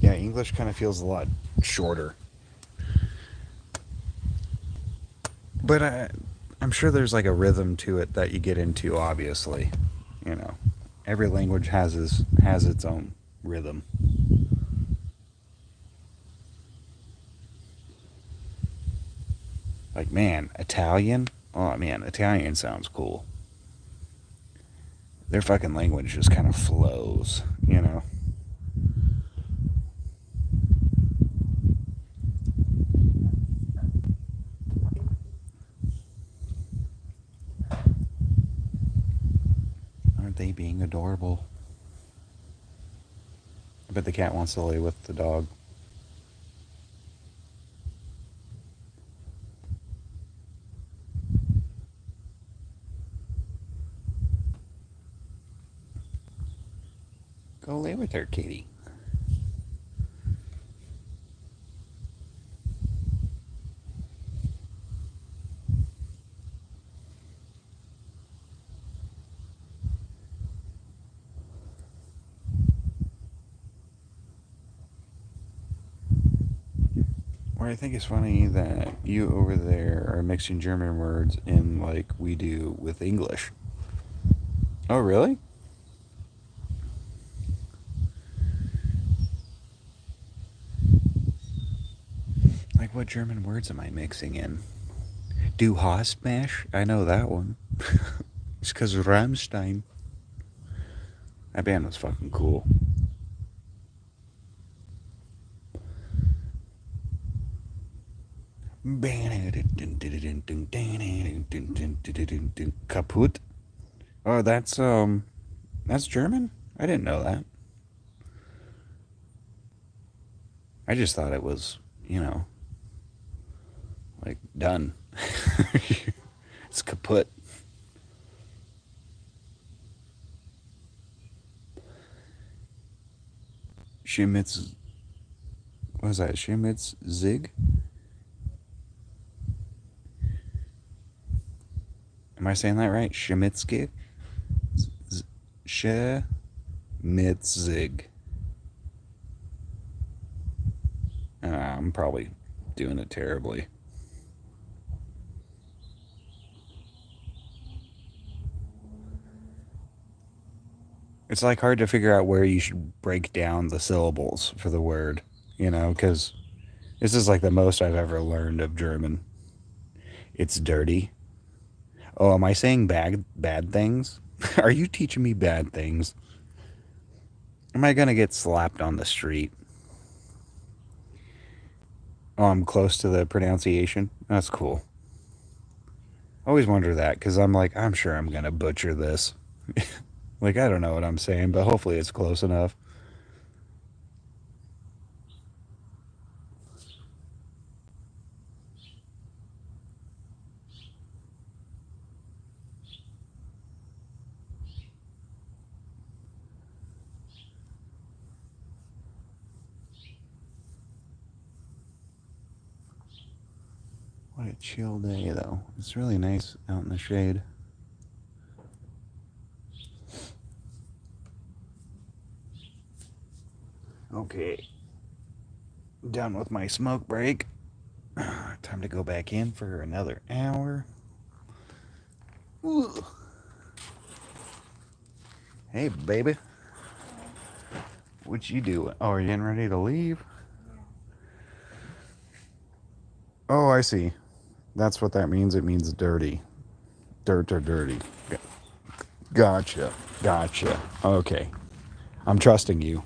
Speaker 2: Yeah, English kind of feels a lot shorter. But I'm sure there's like a rhythm to it that you get into, obviously. You know, every language has its own rhythm. Like, man, Italian? Oh, man, Italian sounds cool. Their fucking language just kind of flows, you know? Aren't they being adorable? I bet the cat wants to lay with the dog. Go lay with her, kitty. Or I think it's funny that you over there are mixing German words in like we do with English. Oh, really? Like, what German words am I mixing in? Du hast mich? I know that one. It's because of Rammstein. That band was fucking cool. Kaputt? Oh, that's German? I didn't know that. I just thought it was, you know, like done. It's kaput. Schmitz, what was that? Schmitz Zig? Am I saying that right? Schmitzke? Schmitzig. I'm probably doing it terribly. It's like hard to figure out where you should break down the syllables for the word, you know, because this is like the most I've ever learned of German. It's dirty. Oh, am I saying bad things? Are you teaching me bad things? Am I gonna get slapped on the street? Oh, I'm close to the pronunciation. That's cool. I always wonder that because I'm like, I'm sure I'm gonna butcher this. Like, I don't know what I'm saying, but hopefully it's close enough. What a chill day, though. It's really nice out in the shade. Okay. Done with my smoke break. Time to go back in for another hour. Ooh. Hey, baby. What you doing? Oh, are you getting ready to leave? Oh, I see. That's what that means. It means dirty. Dirt or dirty. Gotcha. Gotcha. Okay. I'm trusting you.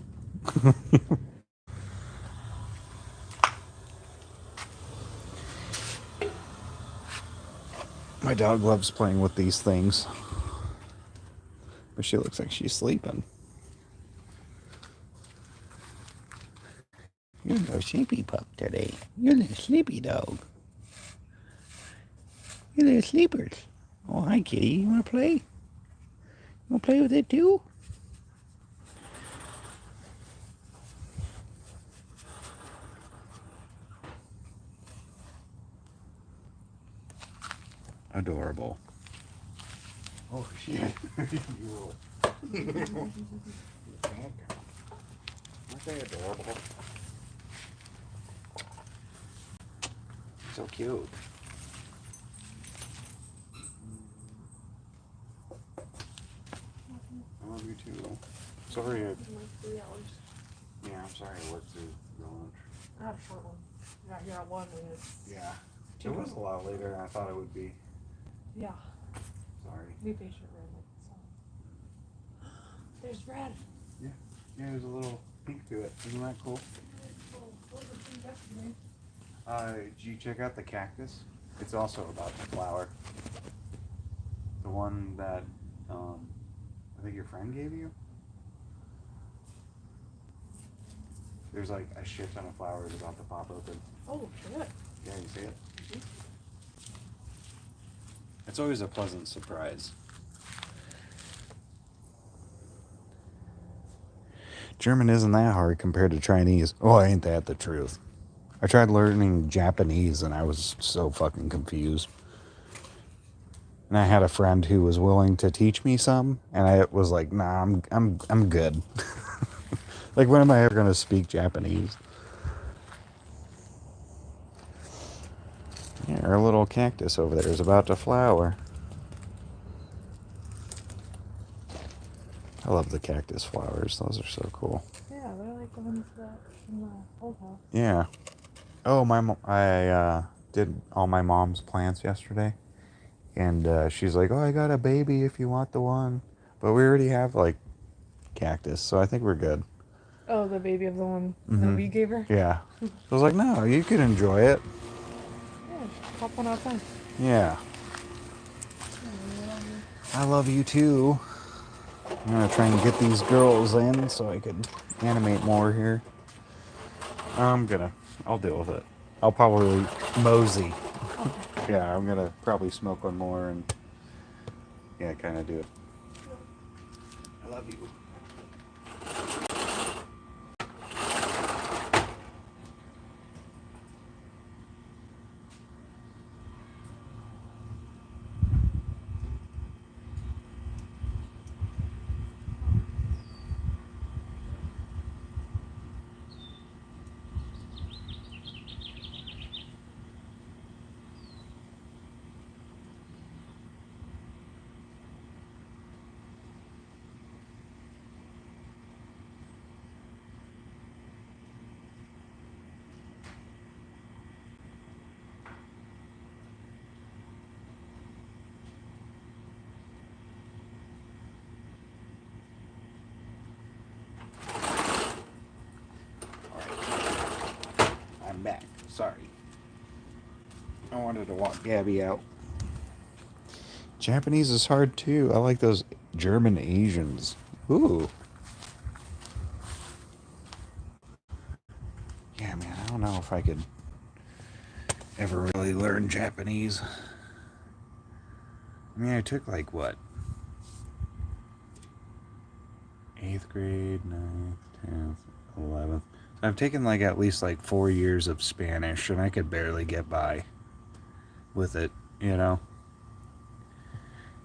Speaker 2: My dog loves playing with these things. But she looks like she's sleeping. You're no sleepy pup today. You're the sleepy dog. You're the sleepers. Oh, hi, kitty. You want to play? You want to play with it too? Adorable. Oh, shit. Aren't they adorable? So cute. I love you too. Sorry.
Speaker 6: Like 3 hours.
Speaker 2: Yeah, I'm sorry I worked through your lunch.
Speaker 6: I had a short one. Got here at 1 and it's.
Speaker 2: Yeah. It was a lot later than I thought it would be.
Speaker 6: Yeah.
Speaker 2: Sorry.
Speaker 6: Be patient, Red. So. There's Red.
Speaker 2: Yeah, there's a little pink to it. Isn't that cool? Did you check out the cactus? It's also about the flower. The one that I think your friend gave you? There's like a shit ton of flowers about to pop open.
Speaker 6: Oh, shit.
Speaker 2: Yeah, you see it? It's always a pleasant surprise. German isn't that hard compared to Chinese. Oh, ain't that the truth? I tried learning Japanese and I was so fucking confused. And I had a friend who was willing to teach me some, and I was like, "Nah, I'm good." Like, when am I ever gonna speak Japanese? Yeah, our little cactus over there is about to flower. I love the cactus flowers. Those are so cool.
Speaker 6: Yeah, they're like the ones that in the old house.
Speaker 2: Yeah. Oh, I did all my mom's plants yesterday, and she's like, "Oh, I got a baby if you want the one," but we already have like cactus, so I think we're good.
Speaker 6: Oh, the baby of the one that we gave her?
Speaker 2: Yeah. I was like, "No, you could enjoy it."
Speaker 6: Yeah, just pop one outside.
Speaker 2: Yeah. I love you too. I'm gonna try and get these girls in so I could animate more here. I'll deal with it. I'll probably mosey. Yeah, I'm gonna probably smoke one more and yeah, kind of do it. I love you. I'm back. Sorry. I wanted to walk Gabby out. Japanese is hard too. I like those German Asians. Ooh. Yeah, man, I don't know if I could ever really learn Japanese. I mean, I took like what? 8th grade, 9th, 10th, 11th. So I've taken like at least like 4 years of Spanish and I could barely get by with it, you know?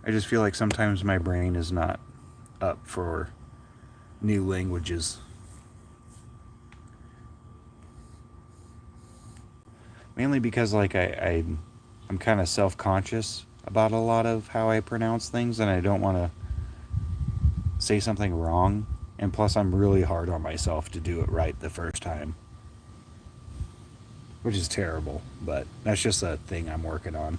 Speaker 2: I just feel like sometimes my brain is not up for new languages. Mainly because like I'm kind of self-conscious about a lot of how I pronounce things and I don't want to say something wrong. And plus I'm really hard on myself to do it right the first time. Which is terrible, but that's just a thing I'm working on.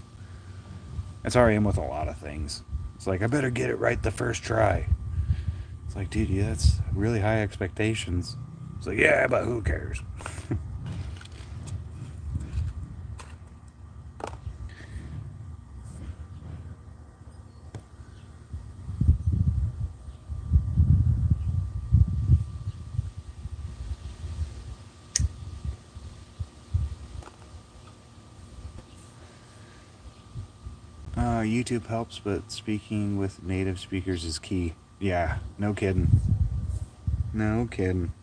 Speaker 2: That's how I am with a lot of things. It's like, I better get it right the first try. It's like, dude, yeah, that's really high expectations. It's like, yeah, but who cares? YouTube helps, but speaking with native speakers is key. Yeah, no kidding. No kidding.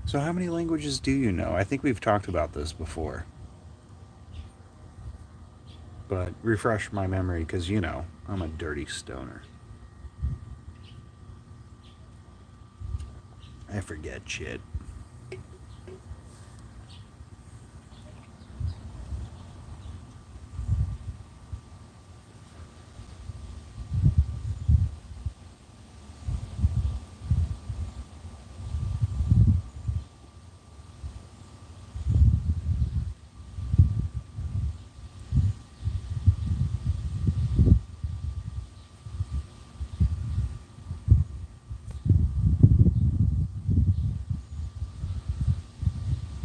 Speaker 2: So how many languages do you know? I think we've talked about this before. But refresh my memory, because, you know, I'm a dirty stoner. I forget shit.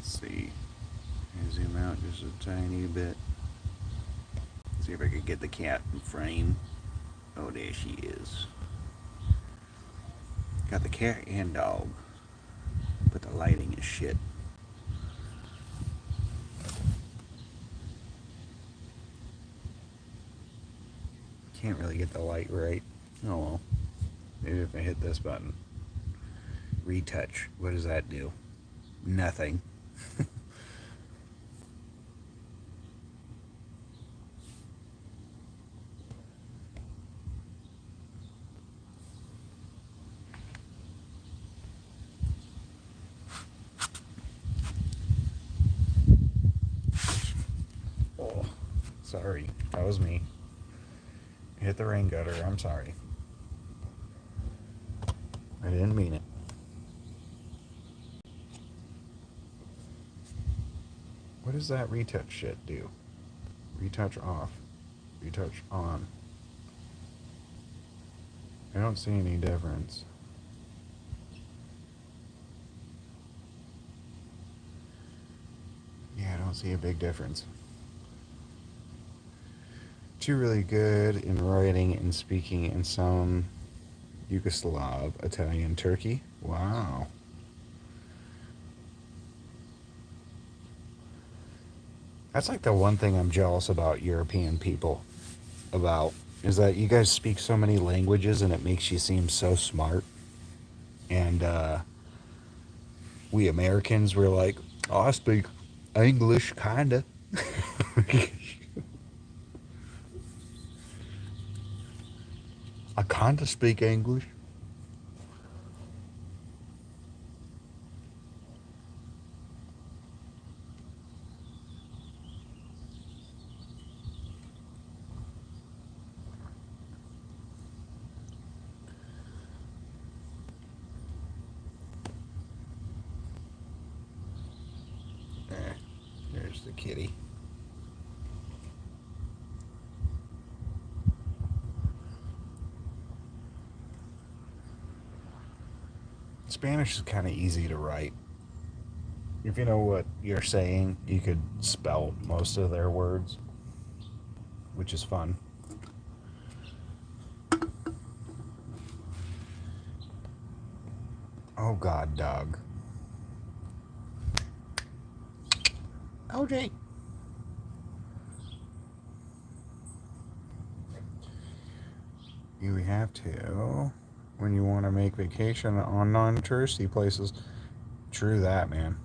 Speaker 2: Let's see. Zoom out just a tiny bit. See if I could get the cat in frame. Oh, there she is. Got the cat and dog. But the lighting is shit. Can't really get the light right. Oh well. Maybe if I hit this button. Retouch. What does that do? Nothing. Oh, sorry. That was me. Hit the rain gutter. I'm sorry. I didn't mean it. What does that retouch shit do? Retouch off. Retouch on. I don't see any difference. Yeah, I don't see a big difference. Two really good in writing and speaking in some Yugoslav, Italian, Turkey. Wow. That's like the one thing I'm jealous about European people about, is that you guys speak so many languages and it makes you seem so smart. And we Americans, we're like, oh, I speak English, kinda. I kinda speak English. There's the kitty. Spanish is kind of easy to write. If you know what you're saying, you could spell most of their words, which is fun. Oh God, dog. OJ. You have to, when you want to make vacation on non-touristy places. True that, man.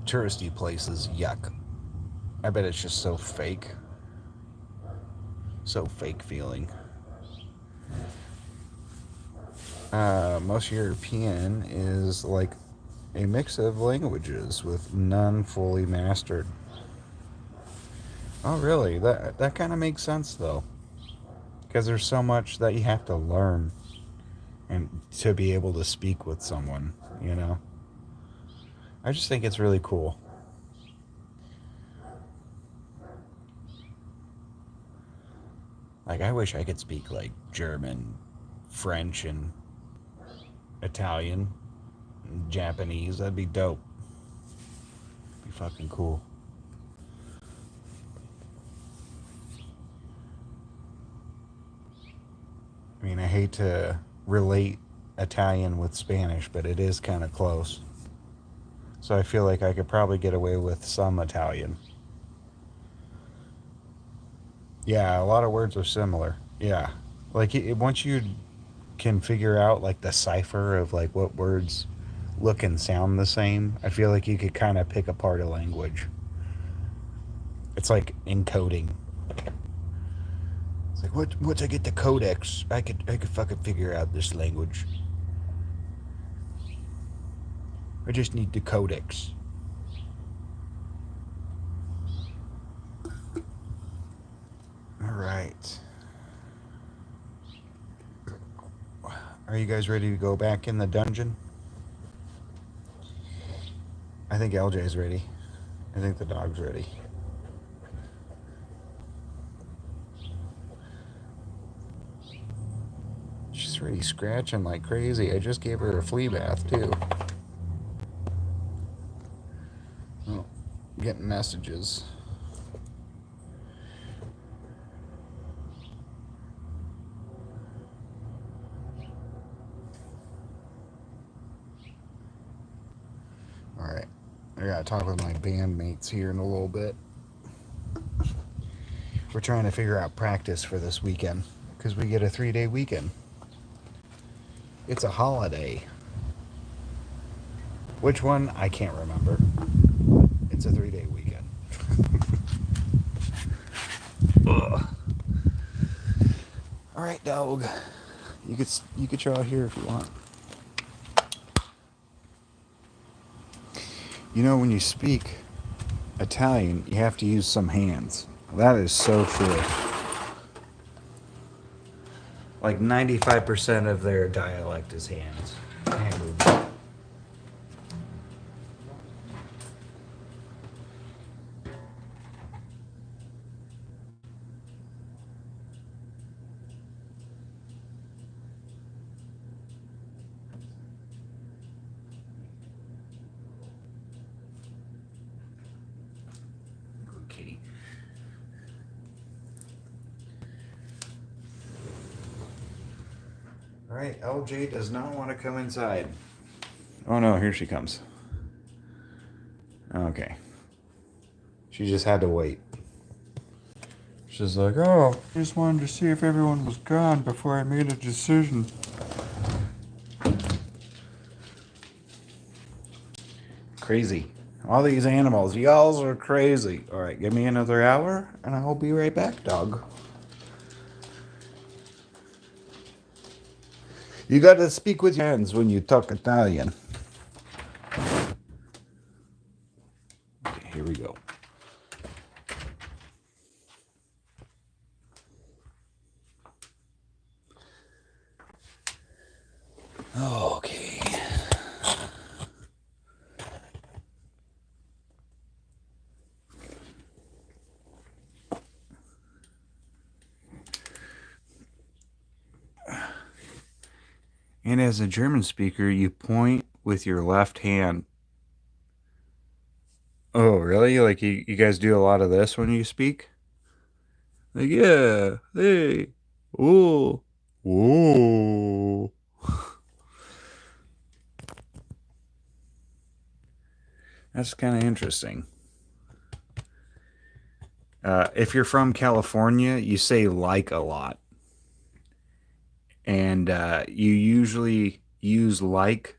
Speaker 2: Touristy places, yuck. I bet it's just so fake. So fake feeling. Most European is like a mix of languages with none fully mastered. Oh, really? That kind of makes sense, though. Because there's so much that you have to learn and to be able to speak with someone, you know? I just think it's really cool. Like, I wish I could speak, like, German, French, and Italian, and Japanese. That'd be dope. Be fucking cool. I mean, I hate to relate Italian with Spanish, but it is kind of close. So I feel like I could probably get away with some Italian. Yeah, a lot of words are similar. Yeah. Like once you can figure out like the cipher of like what words look and sound the same, I feel like you could kind of pick apart a language. It's like encoding. It's like once I get the codex, I could fucking figure out this language. I just need the codex. All right. Are you guys ready to go back in the dungeon? I think LJ's ready. I think the dog's ready. She's already scratching like crazy. I just gave her a flea bath, too. Oh, getting messages. All right. I gotta talk with my bandmates here in a little bit. We're trying to figure out practice for this weekend because we get a 3-day weekend. It's a holiday. Which one? I can't remember. It's a 3-day weekend. Ugh. All right, dog. You could draw here if you want. You know, when you speak Italian, you have to use some hands. That is so true. Like 95% of their dialect is hands. Hand movement. Good kitty. All right, LJ does not want to come inside. Oh no, here she comes. Okay. She just had to wait. She's like, oh, I just wanted to see if everyone was gone before I made a decision. Crazy. All these animals, y'all are crazy. All right, give me another hour and I'll be right back, dog. You gotta speak with your hands when you talk Italian. Okay, here we go. Okay. And as a German speaker, you point with your left hand. Oh, really? Like you guys do a lot of this when you speak? Like, yeah, hey, ooh, ooh. That's kind of interesting. If you're from California, you say like a lot. And you usually use like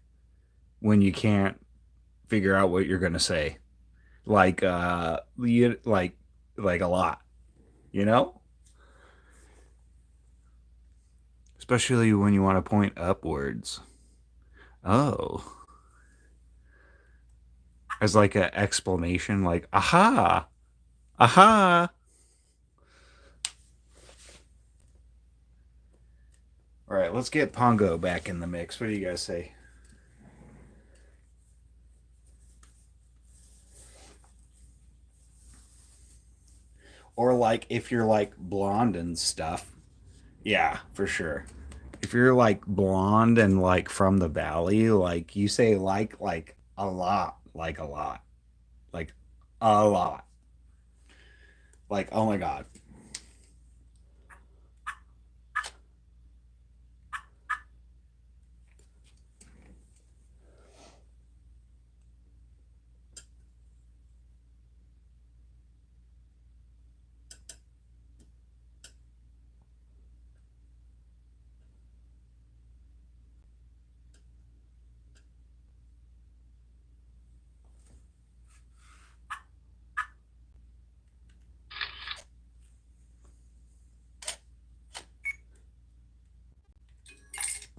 Speaker 2: when you can't figure out what you're going to say. Like, like a lot, you know? Especially when you want to point upwards. Oh. As like an explanation, like, aha, aha. All right, let's get Pongo back in the mix. What do you guys say? Or like if you're like blonde and stuff. Yeah, for sure. If you're like blonde and like from the valley, like you say like a lot, like a lot. Like a lot. Like, oh my god.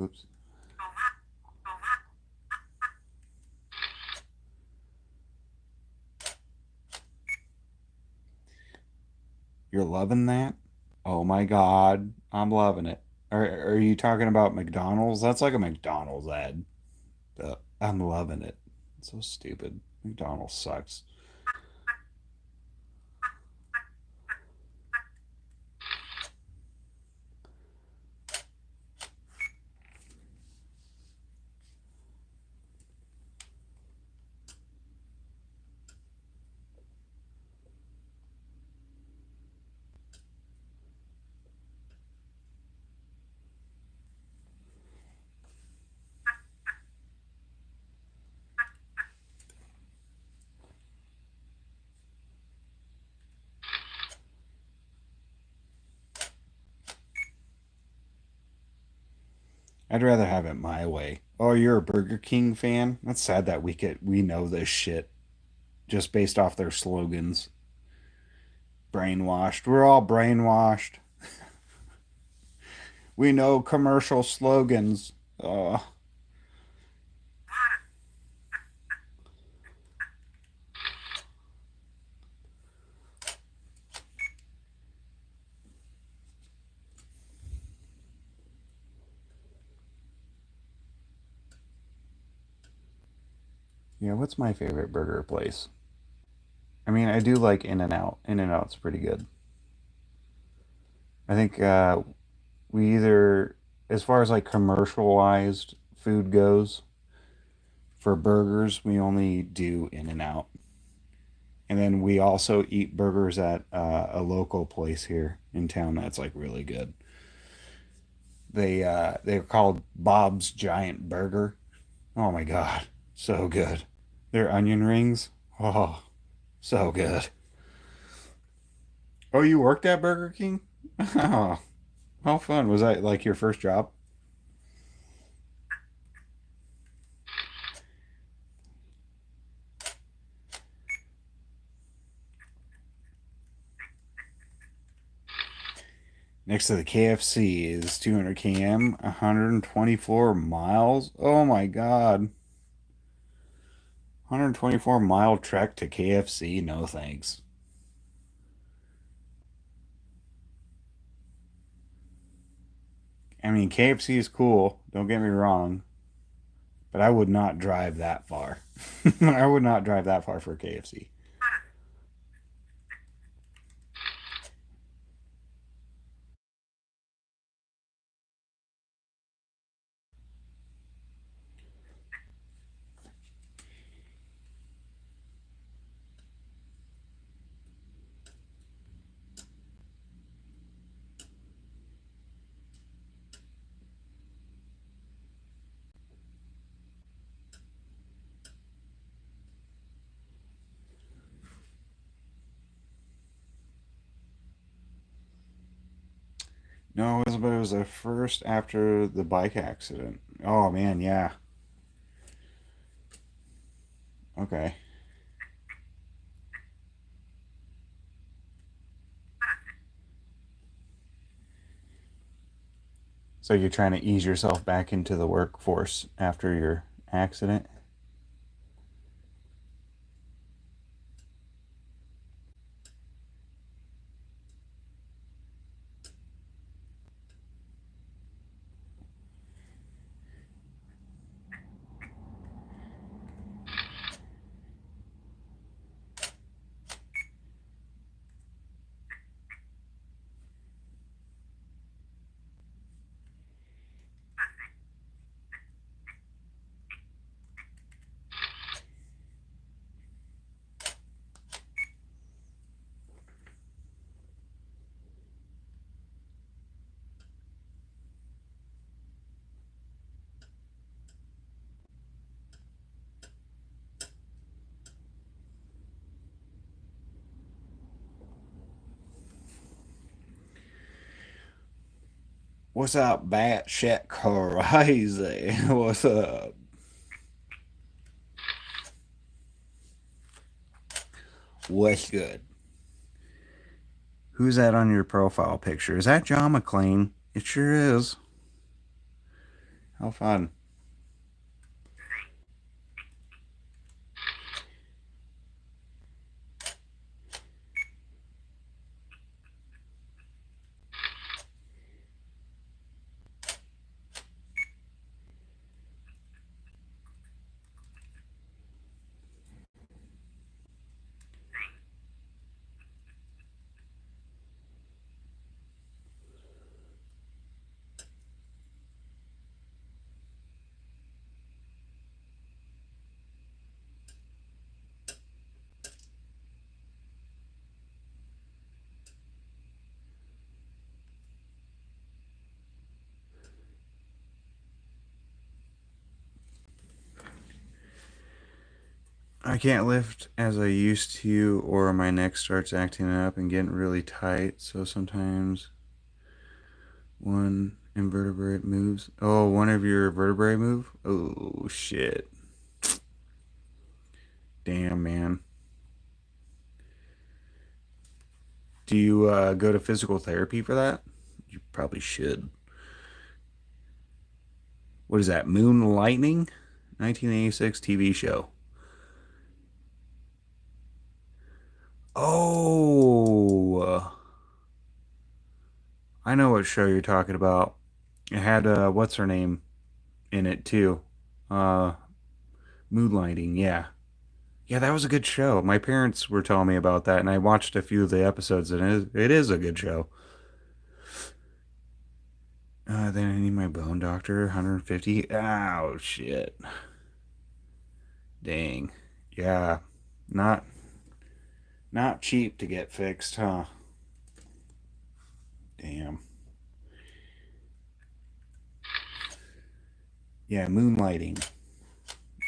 Speaker 2: Oops. You're loving that? Oh my God, I'm loving it. Are you talking about McDonald's? That's like a McDonald's ad. I'm loving it. It's so stupid. McDonald's sucks. I'd rather have it my way. Oh, you're a Burger King fan? That's sad that we know this shit just based off their slogans. Brainwashed. We're all brainwashed. We know commercial slogans. Yeah, what's my favorite burger place? I mean, I do like In and Out. In and Out's pretty good. I think we either, as far as like commercialized food goes, for burgers, we only do In and Out. And then we also eat burgers at a local place here in town that's like really good. They're called Bob's Giant Burger. Oh my god, so good. Their onion rings, oh, so good. Oh, you worked at Burger King? Oh, how fun was that? Like your first job? Next to the KFC is 200 km, 124 miles. Oh my god. 124-mile trek to KFC? No thanks. I mean, KFC is cool, don't get me wrong, but I would not drive that far. I would not drive that far for KFC. No, but it was the first after the bike accident. Oh man, yeah. Okay. So you're trying to ease yourself back into the workforce after your accident? What's up, batshit crazy? What's up? What's good? Who's that on your profile picture? Is that John McClane? It sure is. How fun. I can't lift as I used to, or my neck starts acting up and getting really tight. So sometimes one invertebrate moves. Oh, one of your vertebrae move? Oh, shit. Damn, man. Do you go to physical therapy for that? You probably should. What is that? Moon Lightning? 1986 TV show. Oh, I know what show you're talking about. It had what's her name in it too. Uh, Moonlighting. Yeah, yeah, that was a good show. My parents were telling me about that, and I watched a few of the episodes, and it is a good show. Then I need my bone doctor. 150. Oh shit. Dang. Yeah. Not not cheap to get fixed, huh? Damn. Yeah, Moonlighting.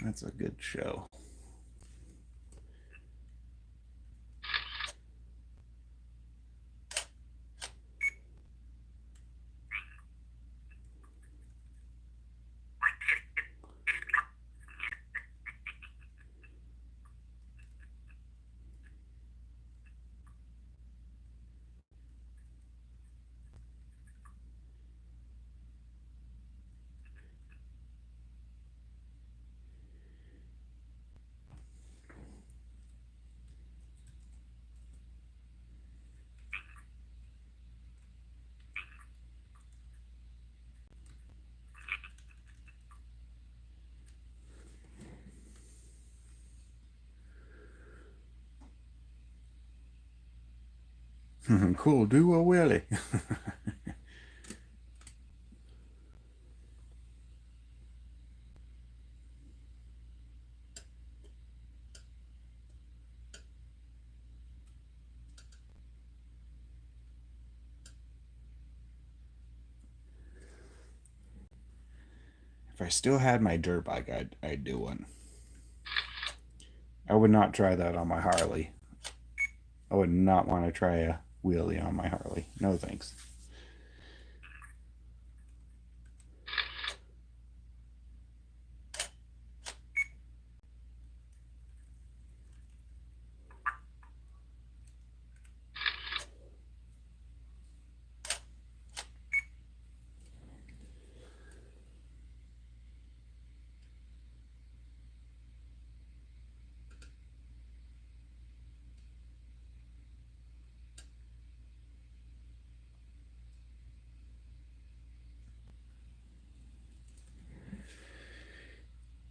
Speaker 2: That's a good show. Cool. Do a Willie. If I still had my dirt bike, I'd do one. I would not try that on my Harley. I would not want to try a wheelie on my Harley. No thanks.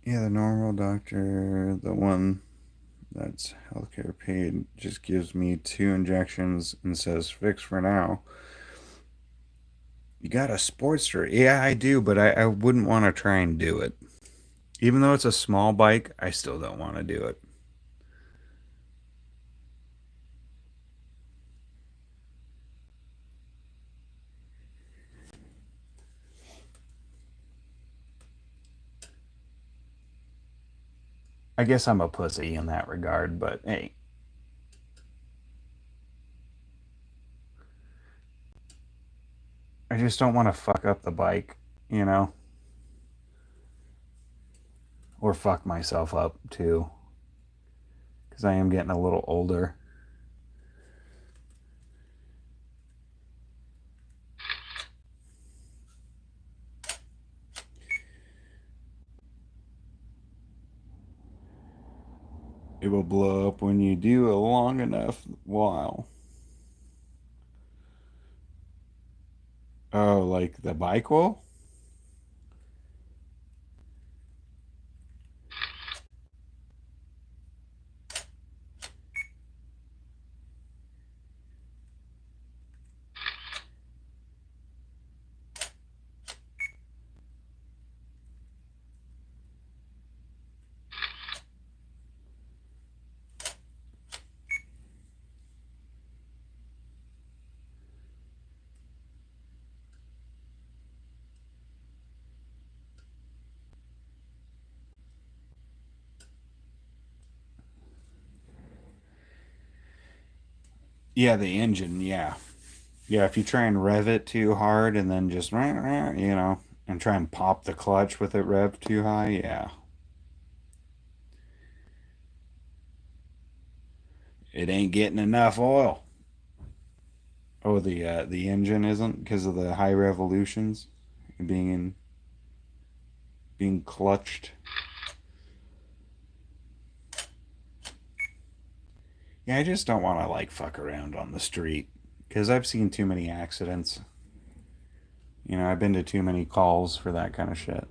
Speaker 2: Yeah, the normal doctor, the one that's healthcare paid, just gives me 2 injections and says fix for now. You got a Sportster? Yeah, I do, but I wouldn't want to try and do it. Even though it's a small bike, I still don't want to do it. I guess I'm a pussy in that regard, but hey, I just don't want to fuck up the bike, you know? Or fuck myself up too. Because I am getting a little older. It will blow up when you do a long enough while. Oh, like the bike will? Yeah, the engine, yeah. Yeah, if you try and rev it too hard and then just, and try and pop the clutch with it revved too high, yeah. It ain't getting enough oil. Oh, the engine isn't because of the high revolutions being in being clutched. Yeah, I just don't want to like fuck around on the street because I've seen too many accidents. I've been to too many calls for that kind of shit.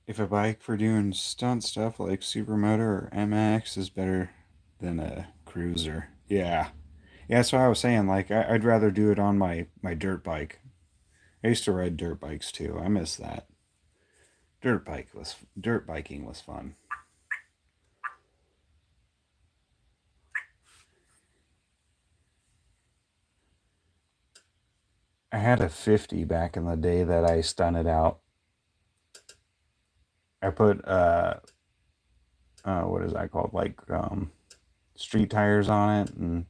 Speaker 2: If a bike for doing stunt stuff like Supermoto or MX is better than a cruiser, yeah, yeah, that's what I was saying. Like, I'd rather do it on my dirt bike. I used to ride dirt bikes too. I miss that. Dirt biking was fun. I had a 50 back in the day that I stunted out. I put what is that called? Like street tires on it and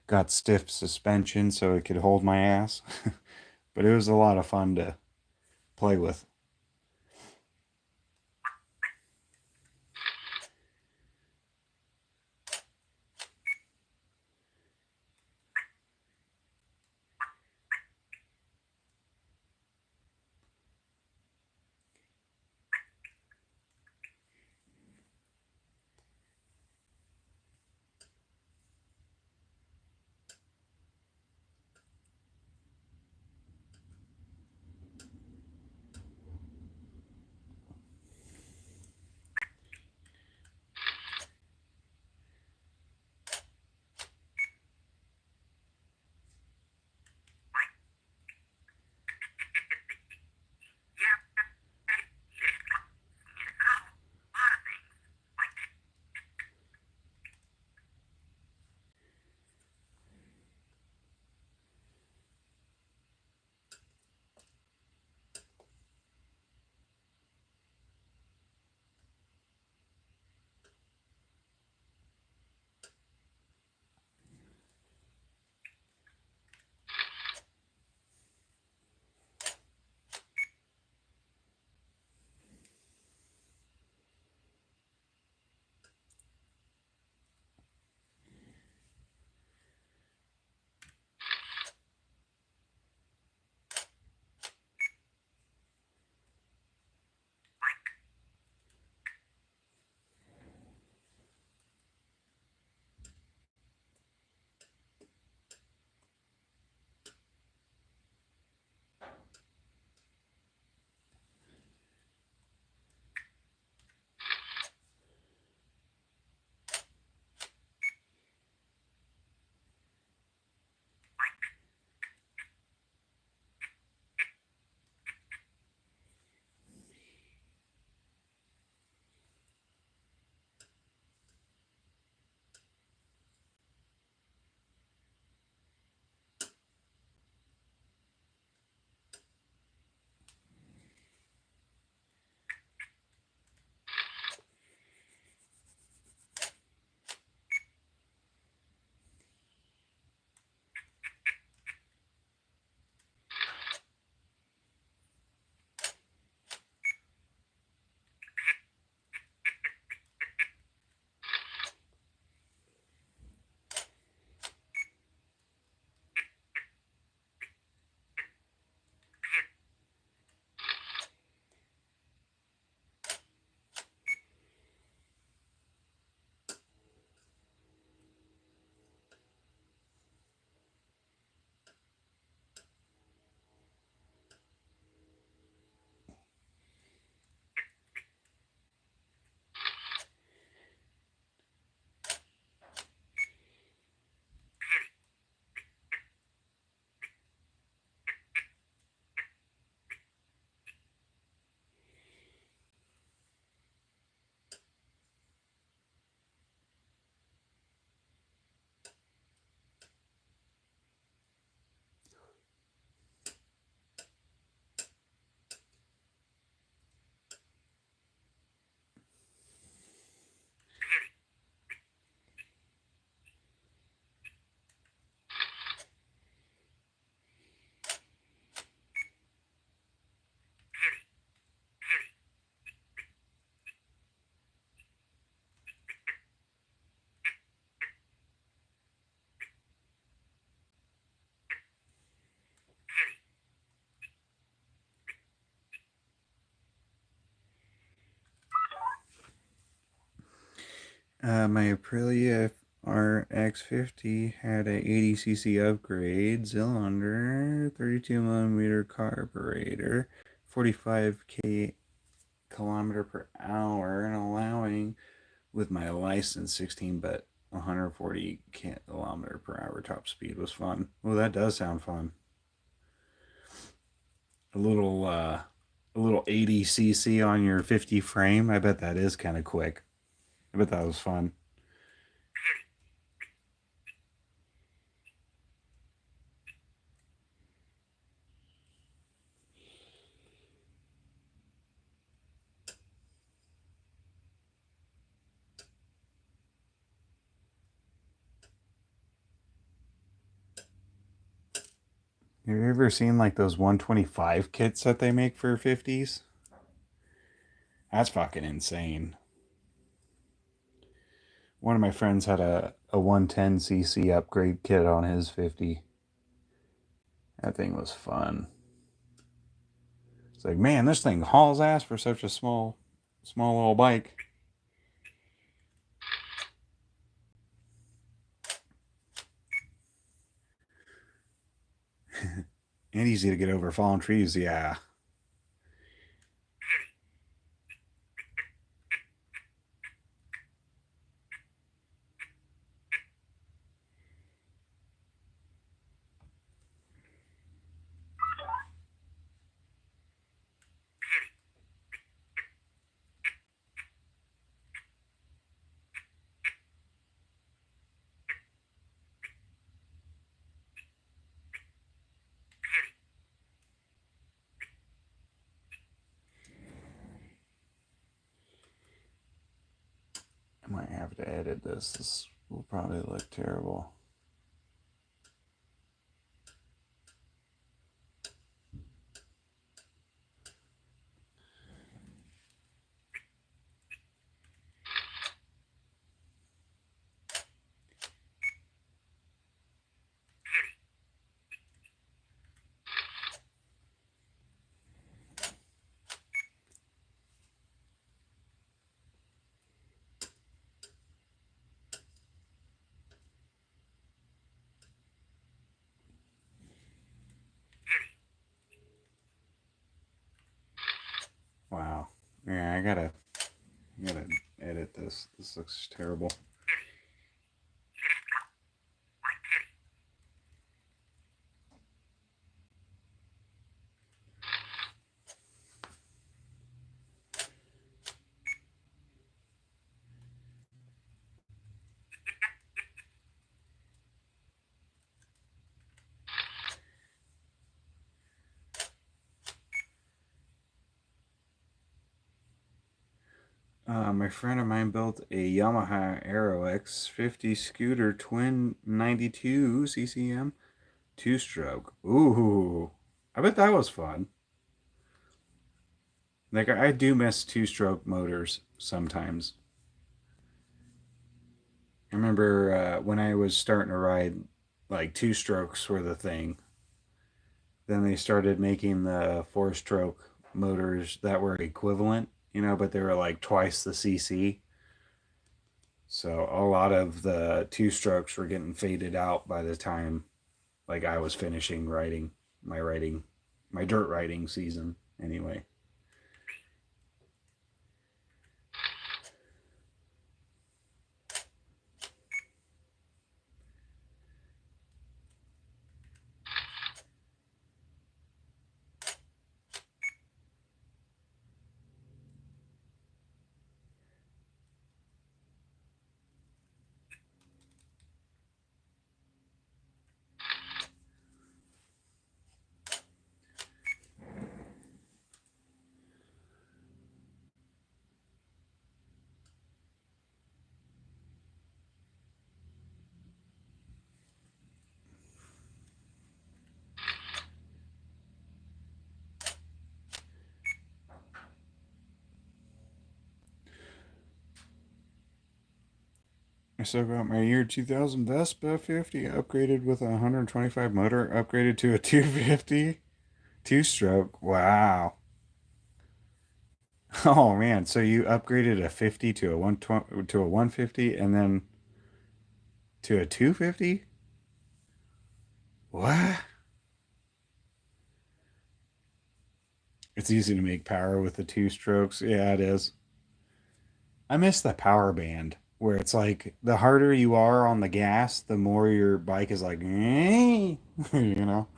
Speaker 2: got stiff suspension so it could hold my ass. But it was a lot of fun to play with. My Aprilia RX50 had a 80cc upgrade, cylinder, 32mm carburetor, 45 kilometer per hour, and allowing with my license 16, but 140 kilometer per hour top speed was fun. Well, that does sound fun. A little a little 80cc on your 50 frame. I bet that is kind of quick. I bet that was fun. Have you ever seen like those 125 kits that they make for 50s? That's fucking insane. One of my friends had a 110cc upgrade kit on his 50. That thing was fun. It's like, man, this thing hauls ass for such a small little bike. And easy to get over fallen trees, yeah. I might have to edit this. This will probably look terrible. Wow. Yeah, I gotta edit this. This looks terrible. My friend of mine built a Yamaha Aero X50 scooter twin 92 CCM two stroke. Ooh, I bet that was fun. Like I do miss two stroke motors sometimes. I remember when I was starting to ride, like two strokes were the thing. Then they started making the four stroke motors that were equivalent, but they were like twice the CC. So a lot of the two strokes were getting faded out by the time like I was finishing riding my dirt riding season anyway. I still got my year 2000 Vespa 50 upgraded with a 125 motor, upgraded to a 250 two stroke. Wow. Oh man, so you upgraded a 50 to a 120 to a 150 and then to a 250? What? It's easy to make power with the two strokes. Yeah, it is. I miss the power band where it's like the harder you are on the gas, the more your bike is like, you know,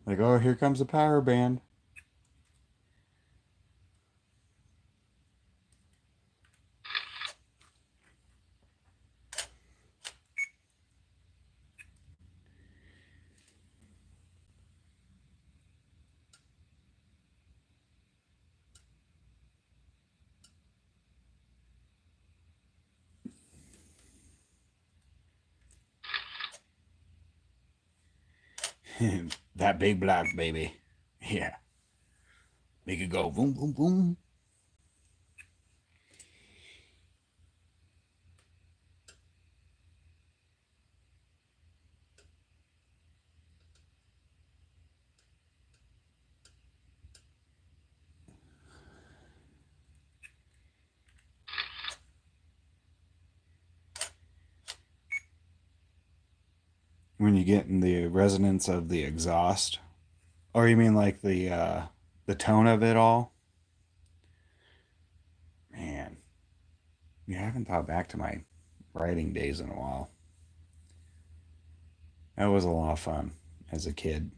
Speaker 2: like, oh, here comes the power band. That big black baby. Yeah. Make it go boom, boom, boom. When you get in the resonance of the exhaust. Or you mean like the tone of it all? Man, yeah, I haven't thought back to my writing days in a while. That was a lot of fun as a kid.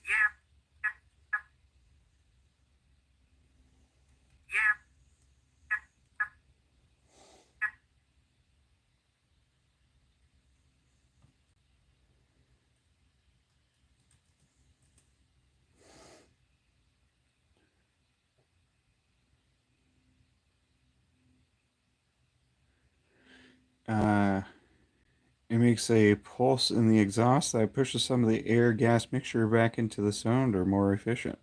Speaker 4: Yeah, yeah.
Speaker 2: Uh, it makes a pulse in the exhaust that pushes some of the air gas mixture back into the cylinder more efficient.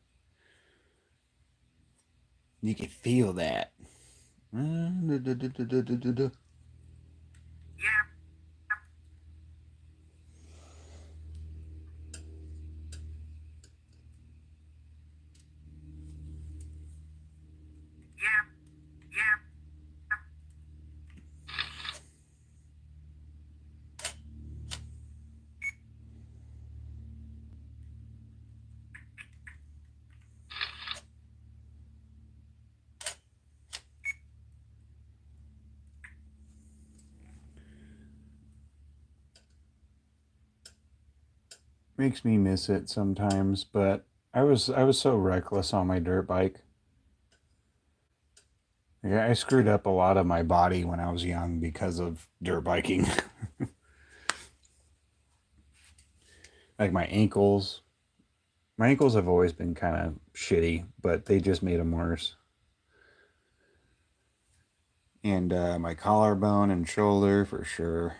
Speaker 2: You can feel that.
Speaker 4: Yeah, yeah, yeah.
Speaker 2: Makes me miss it sometimes, but I was so reckless on my dirt bike. Yeah, I screwed up a lot of my body when I was young because of dirt biking. Like my ankles. My ankles have always been kind of shitty, but they just made them worse. And my collarbone and shoulder for sure.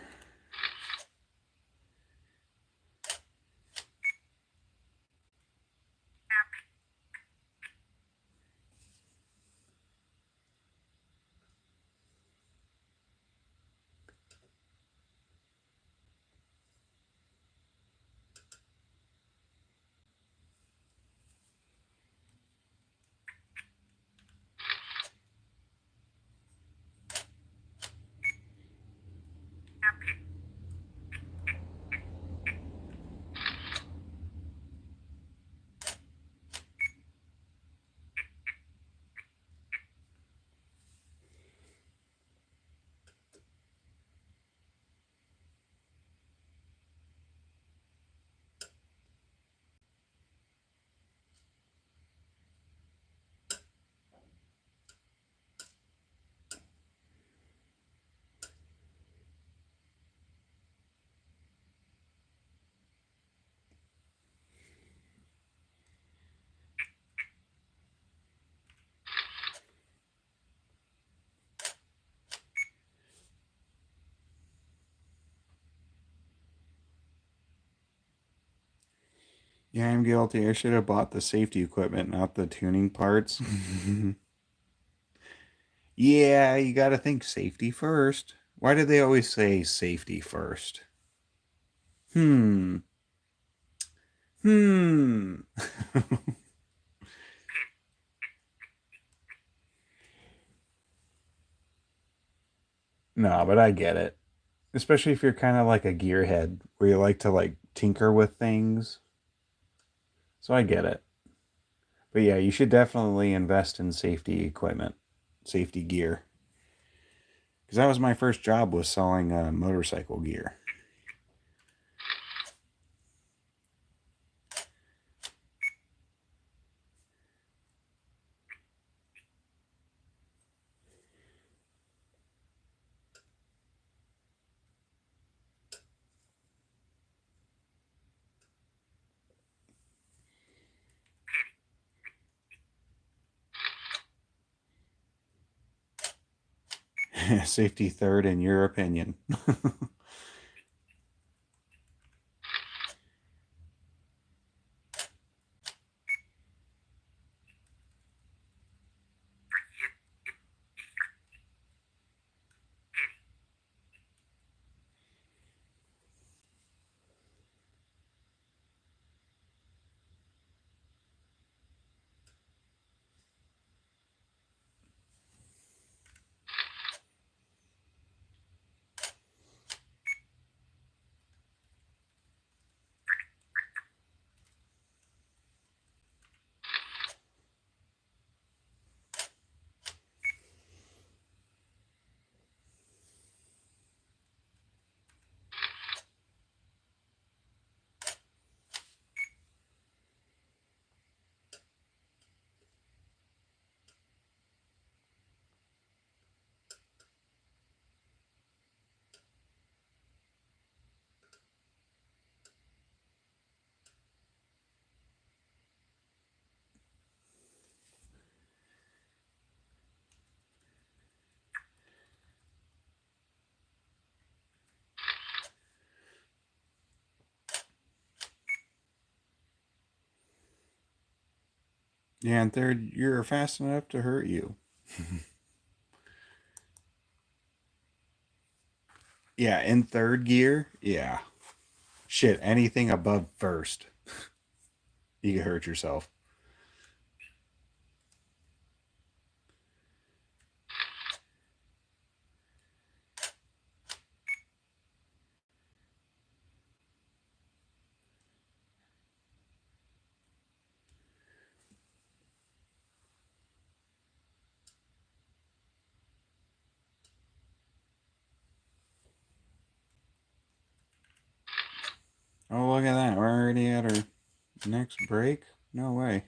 Speaker 2: Yeah, I'm guilty. I should have bought the safety equipment, not the tuning parts. Yeah, you got to think safety first. Why do they always say safety first? Hmm. Hmm. No, but I get it. Especially if you're kind of like a gearhead where you like to like tinker with things. So I get it. But yeah, you should definitely invest in safety equipment, safety gear. Because that was my first job, was selling motorcycle gear. Safety third in your opinion. Yeah, and third, you're fast enough to hurt you. Yeah, in third gear, yeah. Shit, anything above first, you can hurt yourself. Oh, look at that. We're already at our next break? No way.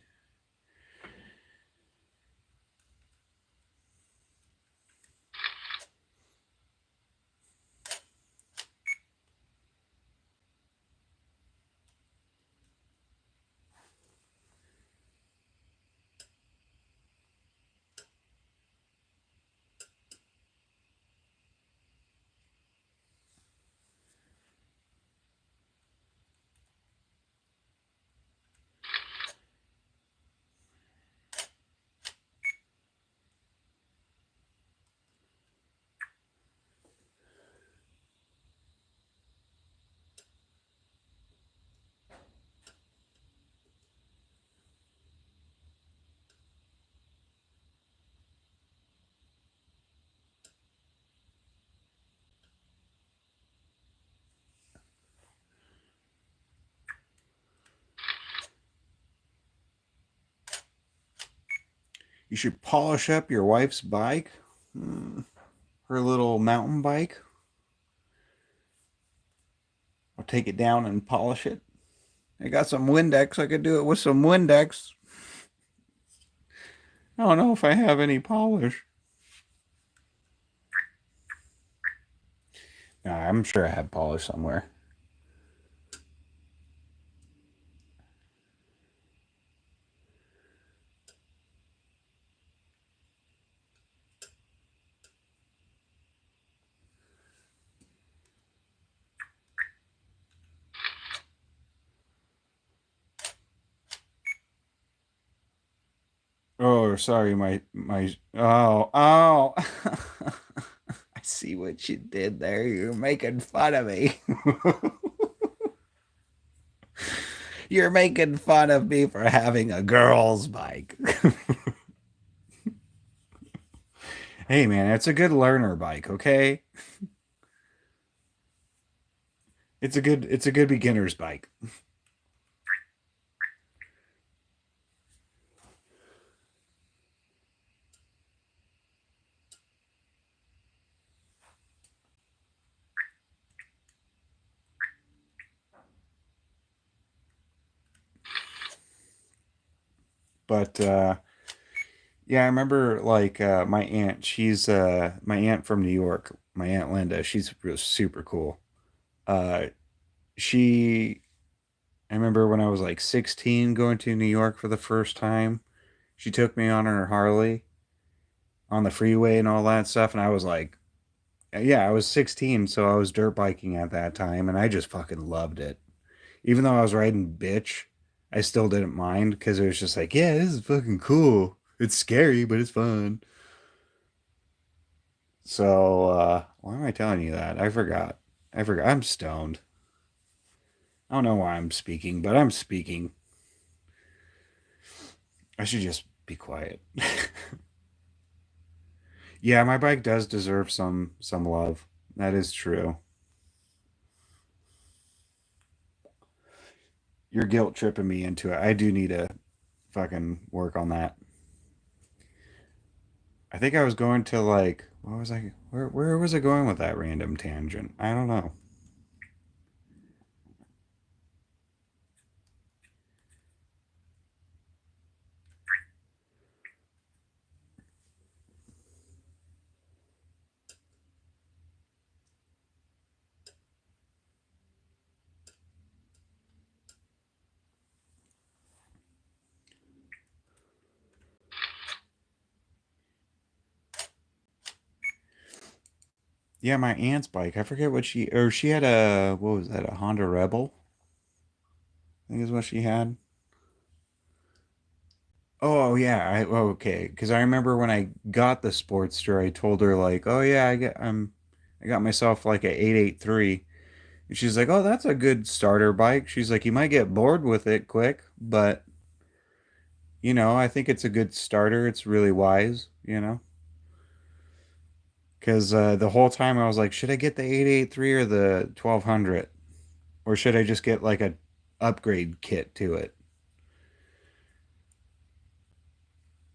Speaker 2: You should polish up your wife's bike. Her little mountain bike. I'll take it down and polish it. I got some Windex. I could do it with some Windex. I don't know if I have any polish. Nah, I'm sure I have polish somewhere. Oh, sorry, my. Oh. I see what you did there. You're making fun of me. You're making fun of me for having a girl's bike. Hey, man, it's a good learner bike, okay? It's a good beginner's bike. But yeah, I remember like my aunt. She's my aunt from New York. My aunt Linda. She's super cool. Uh, she. I remember when I was like 16 going to New York for the first time. She took me on her Harley on the freeway and all that stuff, and I was like, yeah, I was 16, so I was dirt biking at that time, and I just fucking loved it. Even though I was riding bitch, I still didn't mind because it was just like, yeah, this is fucking cool. It's scary, but it's fun. So, why am I telling you that? I forgot. I forgot. I'm stoned. I don't know why I'm speaking, but I'm speaking. I should just be quiet. Yeah, my bike does deserve some love. That is true. You're guilt tripping me into it. I do need to fucking work on that. I think I was going to like what was I where was I going with that random tangent? I don't know. Yeah, my aunt's bike. I forget what she had a what was that? A Honda Rebel? I think is what she had. Oh yeah, okay. Because I remember when I got the Sportster, I told her like, "Oh yeah, I got myself like a 883." And she's like, "Oh, that's a good starter bike." She's like, "You might get bored with it quick, but I think it's a good starter. It's really wise. Because the whole time I was like, should I get the 883 or the 1200? Or should I just get like a upgrade kit to it?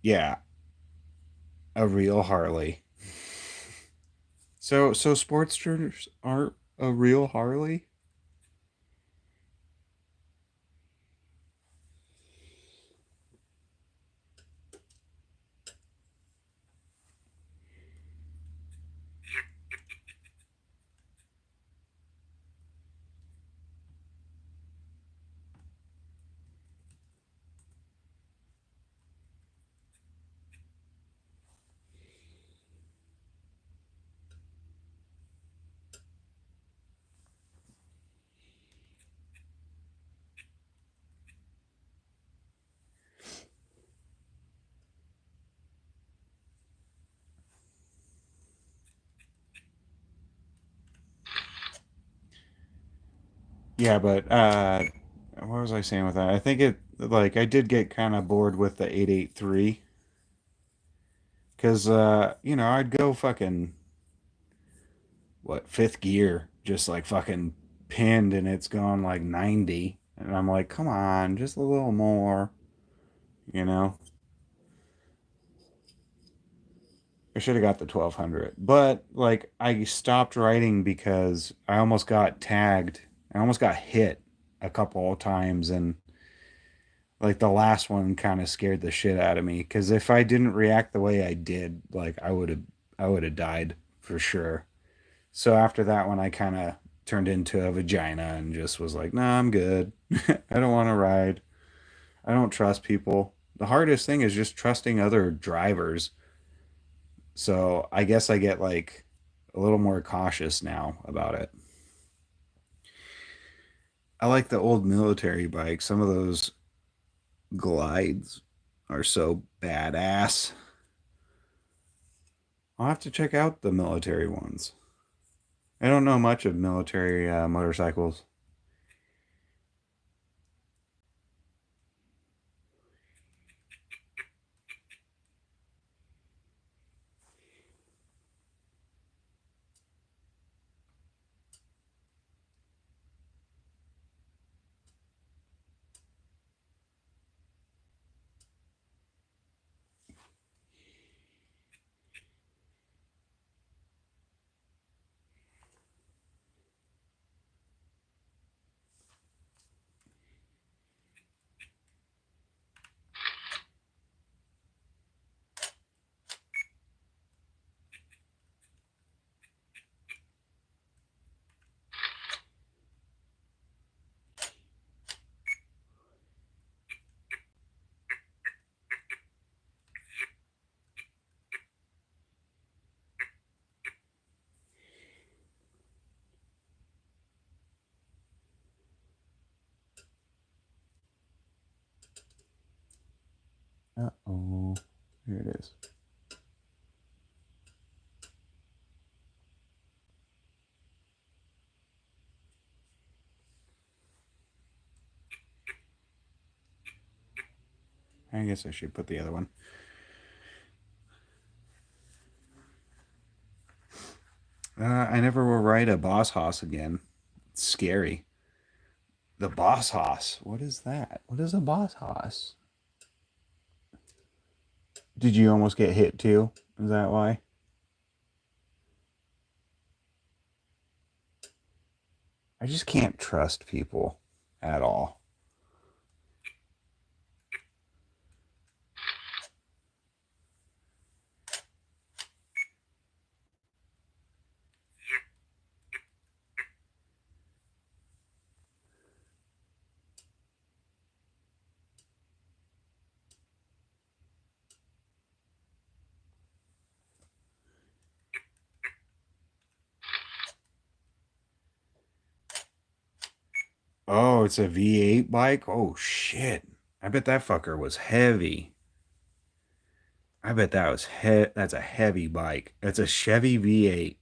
Speaker 2: Yeah, a real Harley. So Sportsters aren't a real Harley? Yeah, but what was I saying with that? I think it like I did get kind of bored with the 883 cuz I'd go fucking what, fifth gear just like fucking pinned and it's gone like 90 and I'm like, "Come on, just a little more." You know? I should have got the 1200. But like I stopped writing because I almost got tagged. I almost got hit a couple of times and like the last one kind of scared the shit out of me cuz if I didn't react the way I did, like I would have died for sure. So after that one I kind of turned into a vagina and just was like, "Nah, I'm good. I don't want to ride. I don't trust people." The hardest thing is just trusting other drivers. So I guess I get like a little more cautious now about it. I like the old military bikes, some of those glides. are so badass. I'll have to check out the military ones. I don't know much of military motorcycles. Uh-oh. Here it is. I guess I should put the other one. I never will ride a Boss Hoss again. It's scary. The Boss Hoss. What is that? What is a Boss Hoss? Did you almost get hit too? Is that why? I just can't trust people at all. Oh, it's a V8 bike? Oh, shit. I bet that fucker was heavy. I bet that's a heavy bike. That's a Chevy V8.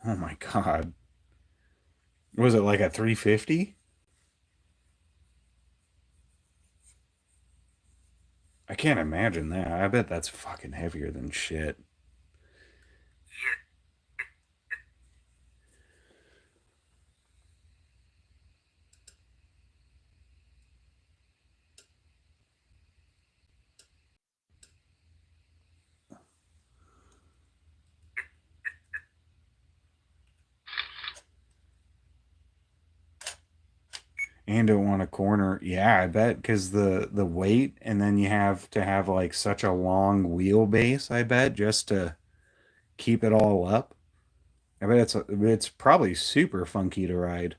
Speaker 2: Oh my god. Was it like a 350? I can't imagine that. I bet that's fucking heavier than shit. And don't want a corner. Yeah, I bet because the weight, and then you have to have like such a long wheelbase. I bet just to keep it all up. I bet it's probably super funky to ride.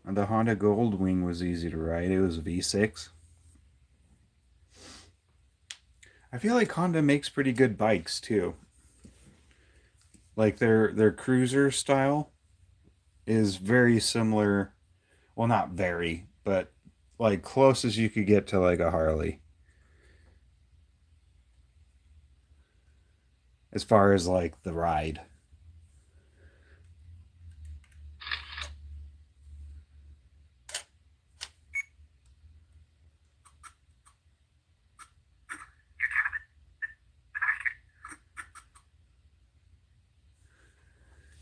Speaker 2: The Honda Goldwing was easy to ride. It was V6. I feel like Honda makes pretty good bikes too. Like their cruiser style is very similar. Well, not very, but like close as you could get to like a Harley as far as like the ride.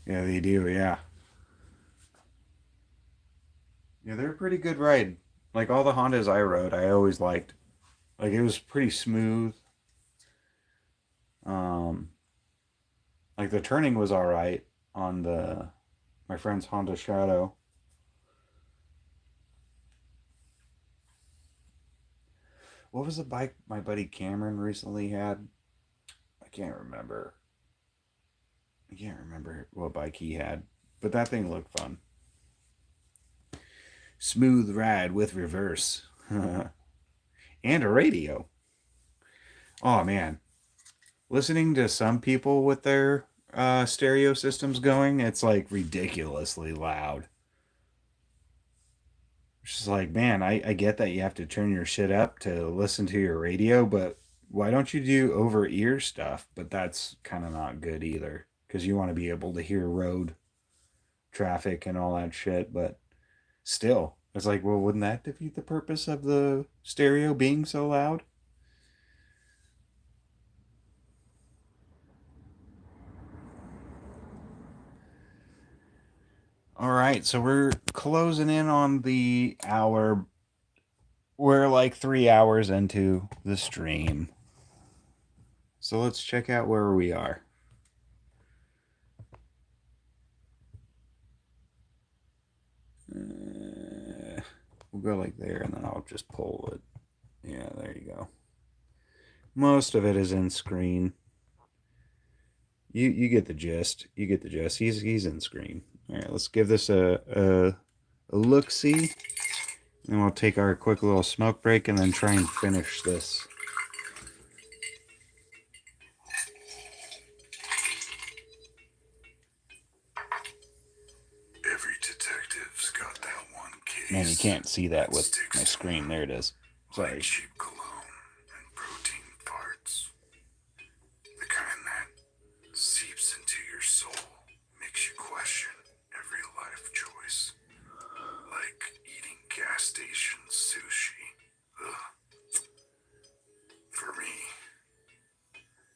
Speaker 2: Yeah, they do. Yeah. Yeah, they're a pretty good ride. Like all the Hondas I rode, I always liked. Like it was pretty smooth. Um, like the turning was all right on the my friend's Honda Shadow. What was the bike my buddy Cameron recently had? I can't remember. I can't remember what bike he had, but that thing looked fun. Smooth ride with reverse and a radio. Oh man, listening to some people with their stereo systems going, it's like ridiculously loud. It's just like, man, I get that you have to turn your shit up to listen to your radio, but why don't you do over ear stuff? But that's kind of not good either because you want to be able to hear road traffic and all that shit. But still, it's like, well, wouldn't that defeat the purpose of the stereo being so loud? All right, so we're closing in on the hour. We're like 3 hours into the stream. So let's check out where we are. We'll go like there and then I'll just pull it. Yeah, there you go. Most of it is in screen. You get the gist. You get the gist. He's in screen. All right, let's give this a look see. And we'll take our quick little smoke break and then try and finish this.
Speaker 3: Every detective's got that one case.
Speaker 2: Man, you can't see that with my screen. There it is. Sorry.
Speaker 3: Like cheap cologne and protein farts. The kind that seeps into your soul, makes you question every life choice. Like eating gas station sushi. Ugh. For me,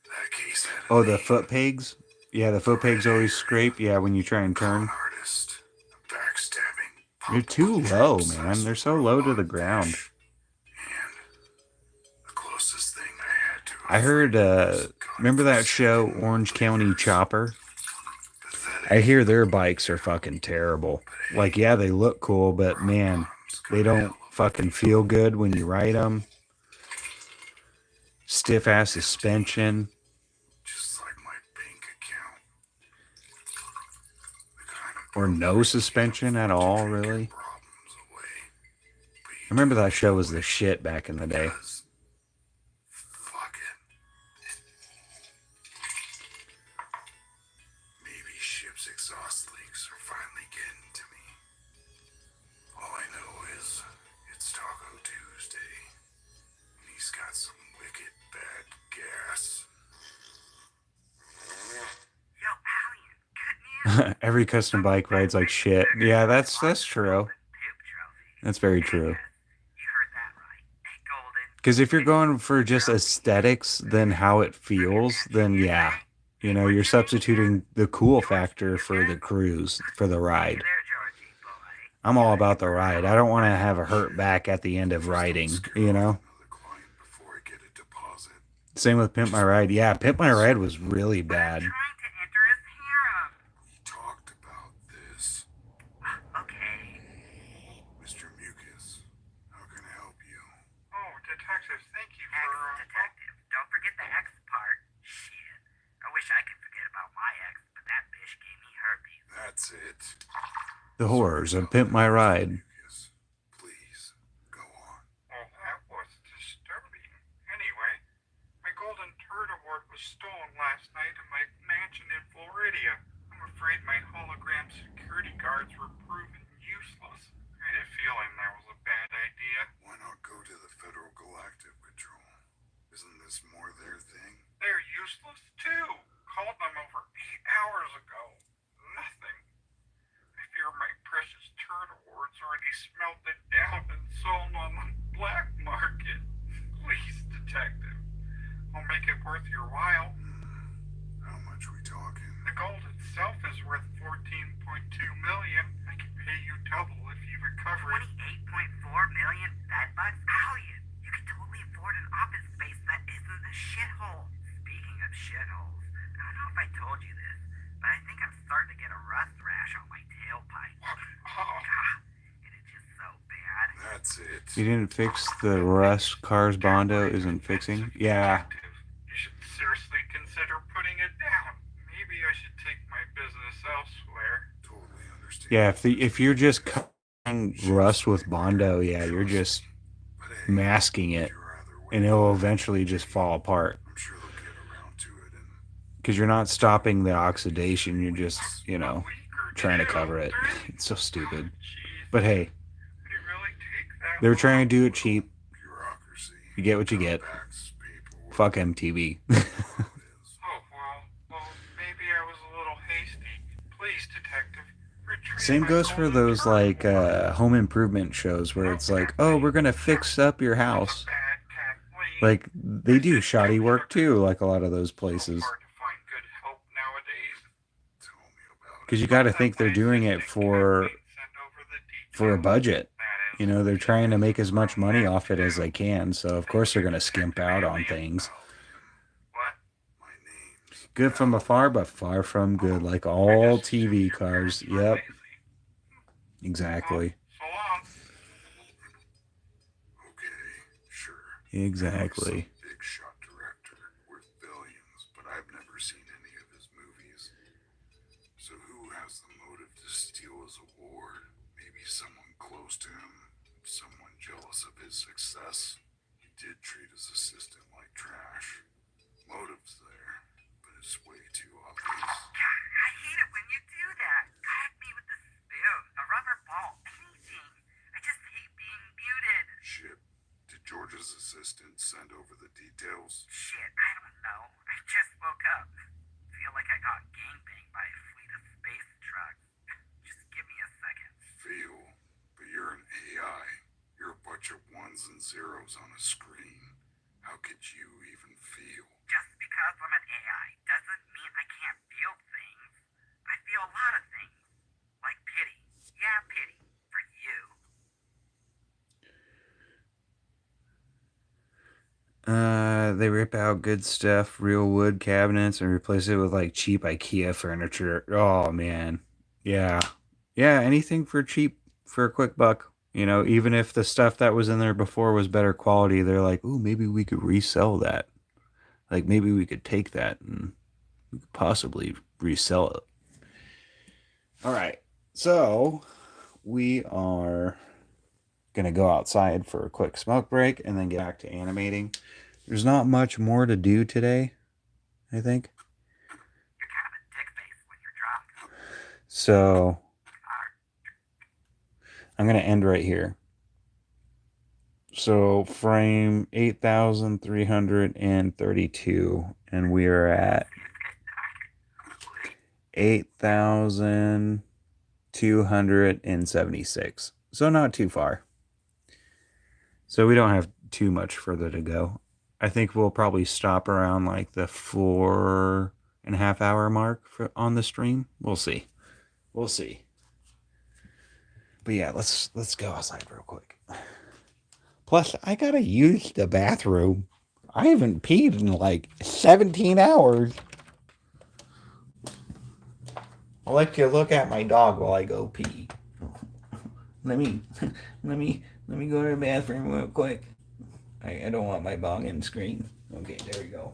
Speaker 3: that case had
Speaker 2: Oh, the foot pegs? Yeah, the foot pegs always scrape. Yeah, when you try and turn.
Speaker 3: artist, backstabbing.
Speaker 2: They're too low, man. They're so low to the ground.
Speaker 3: And the closest thing I had to
Speaker 2: I heard, remember that show, Orange County Chopper? I hear their bikes are fucking terrible. Like, yeah, they look cool, but man, they don't fucking feel good when you ride them. Stiff ass suspension.
Speaker 3: just like my bank account. The kind of
Speaker 2: Or no suspension at all, really.
Speaker 3: problems away.
Speaker 2: I remember that show was the shit back in the day.
Speaker 3: Because fuck it. Maybe ship's exhaust leaks are finally getting to me. All I know is it's Taco Tuesday. And he's got some wicked bad gas.
Speaker 4: Yo, Alien, good news.
Speaker 2: Every custom bike rides like shit. Yeah, that's true.
Speaker 4: Poop trophy.
Speaker 2: That's very true.
Speaker 4: You heard that right. Hey, Golden.
Speaker 2: Because if you're going for just aesthetics, then how it feels, then yeah. You know, you're substituting the cool factor for the cruise, for the ride.
Speaker 4: There, Georgie boy.
Speaker 2: I'm all about the ride. I don't want to have a hurt back at the end of riding, you know?
Speaker 3: Another client before I get a deposit.
Speaker 2: Same with Pimp My Ride. Yeah, Pimp My Ride was really bad.
Speaker 4: Trying to enter his harem.
Speaker 3: We talked about this.
Speaker 4: Okay.
Speaker 3: Mr. Mucus, how can I help you?
Speaker 5: Oh, detective, thank you for...
Speaker 4: Ex-detective. Don't forget the X part. Shit. I wish I could forget about my ex, but that bitch gave me herpes.
Speaker 3: That's it.
Speaker 2: The horrors of Pimp My Ride.
Speaker 3: Mucus, please, go on.
Speaker 5: Well, that was disturbing. Anyway, my goal useless too. Called them over 8 hours ago. Nothing. I fear my precious turtle words already smelted down and sold on the black market. Please, detective. I'll make it worth your while.
Speaker 3: How much we talking?
Speaker 5: The gold itself is worth 14.2 million. I can pay you double if you recover it.
Speaker 4: 28.4 million bedbugs? Elliot, you could totally afford an office space that isn't a shithole. Speaking of shitholes, I don't know if I told you this, but I think I'm starting to get a rust rash on my tailpipe. God, it is just so bad.
Speaker 3: That's it.
Speaker 2: You didn't fix the rust cars Bondo isn't fixing? Yeah.
Speaker 5: You should seriously consider putting it down. Maybe I should take my business elsewhere.
Speaker 3: Totally understand.
Speaker 2: Yeah, if you're just cutting rust with Bondo, yeah, you're just
Speaker 3: But hey,
Speaker 2: masking it,
Speaker 3: you're either way.
Speaker 2: and it will eventually just fall apart.
Speaker 3: I'm sure they'll get around to it, and
Speaker 2: Because you're not stopping the oxidation, you're just, you know,
Speaker 5: A week or
Speaker 2: trying to
Speaker 5: two,
Speaker 2: cover it.
Speaker 5: 3?
Speaker 2: It's so stupid.
Speaker 5: Jeez,
Speaker 2: But hey,
Speaker 5: did it really take that
Speaker 2: they were
Speaker 5: long?
Speaker 2: trying to do it cheap.
Speaker 3: bureaucracy.
Speaker 2: You get what you get.
Speaker 3: Cutbacks, paperwork,
Speaker 2: Fuck MTV.
Speaker 3: all it is.
Speaker 5: Oh, well, maybe I was a little hasty. Please, detective, retrieve
Speaker 2: Same
Speaker 5: my
Speaker 2: goes for
Speaker 5: golden
Speaker 2: those
Speaker 5: turtle
Speaker 2: like
Speaker 5: ward.
Speaker 2: home improvement shows where it's like, oh, we're gonna fix up your house.
Speaker 5: Bad Kathleen.
Speaker 2: Like they do shoddy work too, like a lot of those places.
Speaker 5: Hard to find good help nowadays.
Speaker 3: Tell me about it.
Speaker 2: Because you got to think they're doing it for a budget. You know, they're trying to make as much money off it as they can. So of course they're gonna skimp out on things.
Speaker 5: What?
Speaker 3: My name's
Speaker 2: Good from afar, but far from good, like all TV cars. Yep, exactly.
Speaker 5: So long.
Speaker 3: okay, sure.
Speaker 2: Exactly.
Speaker 3: Some big shot director worth billions, but I've never seen any of his movies. So who has the motive to steal his award? Maybe someone close to him, someone jealous of his success. He did treat his assistant like trash. Motive's there, but it's way too obvious.
Speaker 4: God, I hate it when you do that. Crack me with the spoon, a rubber ball, anything. I just hate being muted.
Speaker 3: Shit. Did George's assistant send over the details?
Speaker 4: Shit, I don't know. I just woke up. Feel like I got gangbanged by a fleet of space trucks. Just give me a second.
Speaker 3: Feel, but you're an AI. You're a bunch of ones and zeros on a screen. How could you even feel?
Speaker 4: Just because I'm an AI doesn't mean I can't feel things. I feel a lot of things. Like pity. Yeah, pity. For you.
Speaker 2: They rip out good stuff, real wood cabinets, and replace it with like cheap IKEA furniture. Oh man, yeah, yeah, anything for cheap, for a quick buck. You know, even if the stuff that was in there before was better quality, they're like, "Ooh, maybe we could resell that. Like maybe we could take that and we could possibly resell it." All right, so we are gonna go outside for a quick smoke break and then get back to animating. There's not much more to do today, I think.
Speaker 4: You're kind of a dick face when you're drunk.
Speaker 2: So I'm gonna end right here. So frame 8,332, and we are at 8,276. So not too far. So we don't have too much further to go. I think we'll probably stop around like the 4.5 hour mark on the stream. We'll see. We'll see. But yeah, let's go outside real quick. Plus, I gotta use the bathroom. I haven't peed in like 17 hours. I'll let you look at my dog while I go pee. Let me go to the bathroom real quick. I don't want my dog in screen. Okay, there we go.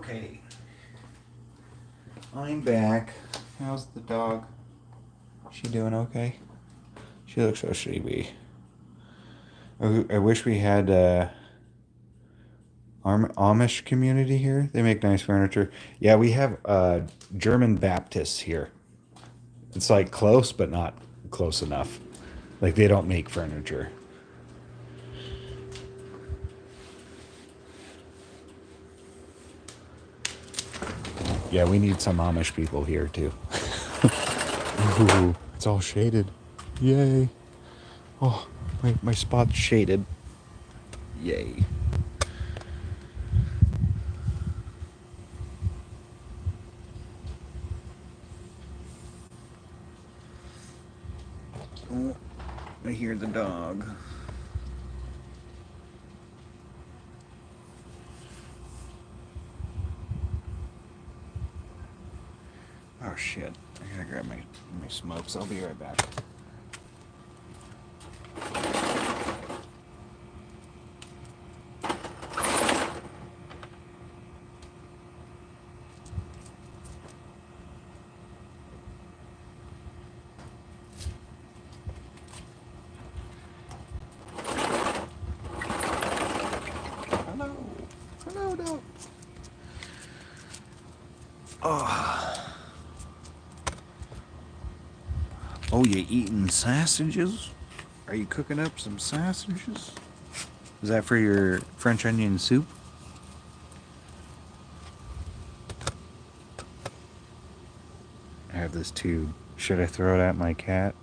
Speaker 2: Okay. I'm back. How's the dog? She doing okay? She looks so sleepy. I wish we had Amish community here. They make nice furniture. Yeah, we have German Baptists here. It's like close, but not close enough. Like they don't make furniture. Yeah, we need some Amish people here too. Ooh, it's all shaded. Yay. Oh, my spot's shaded. Yay. Oh, I hear the dog. Oh shit. I gotta grab my smokes. I'll be right back. Hello. Hello, dog. Oh. Oh, you eating sausages? Are you cooking up some sausages? Is that for your French onion soup? I have this tube. Should I throw it at my cat?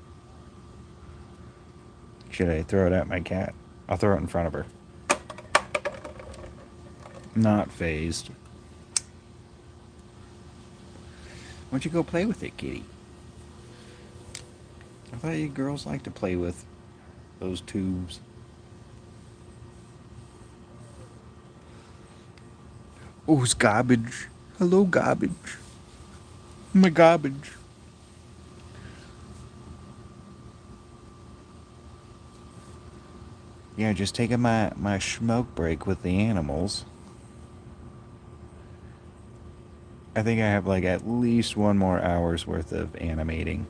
Speaker 2: Should I throw it at my cat? I'll throw it in front of her. Not phased. Why don't you go play with it, kitty? I thought you girls like to play with those tubes. Oh, it's garbage. Hello, garbage. My garbage. Yeah, just taking my smoke break with the animals. I think I have like at least one more hour's worth of animating,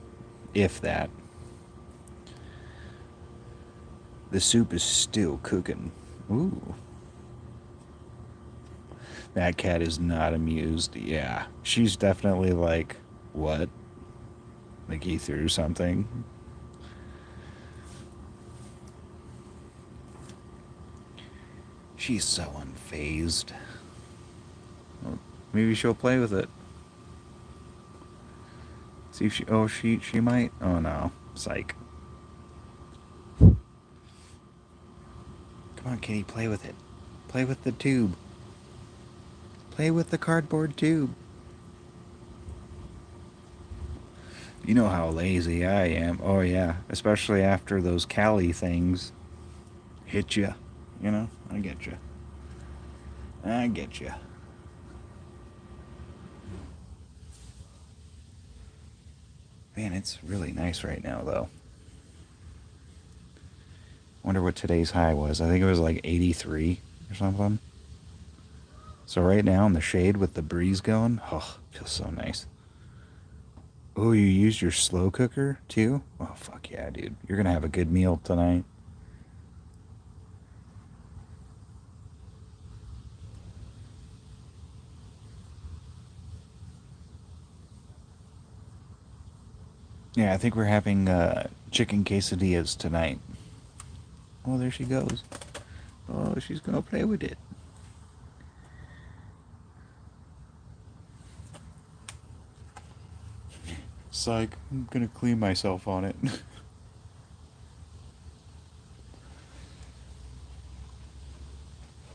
Speaker 2: if that. The soup is still cooking. Ooh. That cat is not amused. Yeah. She's definitely like, what? Like he threw something. She's so unfazed. Well, maybe she'll play with it. See if she might. Oh no. Psych. Come on, kitty, play with it. Play with the tube. Play with the cardboard tube. You know how lazy I am. Oh yeah, especially after those Cali things hit you. You know, I get you. I get you. Man, it's really nice right now, though. Wonder what today's high was. I think it was like 83 or something. So right now in the shade with the breeze going, oh, feels so nice. Oh, you used your slow cooker too? Oh, fuck yeah, dude. You're gonna have a good meal tonight. Yeah, I think we're having chicken quesadillas tonight. Oh, there she goes. Oh, she's gonna play with it. Psych, I'm gonna clean myself on it.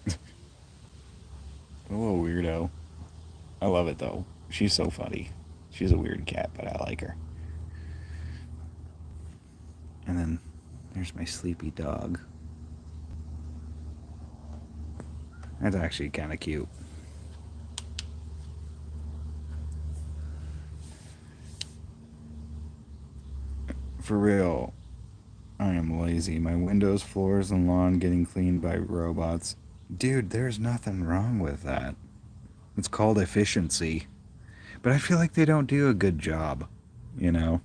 Speaker 2: A little weirdo. I love it though. She's so funny. She's a weird cat, but I like her. And then there's my sleepy dog. That's actually kind of cute. For real, I am lazy. My windows, floors, and lawn getting cleaned by robots. Dude, there's nothing wrong with that. It's called efficiency. But I feel like they don't do a good job, you know?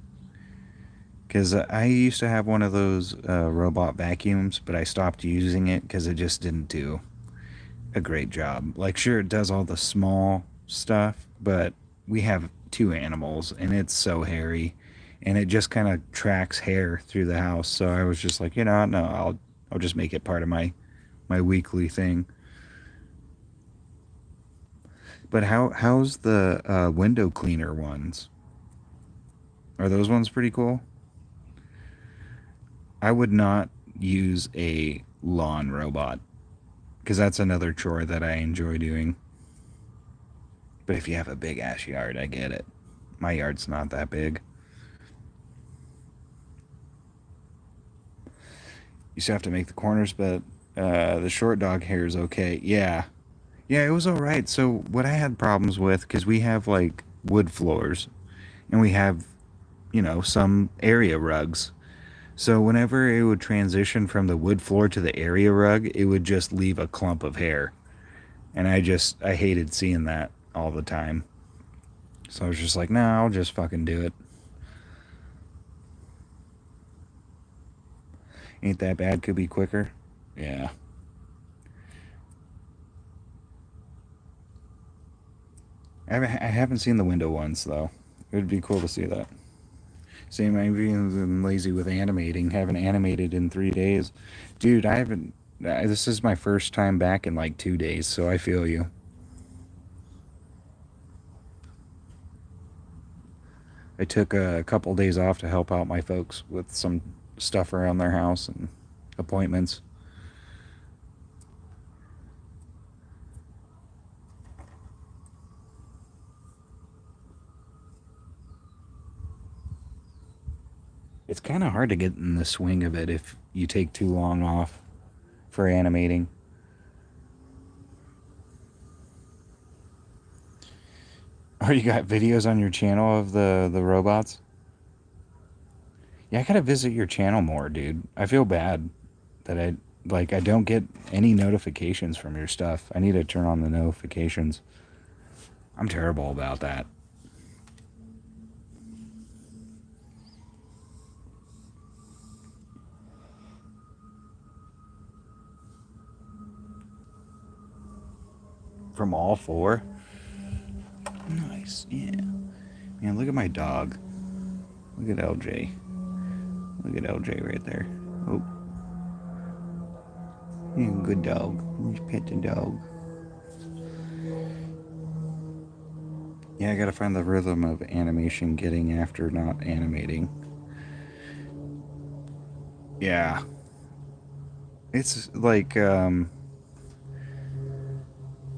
Speaker 2: Because I used to have one of those robot vacuums, but I stopped using it because it just didn't do a great job. Like, sure, it does all the small stuff, but we have two animals, and it's so hairy, and it just kind of tracks hair through the house. So I was just like, no, I'll just make it part of my weekly thing. But how's the window cleaner ones? Are those ones pretty cool? I would not use a lawn robot because that's another chore that I enjoy doing. But if you have a big ass yard, I get it. My yard's not that big. You still have to make the corners, but the short dog hair is okay. Yeah. Yeah, it was all right. So, what I had problems with, because we have like wood floors and we have, some area rugs. So, whenever it would transition from the wood floor to the area rug, it would just leave a clump of hair. And I hated seeing that all the time. So, I was just like, nah, I'll just fucking do it. Ain't that bad, could be quicker. Yeah. I haven't seen the window ones though. It would be cool to see that. Same, I've been lazy with animating. Haven't animated in 3 days, dude. I haven't. This is my first time back in like 2 days, so I feel you. I took a couple days off to help out my folks with some stuff around their house and appointments. It's kind of hard to get in the swing of it if you take too long off for animating. Oh, you got videos on your channel of the robots? Yeah, I gotta visit your channel more, dude. I feel bad that I don't get any notifications from your stuff. I need to turn on the notifications. I'm terrible about that. From all four? Nice, yeah. Man, look at my dog. Look at LJ. Look at LJ right there. Oh, yeah, good dog. You pet the dog. Yeah, I gotta find the rhythm of animation getting after not animating. Yeah. It's like,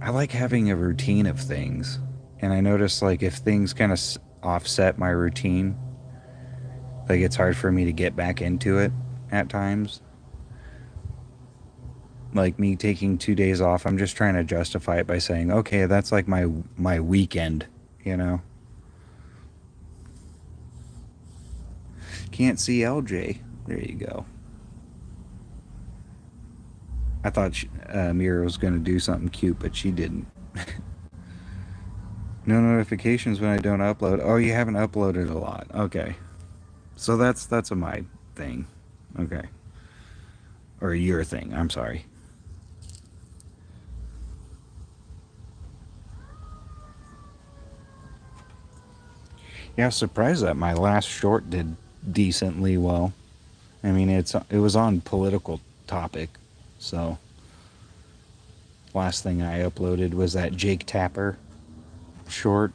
Speaker 2: I like having a routine of things. And I notice, like, if things kind of offset my routine, like, it's hard for me to get back into it at times. Like, me taking 2 days off, I'm just trying to justify it by saying, okay, that's like my weekend, you know? Can't see LJ. There you go. I thought Mira was going to do something cute, but she didn't. No notifications when I don't upload. Oh, you haven't uploaded a lot. Okay. So that's a my thing. Okay. Or your thing. I'm sorry. Yeah, I was surprised that my last short did decently well. I mean, it was on political topic. So, last thing I uploaded was that Jake Tapper short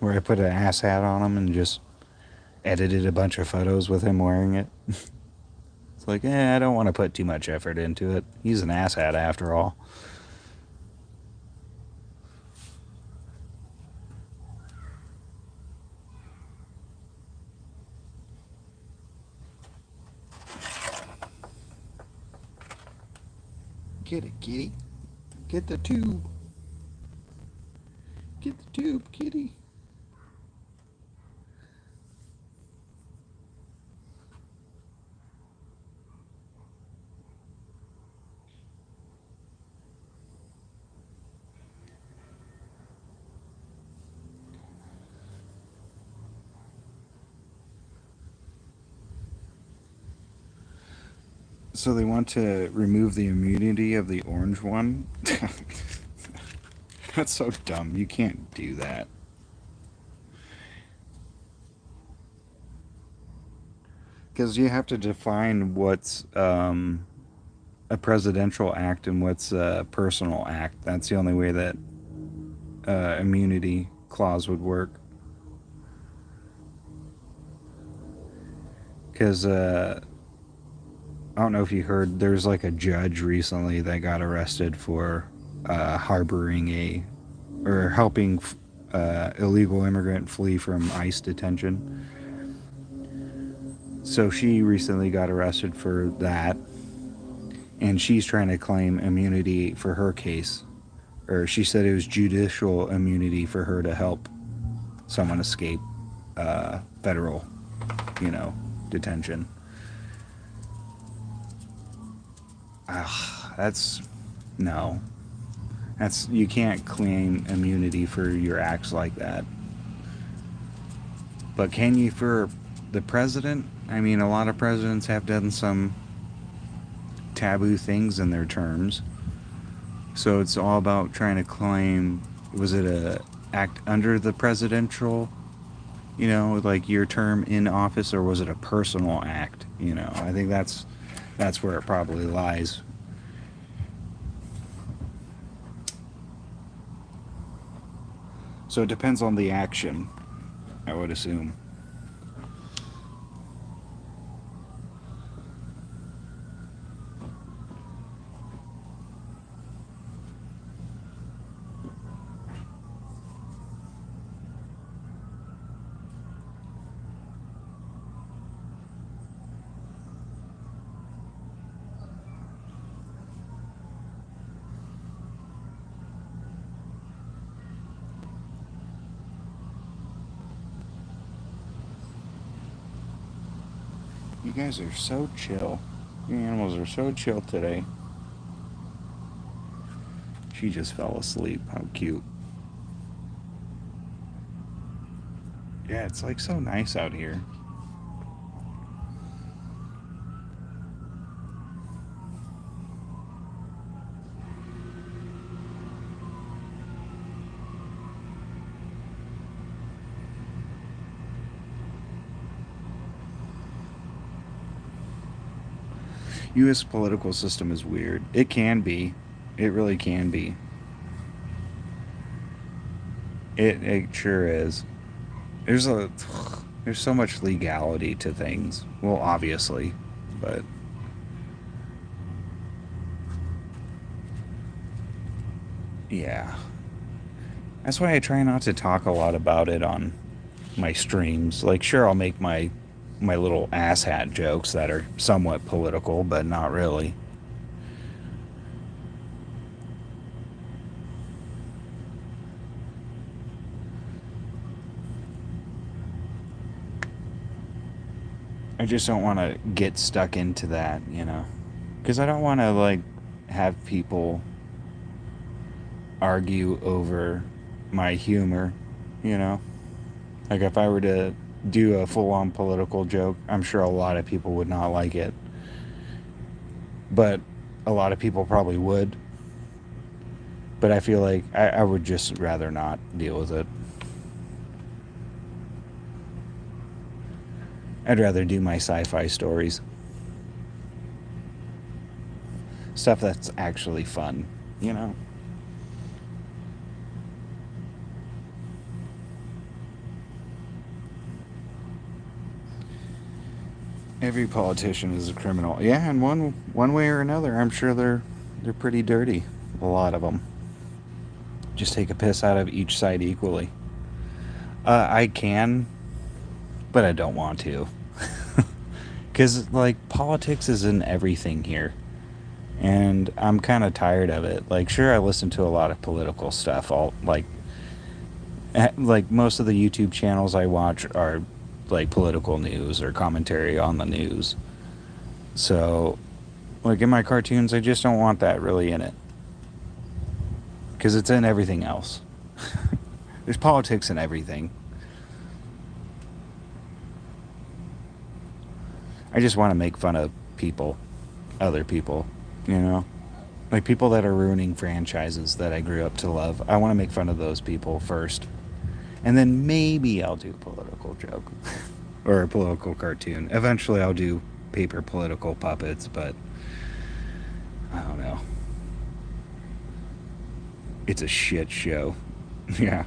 Speaker 2: where I put an ass hat on him and just edited a bunch of photos with him wearing it. It's like, I don't want to put too much effort into it. He's an ass hat after all. Get it, kitty. Get the tube. Get the tube, kitty. So they want to remove the immunity of the orange one? That's so dumb. You can't do that. Because you have to define what's a presidential act and what's a personal act. That's the only way that immunity clause would work. Because I don't know if you heard, there's like a judge recently that got arrested for harboring or helping illegal immigrant flee from ICE detention. So she recently got arrested for that, and she's trying to claim immunity for her case. Or she said it was judicial immunity for her to help someone escape federal, detention. That's no. That's you can't claim immunity for your acts like that. But can you for the president? I mean, a lot of presidents have done some taboo things in their terms. So it's all about trying to claim, was it a act under the presidential, like your term in office, or was it a personal act? I think that's where it probably lies. So it depends on the action, I would assume. You guys are so chill. You animals are so chill today. She just fell asleep. How cute. Yeah, it's like so nice out here. U.S. political system is weird. It can be. It really can be. It sure is. There's a there's so much legality to things. Well, obviously, but yeah. That's why I try not to talk a lot about it on my streams. Like, sure, I'll make my little asshat jokes that are somewhat political, but not really. I just don't want to get stuck into that, because I don't want to like have people argue over my humor, you know. Like if I were to do a full-on political joke, I'm sure a lot of people would not like it, but a lot of people probably would. But I feel like I would just rather not deal with it. I'd rather do my sci-fi stories. Stuff that's actually fun, you know? Every politician is a criminal. Yeah, in one way or another, I'm sure they're pretty dirty. A lot of them. Just take a piss out of each side equally. I can, but I don't want to. Because, like, politics is in everything here. And I'm kind of tired of it. Like, sure, I listen to a lot of political stuff. Like most of the YouTube channels I watch are, like, political news or commentary on the news. So, like, in my cartoons, I just don't want that really in it. Because it's in everything else. There's politics in everything. I just want to make fun of people. other people, you know? Like people that are ruining franchises that I grew up to love. I want to make fun of those people first. And then maybe I'll do a political joke or a political cartoon. Eventually I'll do paper political puppets, but I don't know. It's a shit show. Yeah.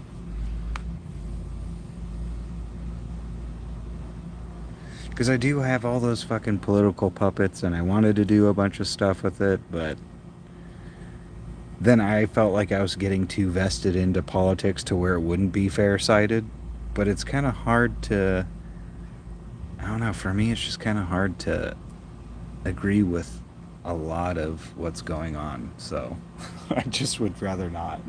Speaker 2: Because I do have all those fucking political puppets and I wanted to do a bunch of stuff with it, but then I felt like I was getting too vested into politics to where it wouldn't be fair sided. But it's kind of hard to, I don't know, for me, it's just kind of hard to agree with a lot of what's going on. So I just would rather not.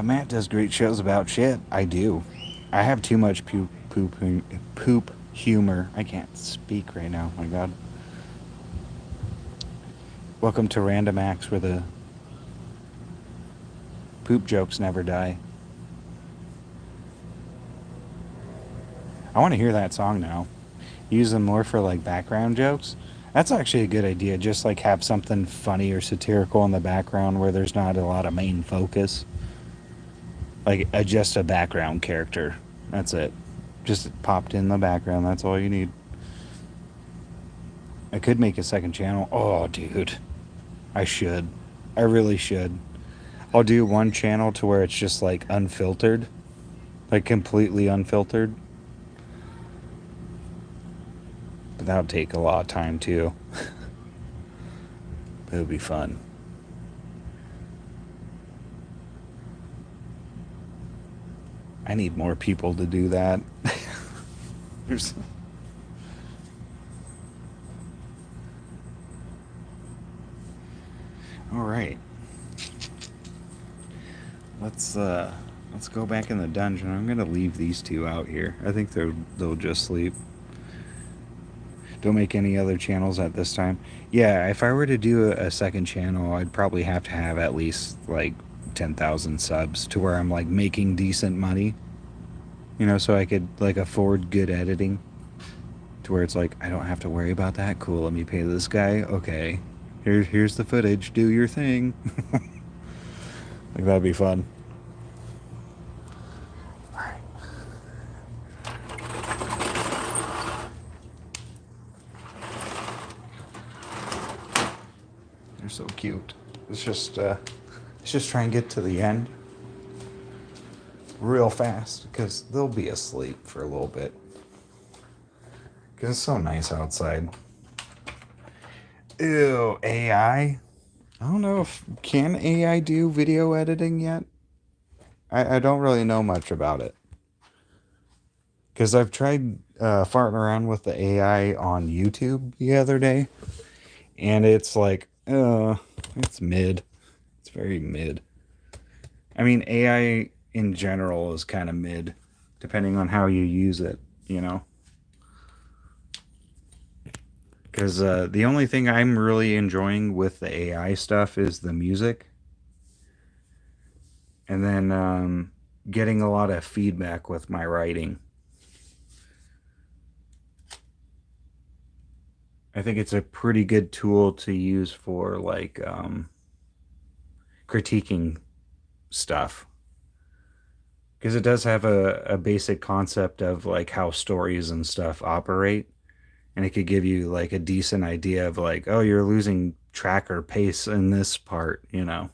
Speaker 2: Matt does great shows about shit. I do. I have too much poop humor. I can't speak right now. My God. Welcome to Random Acts, where the poop jokes never die. I want to hear that song now. Use them more for like background jokes. That's actually a good idea. Just like have something funny or satirical in the background where there's not a lot of main focus. Like just a background character. That's it. Just popped in the background. That's all you need. I could make a second channel. Oh, dude. I should. I really should. I'll do one channel to where it's just like unfiltered. Like completely unfiltered. But that would take a lot of time too. It would be fun. I need more people to do that. There's... All right. Let's go back in the dungeon. I'm gonna leave these two out here. I think they'll just sleep. Don't make any other channels at this time. Yeah, if I were to do a second channel, I'd probably have to have at least like 10,000 subs to where I'm like making decent money. You know, so I could like afford good editing. To where it's like I don't have to worry about that. Cool, let me pay this guy. Okay. Here's the footage. Do your thing. Like that'd be fun. They're so cute. Let's just try and get to the end real fast because they'll be asleep for a little bit. Because it's so nice outside. Ew, AI? I don't know if can AI do video editing yet. I don't really know much about it. Because I've tried farting around with the AI on YouTube the other day, and it's like, it's mid. It's very mid. I mean, AI in general is kind of mid, depending on how you use it, you know? Because the only thing I'm really enjoying with the AI stuff is the music. And then getting a lot of feedback with my writing. I think it's a pretty good tool to use for like critiquing stuff. Because it does have a basic concept of like how stories and stuff operate. And it could give you like a decent idea of like, oh, you're losing track or pace in this part, you know.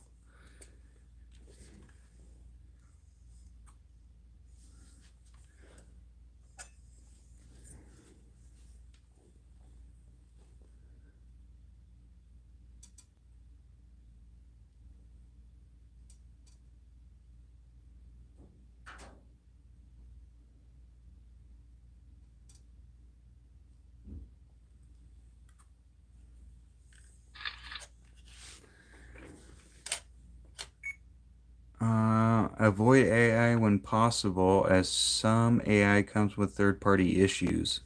Speaker 2: Avoid AI when possible, as some AI comes with third party issues.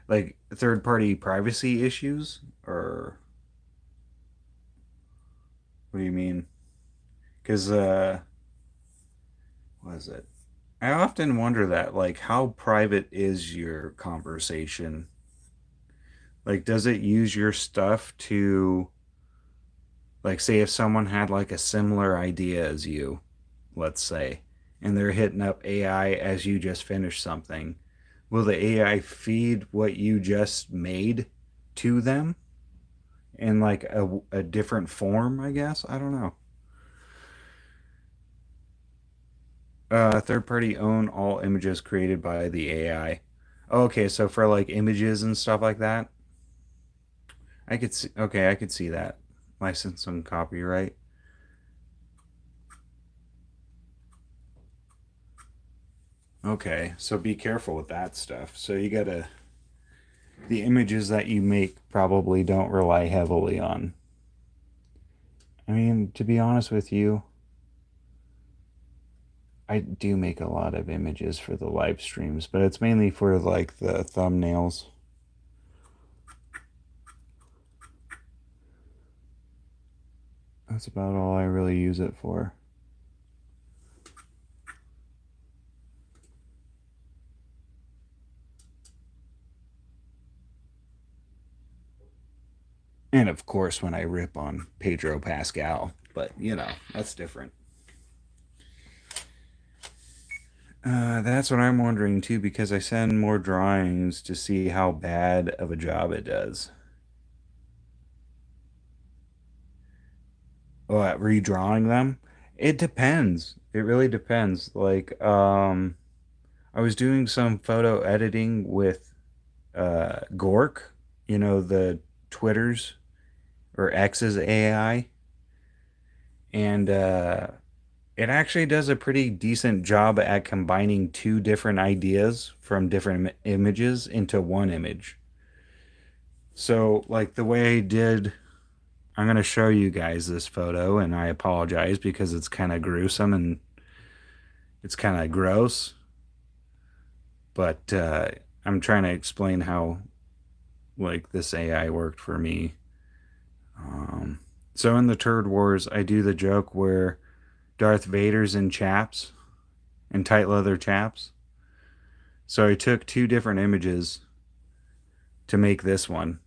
Speaker 2: Like third party privacy issues? Or what do you mean? Because, what is it? I often wonder that, like, how private is your conversation? Like, does it use your stuff to, like, say if someone had, like, a similar idea as you, let's say, and they're hitting up AI as you just finished something, will the AI feed what you just made to them in, like, a different form, I guess? I don't know. Third party own all images created by the AI. Okay, so for like images and stuff like that, I could see. Okay, I could see that. License and copyright. Okay, so be careful with that stuff. So you gotta. The images that you make probably don't rely heavily on. I mean, to be honest with you, I do make a lot of images for the live streams, but it's mainly for like the thumbnails. That's about all I really use it for. And of course, when I rip on Pedro Pascal, but you know, that's different. That's what I'm wondering too, because I send more drawings to see how bad of a job it does. What, redrawing them? It depends. It really depends. Like, I was doing some photo editing with Gork, you know, the Twitter's or X's AI, and it actually does a pretty decent job at combining two different ideas from different images into one image. So, like the way I did, I'm going to show you guys this photo, and I apologize because it's kind of gruesome and it's kind of gross, but I'm trying to explain how, like, this AI worked for me. Um, so, in the Turd Wars, I do the joke where Darth Vader's in chaps, in tight leather chaps. So I took two different images to make this one.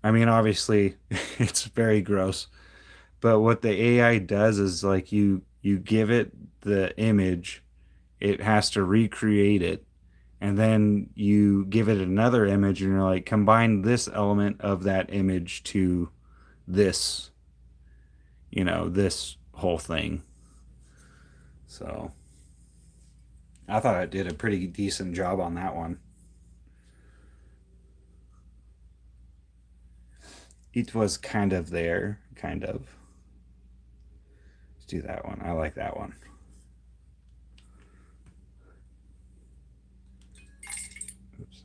Speaker 2: I mean, obviously, it's very gross. But what the AI does is like you give it the image, it has to recreate it, and then you give it another image, and you're like combine this element of that image to this, you know, this whole thing. So I thought I did a pretty decent job on that one. It was kind of there, kind of. Let's do that one. I like that one. Oops.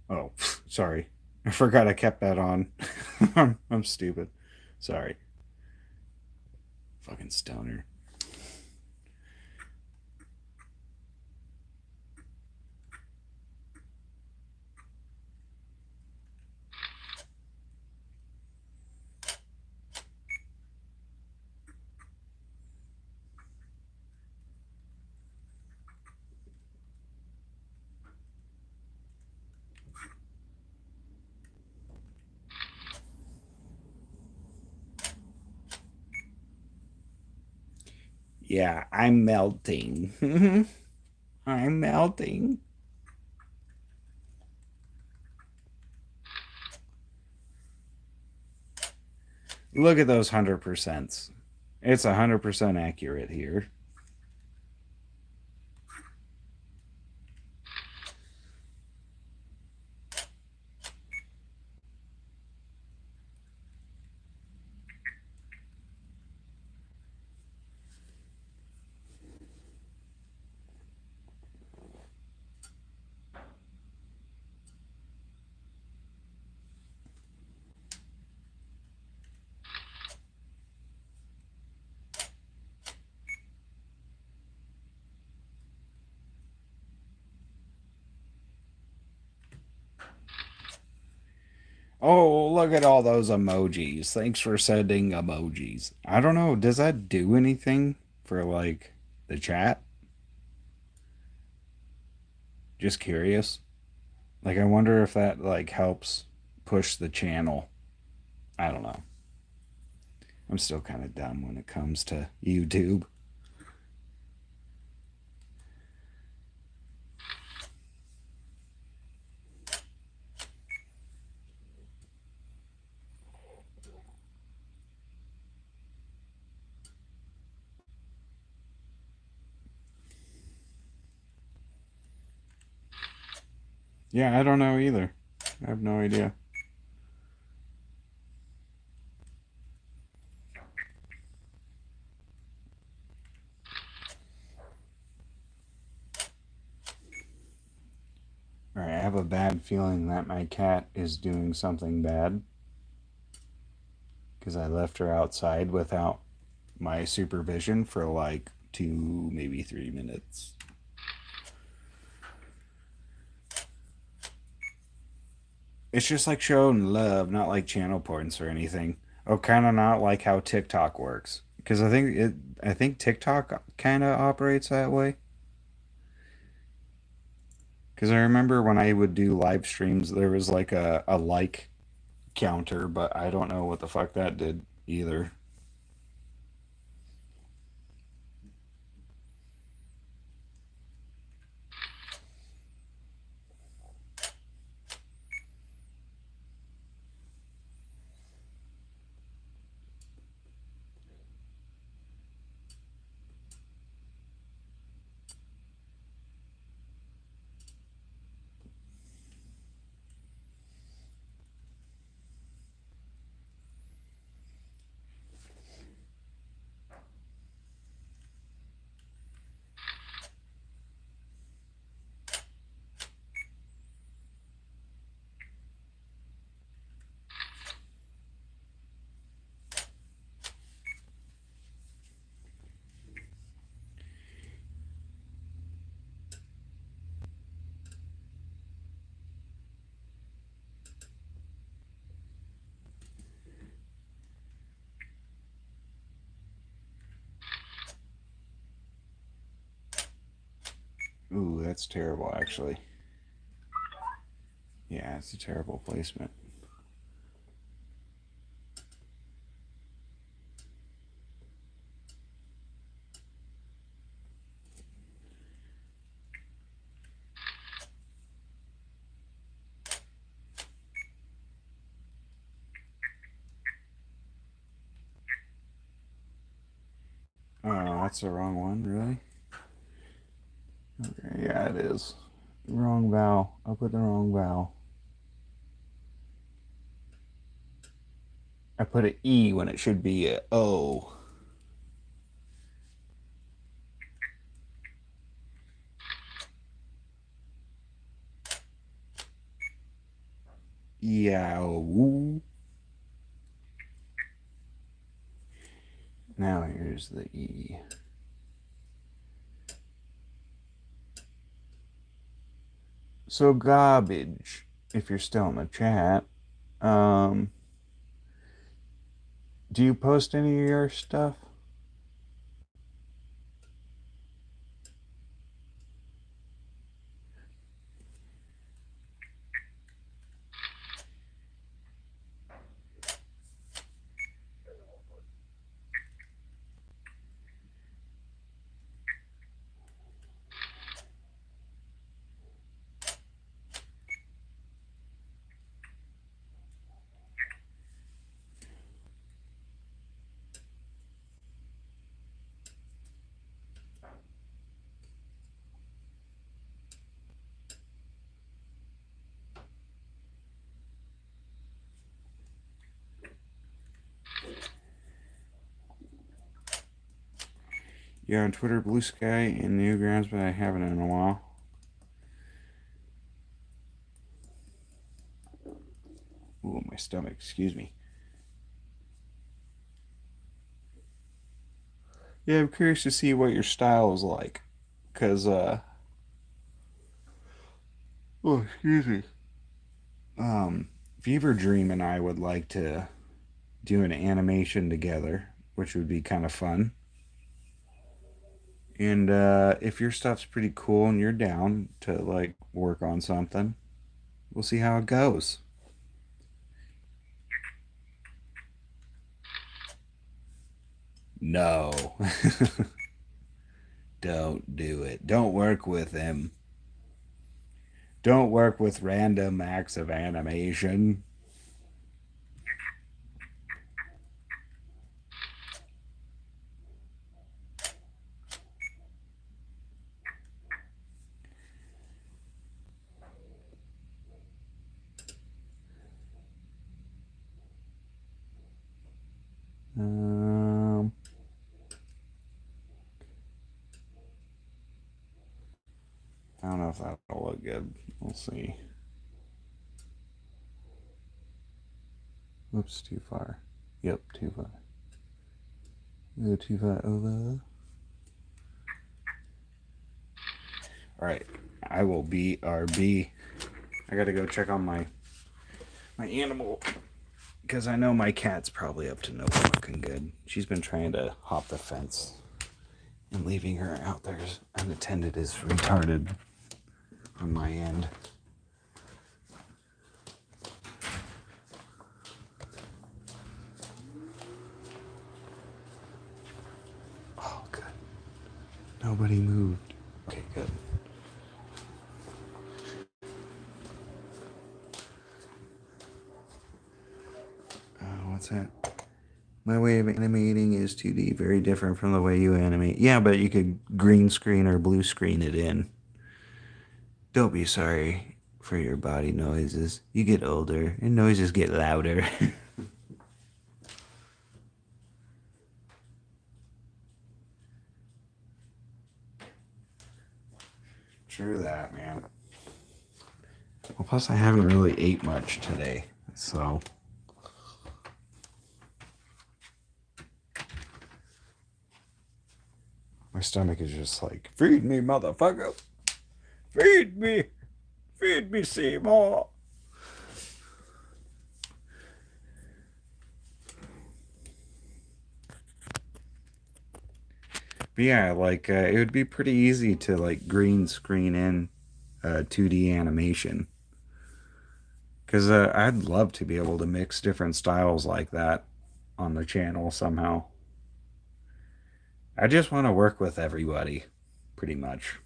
Speaker 2: Oh, sorry. I forgot I kept that on. I'm stupid. Sorry. Fucking stoner. Yeah, I'm melting. I'm melting. Look at those 100%s. It's 100% accurate here. Oh, look at all those emojis. Thanks for sending emojis. I don't know, does that do anything for like the chat? Just curious. Like I wonder if that like helps push the channel. I don't know. I'm still kind of dumb when it comes to YouTube. Yeah, I don't know either. I have no idea. All right, I have a bad feeling that my cat is doing something bad because I left her outside without my supervision for like 2, maybe 3 minutes. It's just like showing love, not like channel points or anything. Oh, kind of not like how TikTok works. Because I think TikTok kind of operates that way. Because I remember when I would do live streams, there was like a like counter, but I don't know what the fuck that did either. Ooh, that's terrible, actually. Yeah, it's a terrible placement. Oh, that's the wrong one, really? Okay, yeah, it is. Wrong vowel. I put the wrong vowel. I put an E when it should be a O. Yeah. Ooh. Now here's the E. So garbage. If you're still in the chat, um, do you post any of your stuff? Yeah, on Twitter, Blue Sky, and Newgrounds, but I haven't in a while. Ooh, my stomach, excuse me. Yeah, I'm curious to see what your style is like. Because, oh, excuse me. Fever Dream and I would like to do an animation together, which would be kind of fun. And if your stuff's pretty cool and you're down to like work on something, we'll see how it goes. No. Don't do it. Don't work with him. Don't work with random acts of animation. Um, I don't know if that'll look good. We'll see. Whoops, too far. Yep, too far. Go too far over. Alright, I will BRB. I gotta go check on my animal because I know my cat's probably up to no fucking good. She's been trying to hop the fence, and leaving her out there unattended is retarded on my end. Oh, good. Nobody moved. Okay, good. What's that? My way of animating is 2D, very different from the way you animate. Yeah, but you could green screen or blue screen it in. Don't be sorry for your body noises. You get older and noises get louder. True that, man. Well, plus I haven't really ate much today, so... My stomach is just like, feed me, motherfucker. Feed me. Feed me, Seymour. But yeah, like, it would be pretty easy to, like, green screen in 2D animation. Because I'd love to be able to mix different styles like that on the channel somehow. I just want to work with everybody, pretty much.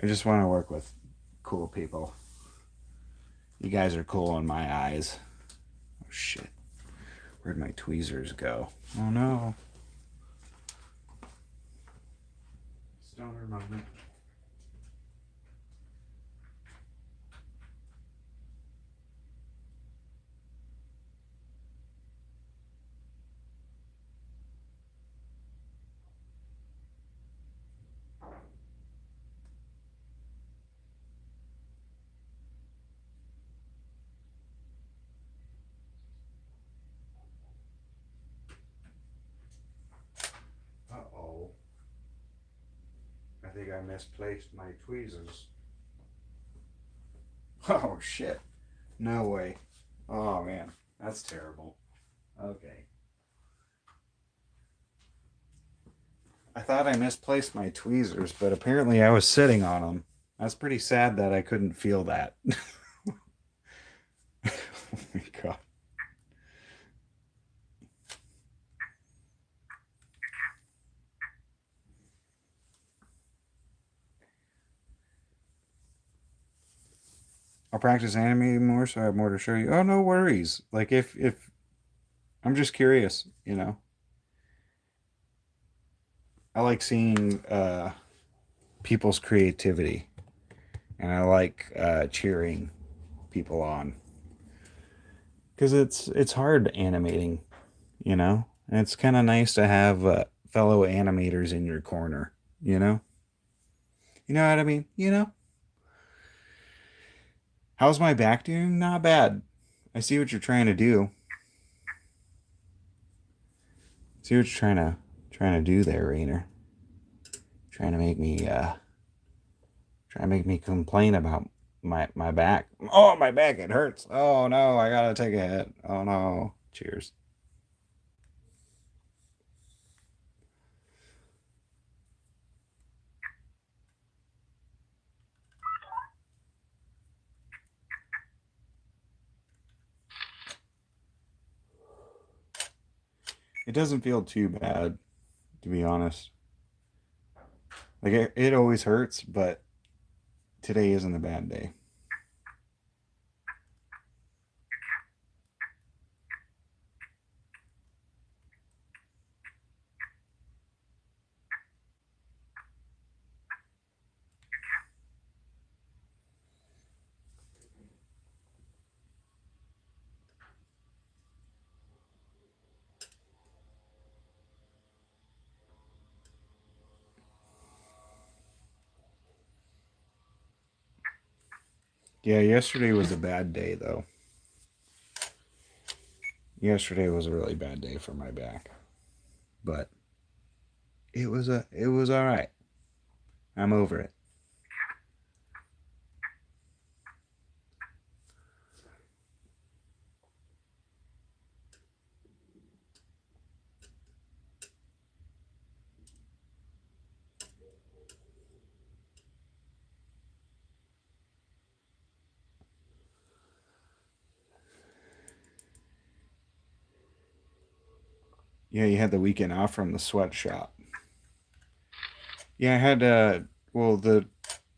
Speaker 2: I just want to work with cool people. You guys are cool in my eyes. Oh, shit. Where'd my tweezers go? Oh, no. Stoner moment. Uh-oh. I think I misplaced my tweezers. Oh, shit. No way. Oh, man. That's terrible. Okay. I thought I misplaced my tweezers, but apparently I was sitting on them. That's pretty sad that I couldn't feel that. Oh my god. I'll practice animating more so I have more to show you. Oh, no worries. Like if I'm just curious, you know. I like seeing people's creativity, and I like cheering people on because it's hard animating, you know. And it's kind of nice to have fellow animators in your corner, you know? You know what I mean? You know? How's my back doing? Not bad. I see what you're trying to do. See what you're trying to do there, Rainer. Trying to make me complain about my back. Oh, my back, it hurts. Oh no, I gotta take a hit. Oh no. Cheers. It doesn't feel too bad, to be honest. Like it always hurts, but today isn't a bad day. Yeah, yesterday was a bad day though. Yesterday was a really bad day for my back. But it was all right. I'm over it. Yeah, you had the weekend off from the sweatshop. Yeah, I had well, the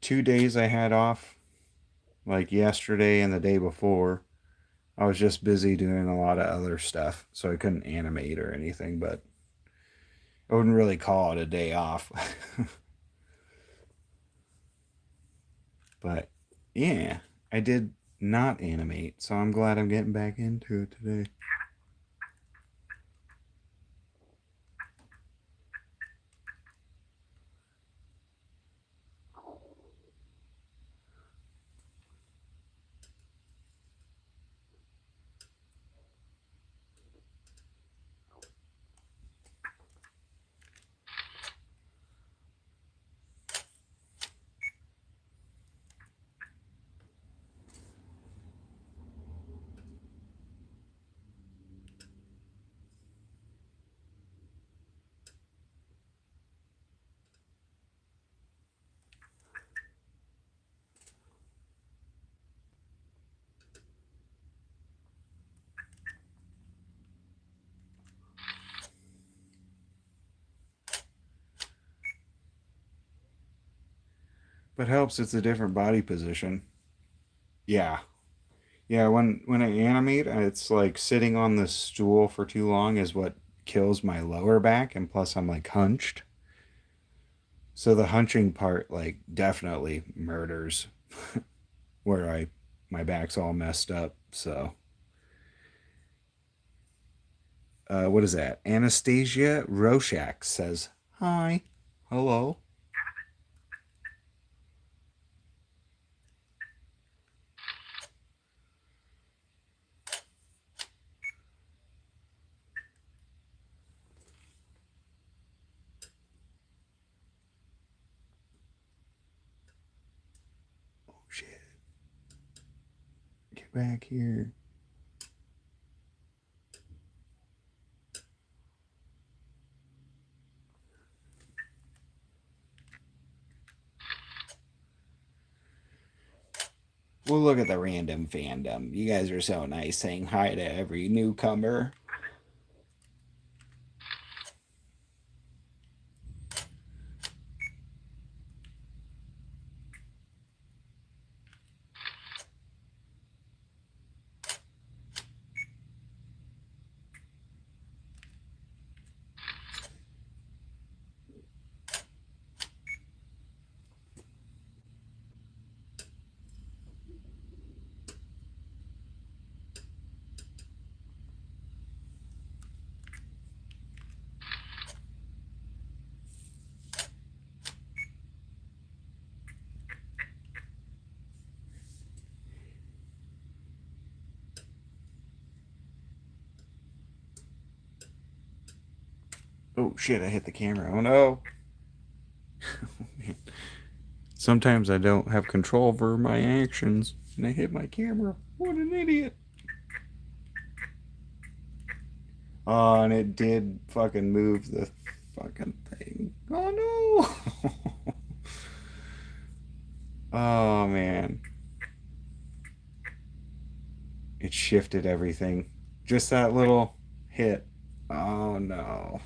Speaker 2: 2 days I had off, like yesterday and the day before, I was just busy doing a lot of other stuff, so I couldn't animate or anything, but I wouldn't really call it a day off. But yeah, I did not animate, so I'm glad I'm getting back into it today. But helps it's a different body position. Yeah. Yeah, when I animate, it's like sitting on the stool for too long is what kills my lower back, and plus I'm like hunched. So the hunching part like definitely murders where I my back's all messed up. So what is that? Anastasia Roshak says hi. Hello. Oh shit. Get back here. Well, look at the random fandom. You guys are so nice saying hi to every newcomer. Oh shit, I hit the camera. Oh no. Sometimes I don't have control over my actions and I hit my camera. What an idiot. Oh, and it did fucking move the fucking thing. Oh no. Oh man. It shifted everything. Just that little hit. Oh no.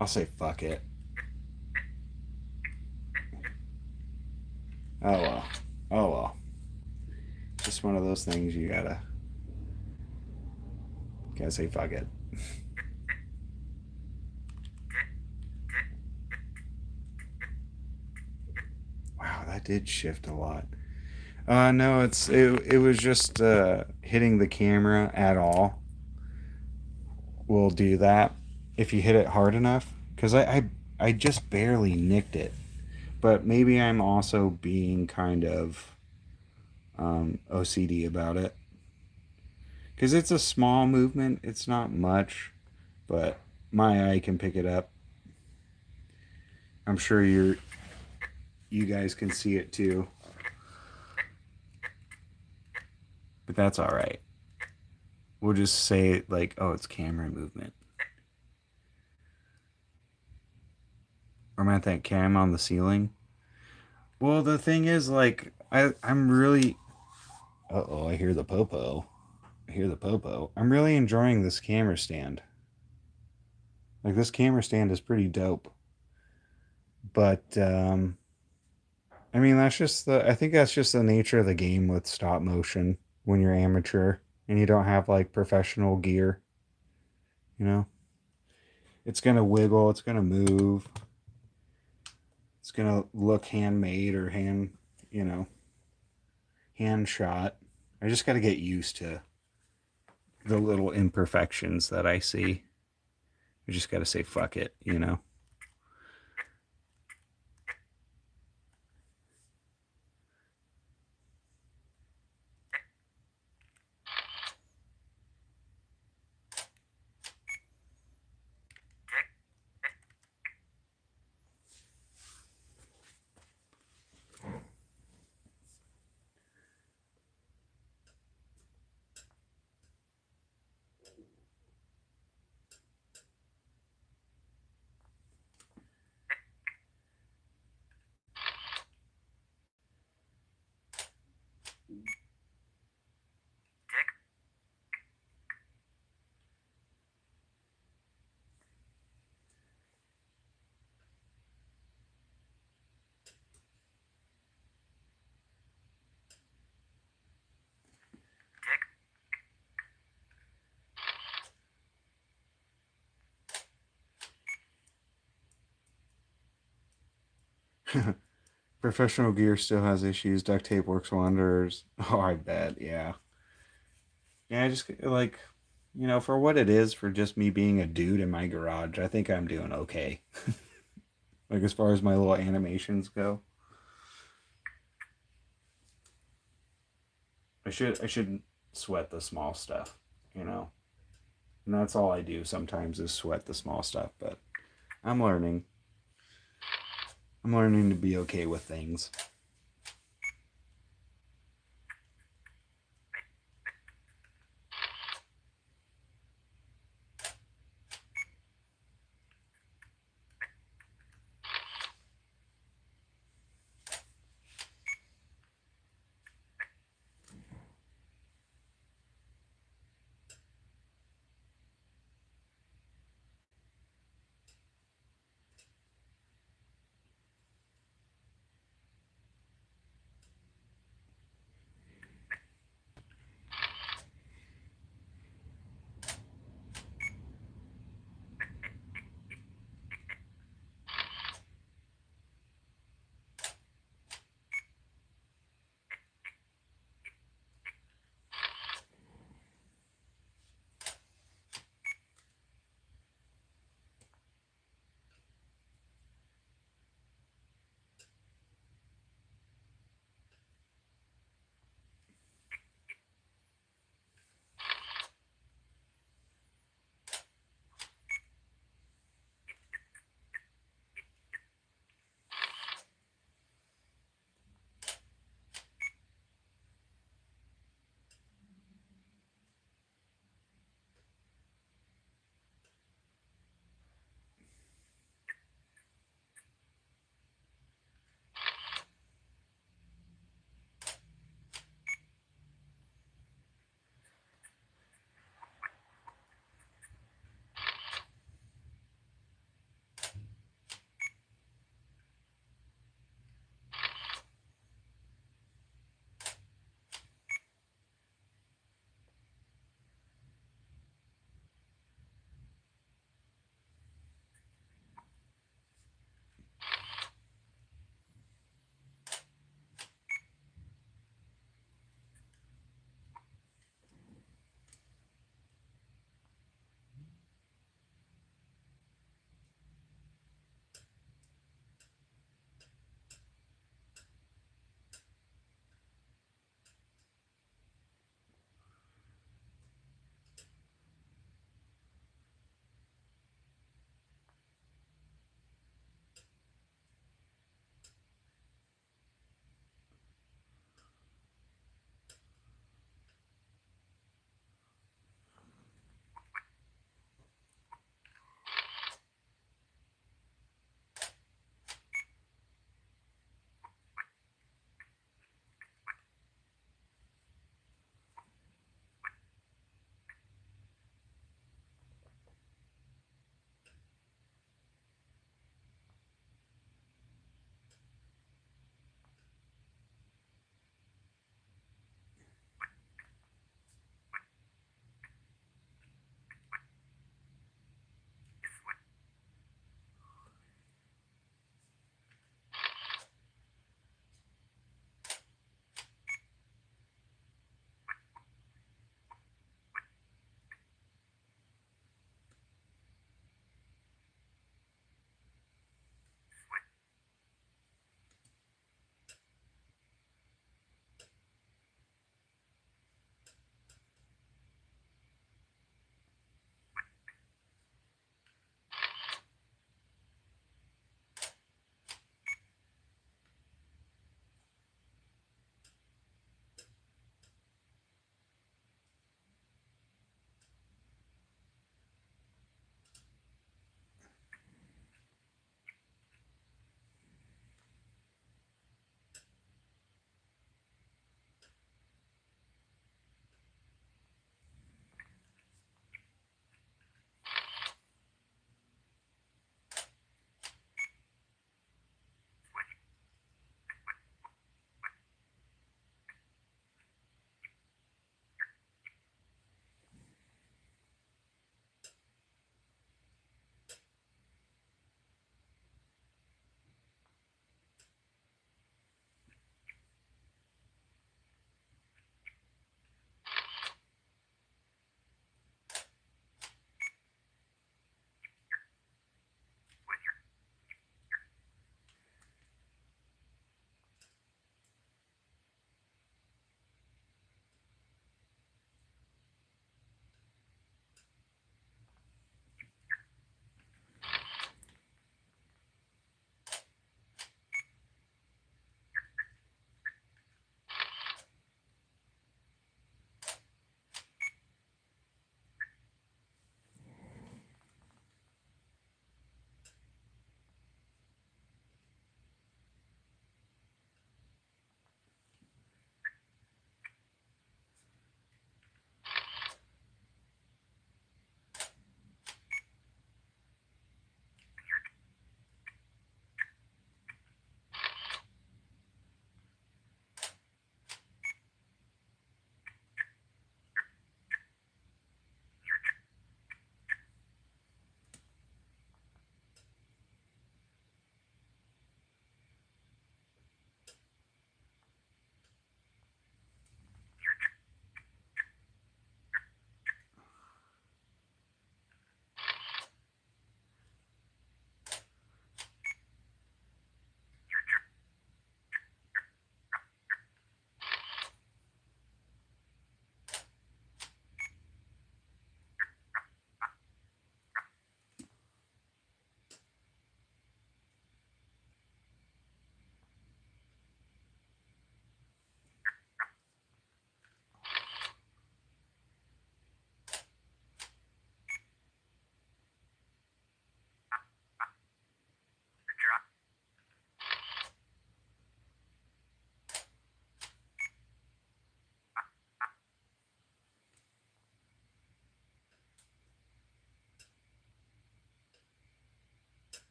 Speaker 2: I'll say fuck it. Oh well. Oh well. Just one of those things you gotta say fuck it. Wow, that did shift a lot. No, it was just hitting the camera at all will do that if you hit it hard enough. Because I just barely nicked it, but maybe I'm also being kind of OCD about it. Because it's a small movement, it's not much, but my eye can pick it up. I'm sure you guys can see it too, but that's all right. We'll just say like, oh, it's camera movement. Or am I at that cam on the ceiling? Well, the thing is, like, I'm really. Uh oh, I hear the popo. I hear the popo. I'm really enjoying this camera stand. Like, this camera stand is pretty dope. But, I mean, that's just the. I think that's just the nature of the game with stop motion when you're amateur and you don't have, like, professional gear. You know? It's gonna wiggle, it's gonna move, it's gonna look handmade or you know, hand shot. I just gotta get used to the little imperfections that I see. I just got to say fuck it, you know. Professional gear still has issues. Duct tape works wonders. Oh, I bet. Yeah. Yeah, I just like, you know, for what it is, for just me being a dude in my garage, I think I'm doing okay. Like, as far as my little animations go. I shouldn't sweat the small stuff, you know. And that's all I do sometimes is sweat the small stuff, but I'm learning. I'm learning to be okay with things.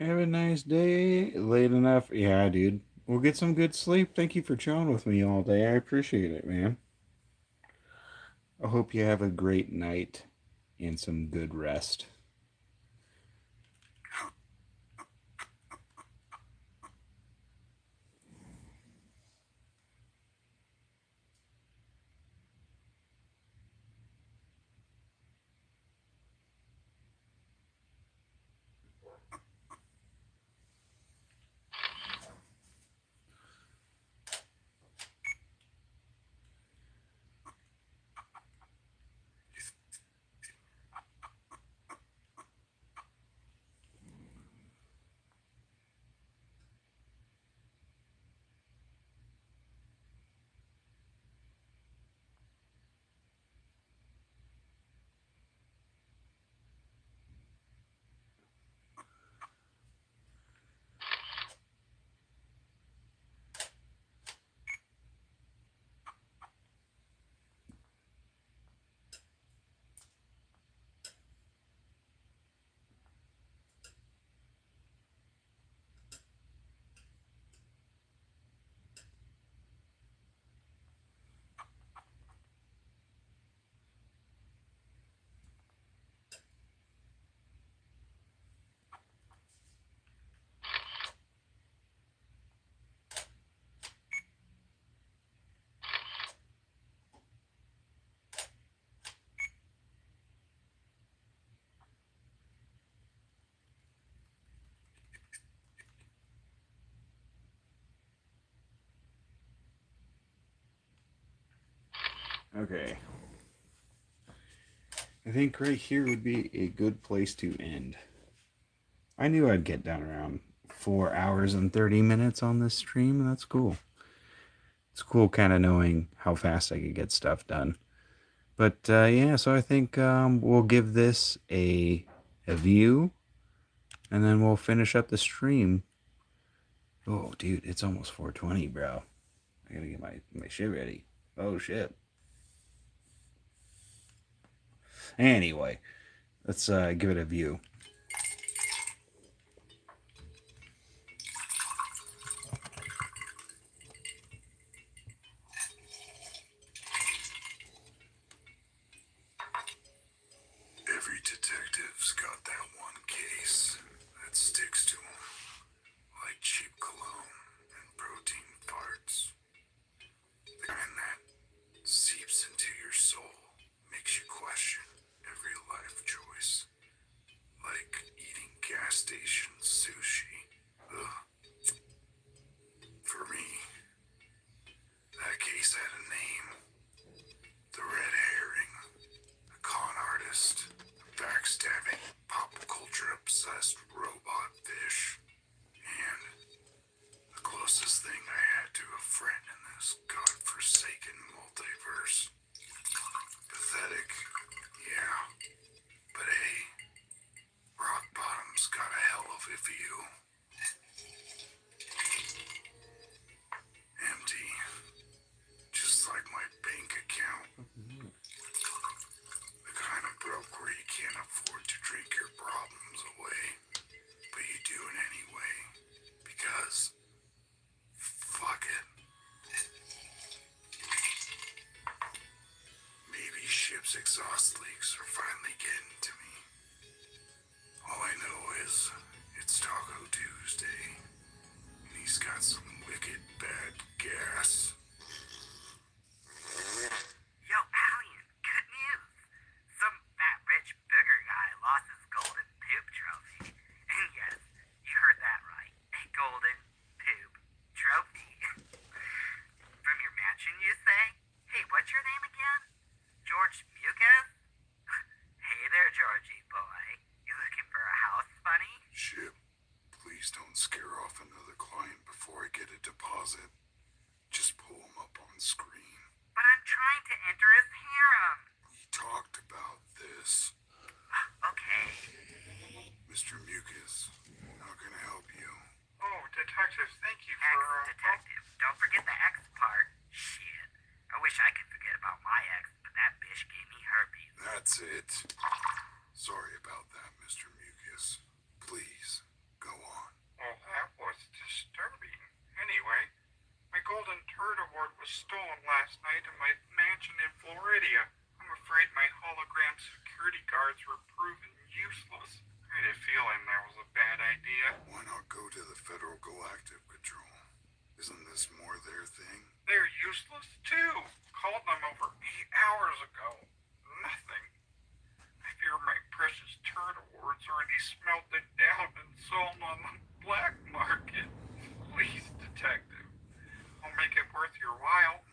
Speaker 2: Have a nice day. Late enough? Yeah, dude. We'll get some good sleep. Thank you for chilling with me all day. I appreciate it, man. I hope you have a great night and some good rest. Okay. I think right here would be a good place to end. I knew I'd get down around 4 hours and 30 minutes on this stream, and that's cool. It's cool kind of knowing how fast I could get stuff done. But yeah, so I think we'll give this a view, and then we'll finish up the stream. Oh, dude, it's almost 4:20, bro. I gotta get my shit ready. Oh, shit. Anyway, let's give it a view.
Speaker 3: Every detective's got that one case that sticks to them, like cheap cologne and protein farts. The kind that seeps into your soul, makes you question every life choice. Like eating gas station sushi. Ugh. For me, that case had a name. The Red Herring. A con artist. A backstabbing, pop culture obsessed robot fish. And the closest thing I had to a friend in this godforsaken multiverse. Pathetic, yeah. But hey, rock bottom's got a hell of a view. Empty. Just like my bank account. The kind of broke where you can't afford to drink your problems away. But you do it anyway. Because fuck it. Maybe ship's exhaust leaks are finally getting to me. All I know is it's Taco Tuesday, and he's got some wicked bad gas.
Speaker 4: Yo, Alien, good news! Some fat rich booger guy lost his golden poop trophy. And yes, you heard that right. A golden poop trophy. From your mansion, you say? Hey, what's your name again? George Mucus? Hey there, Georgie boy. You looking for a house, bunny?
Speaker 3: Ship, please don't scare off another client before I get a deposit. Just pull him up on screen.
Speaker 4: But I'm trying to enter his harem.
Speaker 3: We talked about this.
Speaker 4: Okay.
Speaker 3: Mr. Mucus, how can I help you?
Speaker 5: Oh, detective, thank you for...
Speaker 4: Ex-detective. Don't forget the X part. Shit. I wish I could forget about my ex, but that bitch gave me herpes.
Speaker 3: That's it. Sorry about that, Mr. Mucus. Please, go on.
Speaker 5: was stolen last night in my mansion in Floridia. I'm afraid my hologram security guards were proven useless. I had a feeling that was a bad idea.
Speaker 3: Why not go to the Federal Galactic Patrol? Isn't this more their thing?
Speaker 5: They're useless too. Called them over 8 hours ago. Nothing. I fear my precious turtle words already smelted down and sold on the black market. Please, detective. I'll make it worth your while.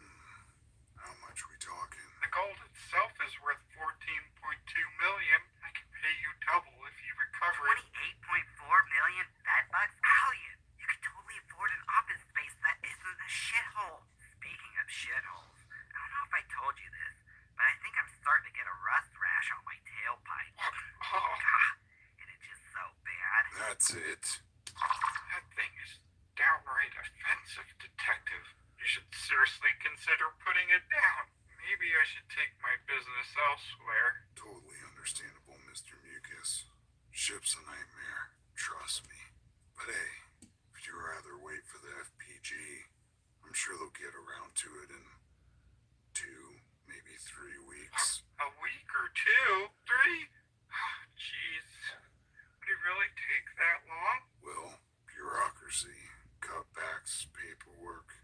Speaker 3: How much we talking?
Speaker 5: The gold itself is worth 14.2 million. I can pay you double if you recover it.
Speaker 4: 28.4 million bedbugs? Alien, you could totally afford an office space that isn't a shithole. Speaking of shitholes, I don't know if I told you this, but I think I'm starting to get a rust rash on my tailpipe.
Speaker 5: Oh,
Speaker 4: It itches so bad.
Speaker 3: That's it.
Speaker 5: that thing is downright offensive, detective. You should seriously consider putting it down. Maybe I should take my business elsewhere.
Speaker 3: Totally understandable, Mr. Mucus. Ship's a nightmare. Trust me. But hey, if you'd rather wait for the FPG, I'm sure they'll get around to it in 2, maybe 3 weeks.
Speaker 5: A week or 2? 3? Jeez. Would it really take that long?
Speaker 3: Well, bureaucracy, cutbacks, paperwork.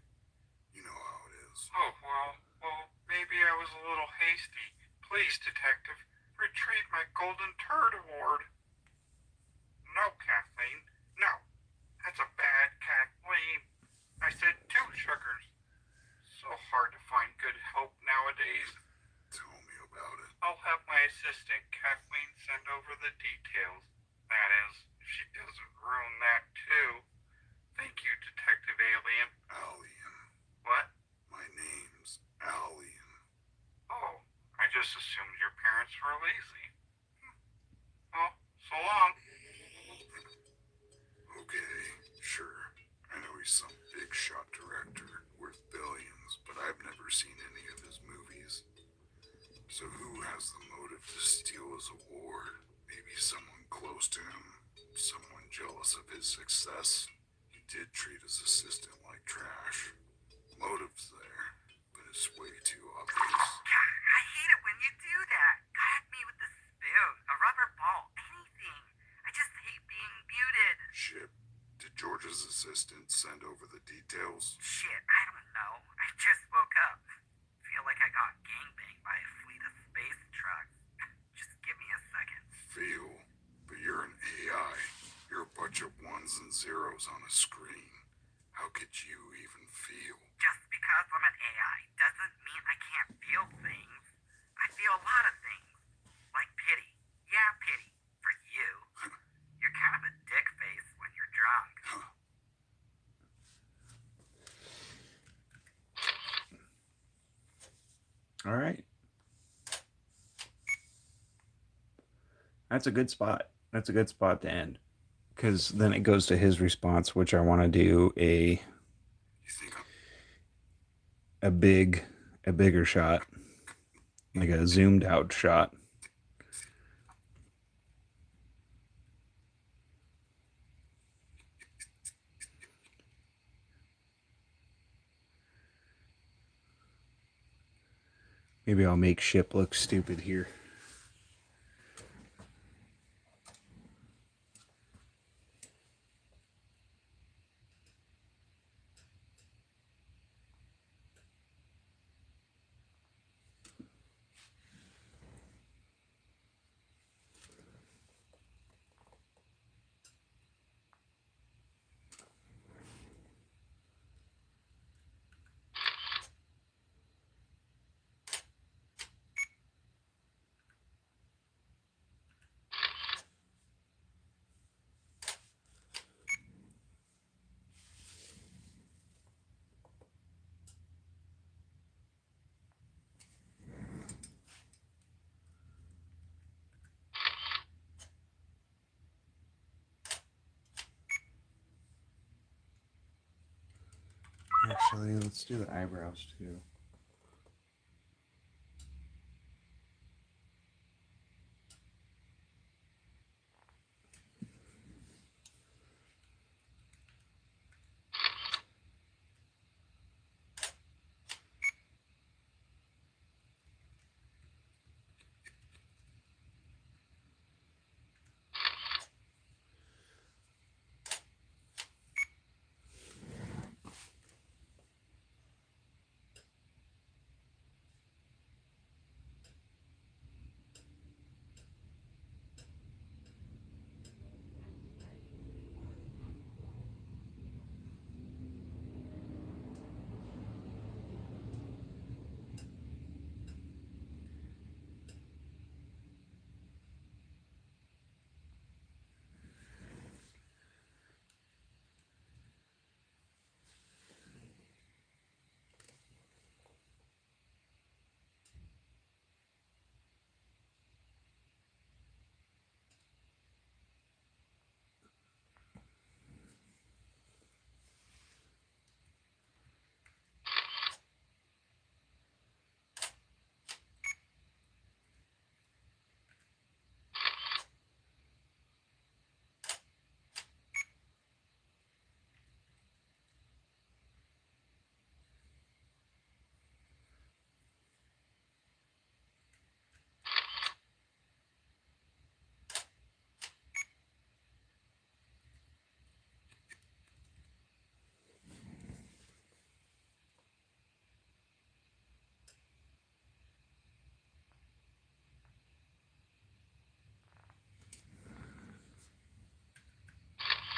Speaker 3: You know how it is.
Speaker 5: Oh, well, maybe I was a little hasty. Please, detective, retrieve my golden turd award. No, Kathleen, no. That's a bad Kathleen. I said 2 sugars. So hard to find good help nowadays.
Speaker 3: Tell me about it.
Speaker 5: I'll have my assistant, Kathleen, send over the details. That is, if she doesn't ruin that too. Thank you, Detective Alien.
Speaker 3: Alien.
Speaker 5: What?
Speaker 3: My name's Alien.
Speaker 5: Oh, I just assumed your parents were lazy. Well, so long.
Speaker 3: Okay, sure. I know he's some big shot director worth billions, but I've never seen any of his movies. So who has the motive to steal his award? Maybe someone close to him, someone jealous of his success. He did treat his assistant like trash. Motive's there, but it's way too obvious.
Speaker 4: I hate it when you do that. Kayak me with the spoon, a rubber ball, anything. I just hate being muted.
Speaker 3: Ship, did George's assistant send over the details?
Speaker 4: Shit, I don't know. I just woke up. Feel like I got gangbanged by a fleet of space trucks. Just give me a second.
Speaker 3: Feel, but you're an AI. You're a bunch of ones and zeros on a screen. How could you even feel?
Speaker 4: Just because I'm an AI doesn't mean I can't feel things. I feel a lot of things. Like pity. Yeah, pity. For you. You're kind of a dick face when you're drunk.
Speaker 2: All right. That's a good spot. That's a good spot to end. Because then it goes to his response, which I want to do
Speaker 3: You think I'm
Speaker 2: a bigger shot, like a zoomed out shot. Maybe I'll make Ship look stupid here. Actually, let's do the eyebrows too.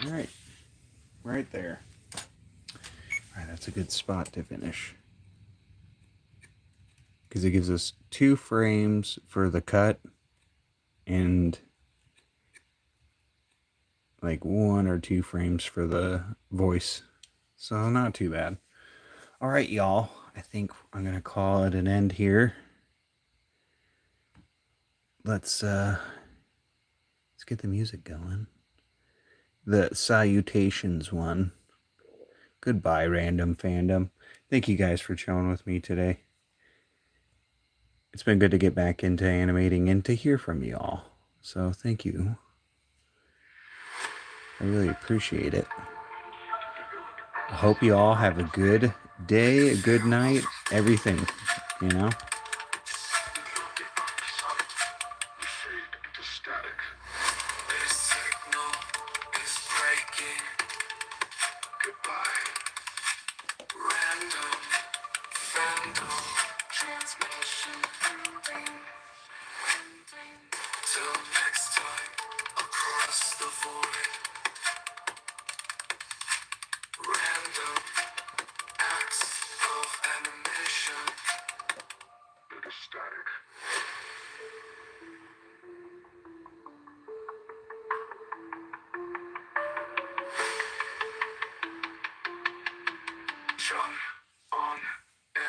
Speaker 2: All right, right there. All right, that's a good spot to finish. Because it gives us 2 frames for the cut and like 1 or 2 frames for the voice. So not too bad. All right, y'all. I think I'm going to call it an end here. Let's get the music going. The salutations one. Goodbye, random fandom. Thank you guys for chilling with me today. It's been good to get back into animating and to hear from y'all. So thank you. I really appreciate it. I hope you all have a good day, a good night, everything, you know?
Speaker 3: This signal is breaking. Goodbye. Random Fandom transmission ending. Till next time, across the void. Random acts of animation. It is static. John on N.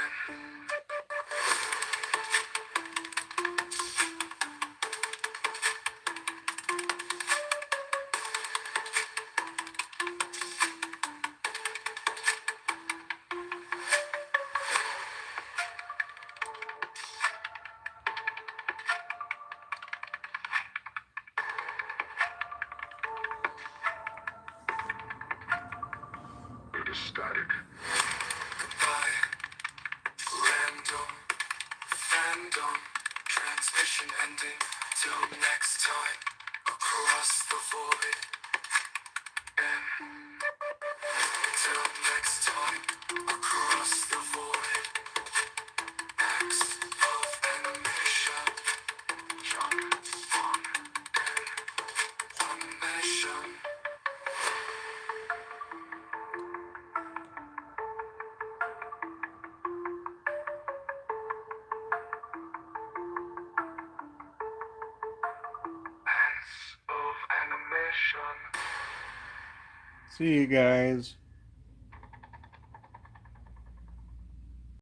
Speaker 3: It is static. Goodbye. Random Fandom transmission ending. Till next time, across the void. And till next time, across the void. Acts of animation. John on animation. Acts of animation.
Speaker 2: See you guys.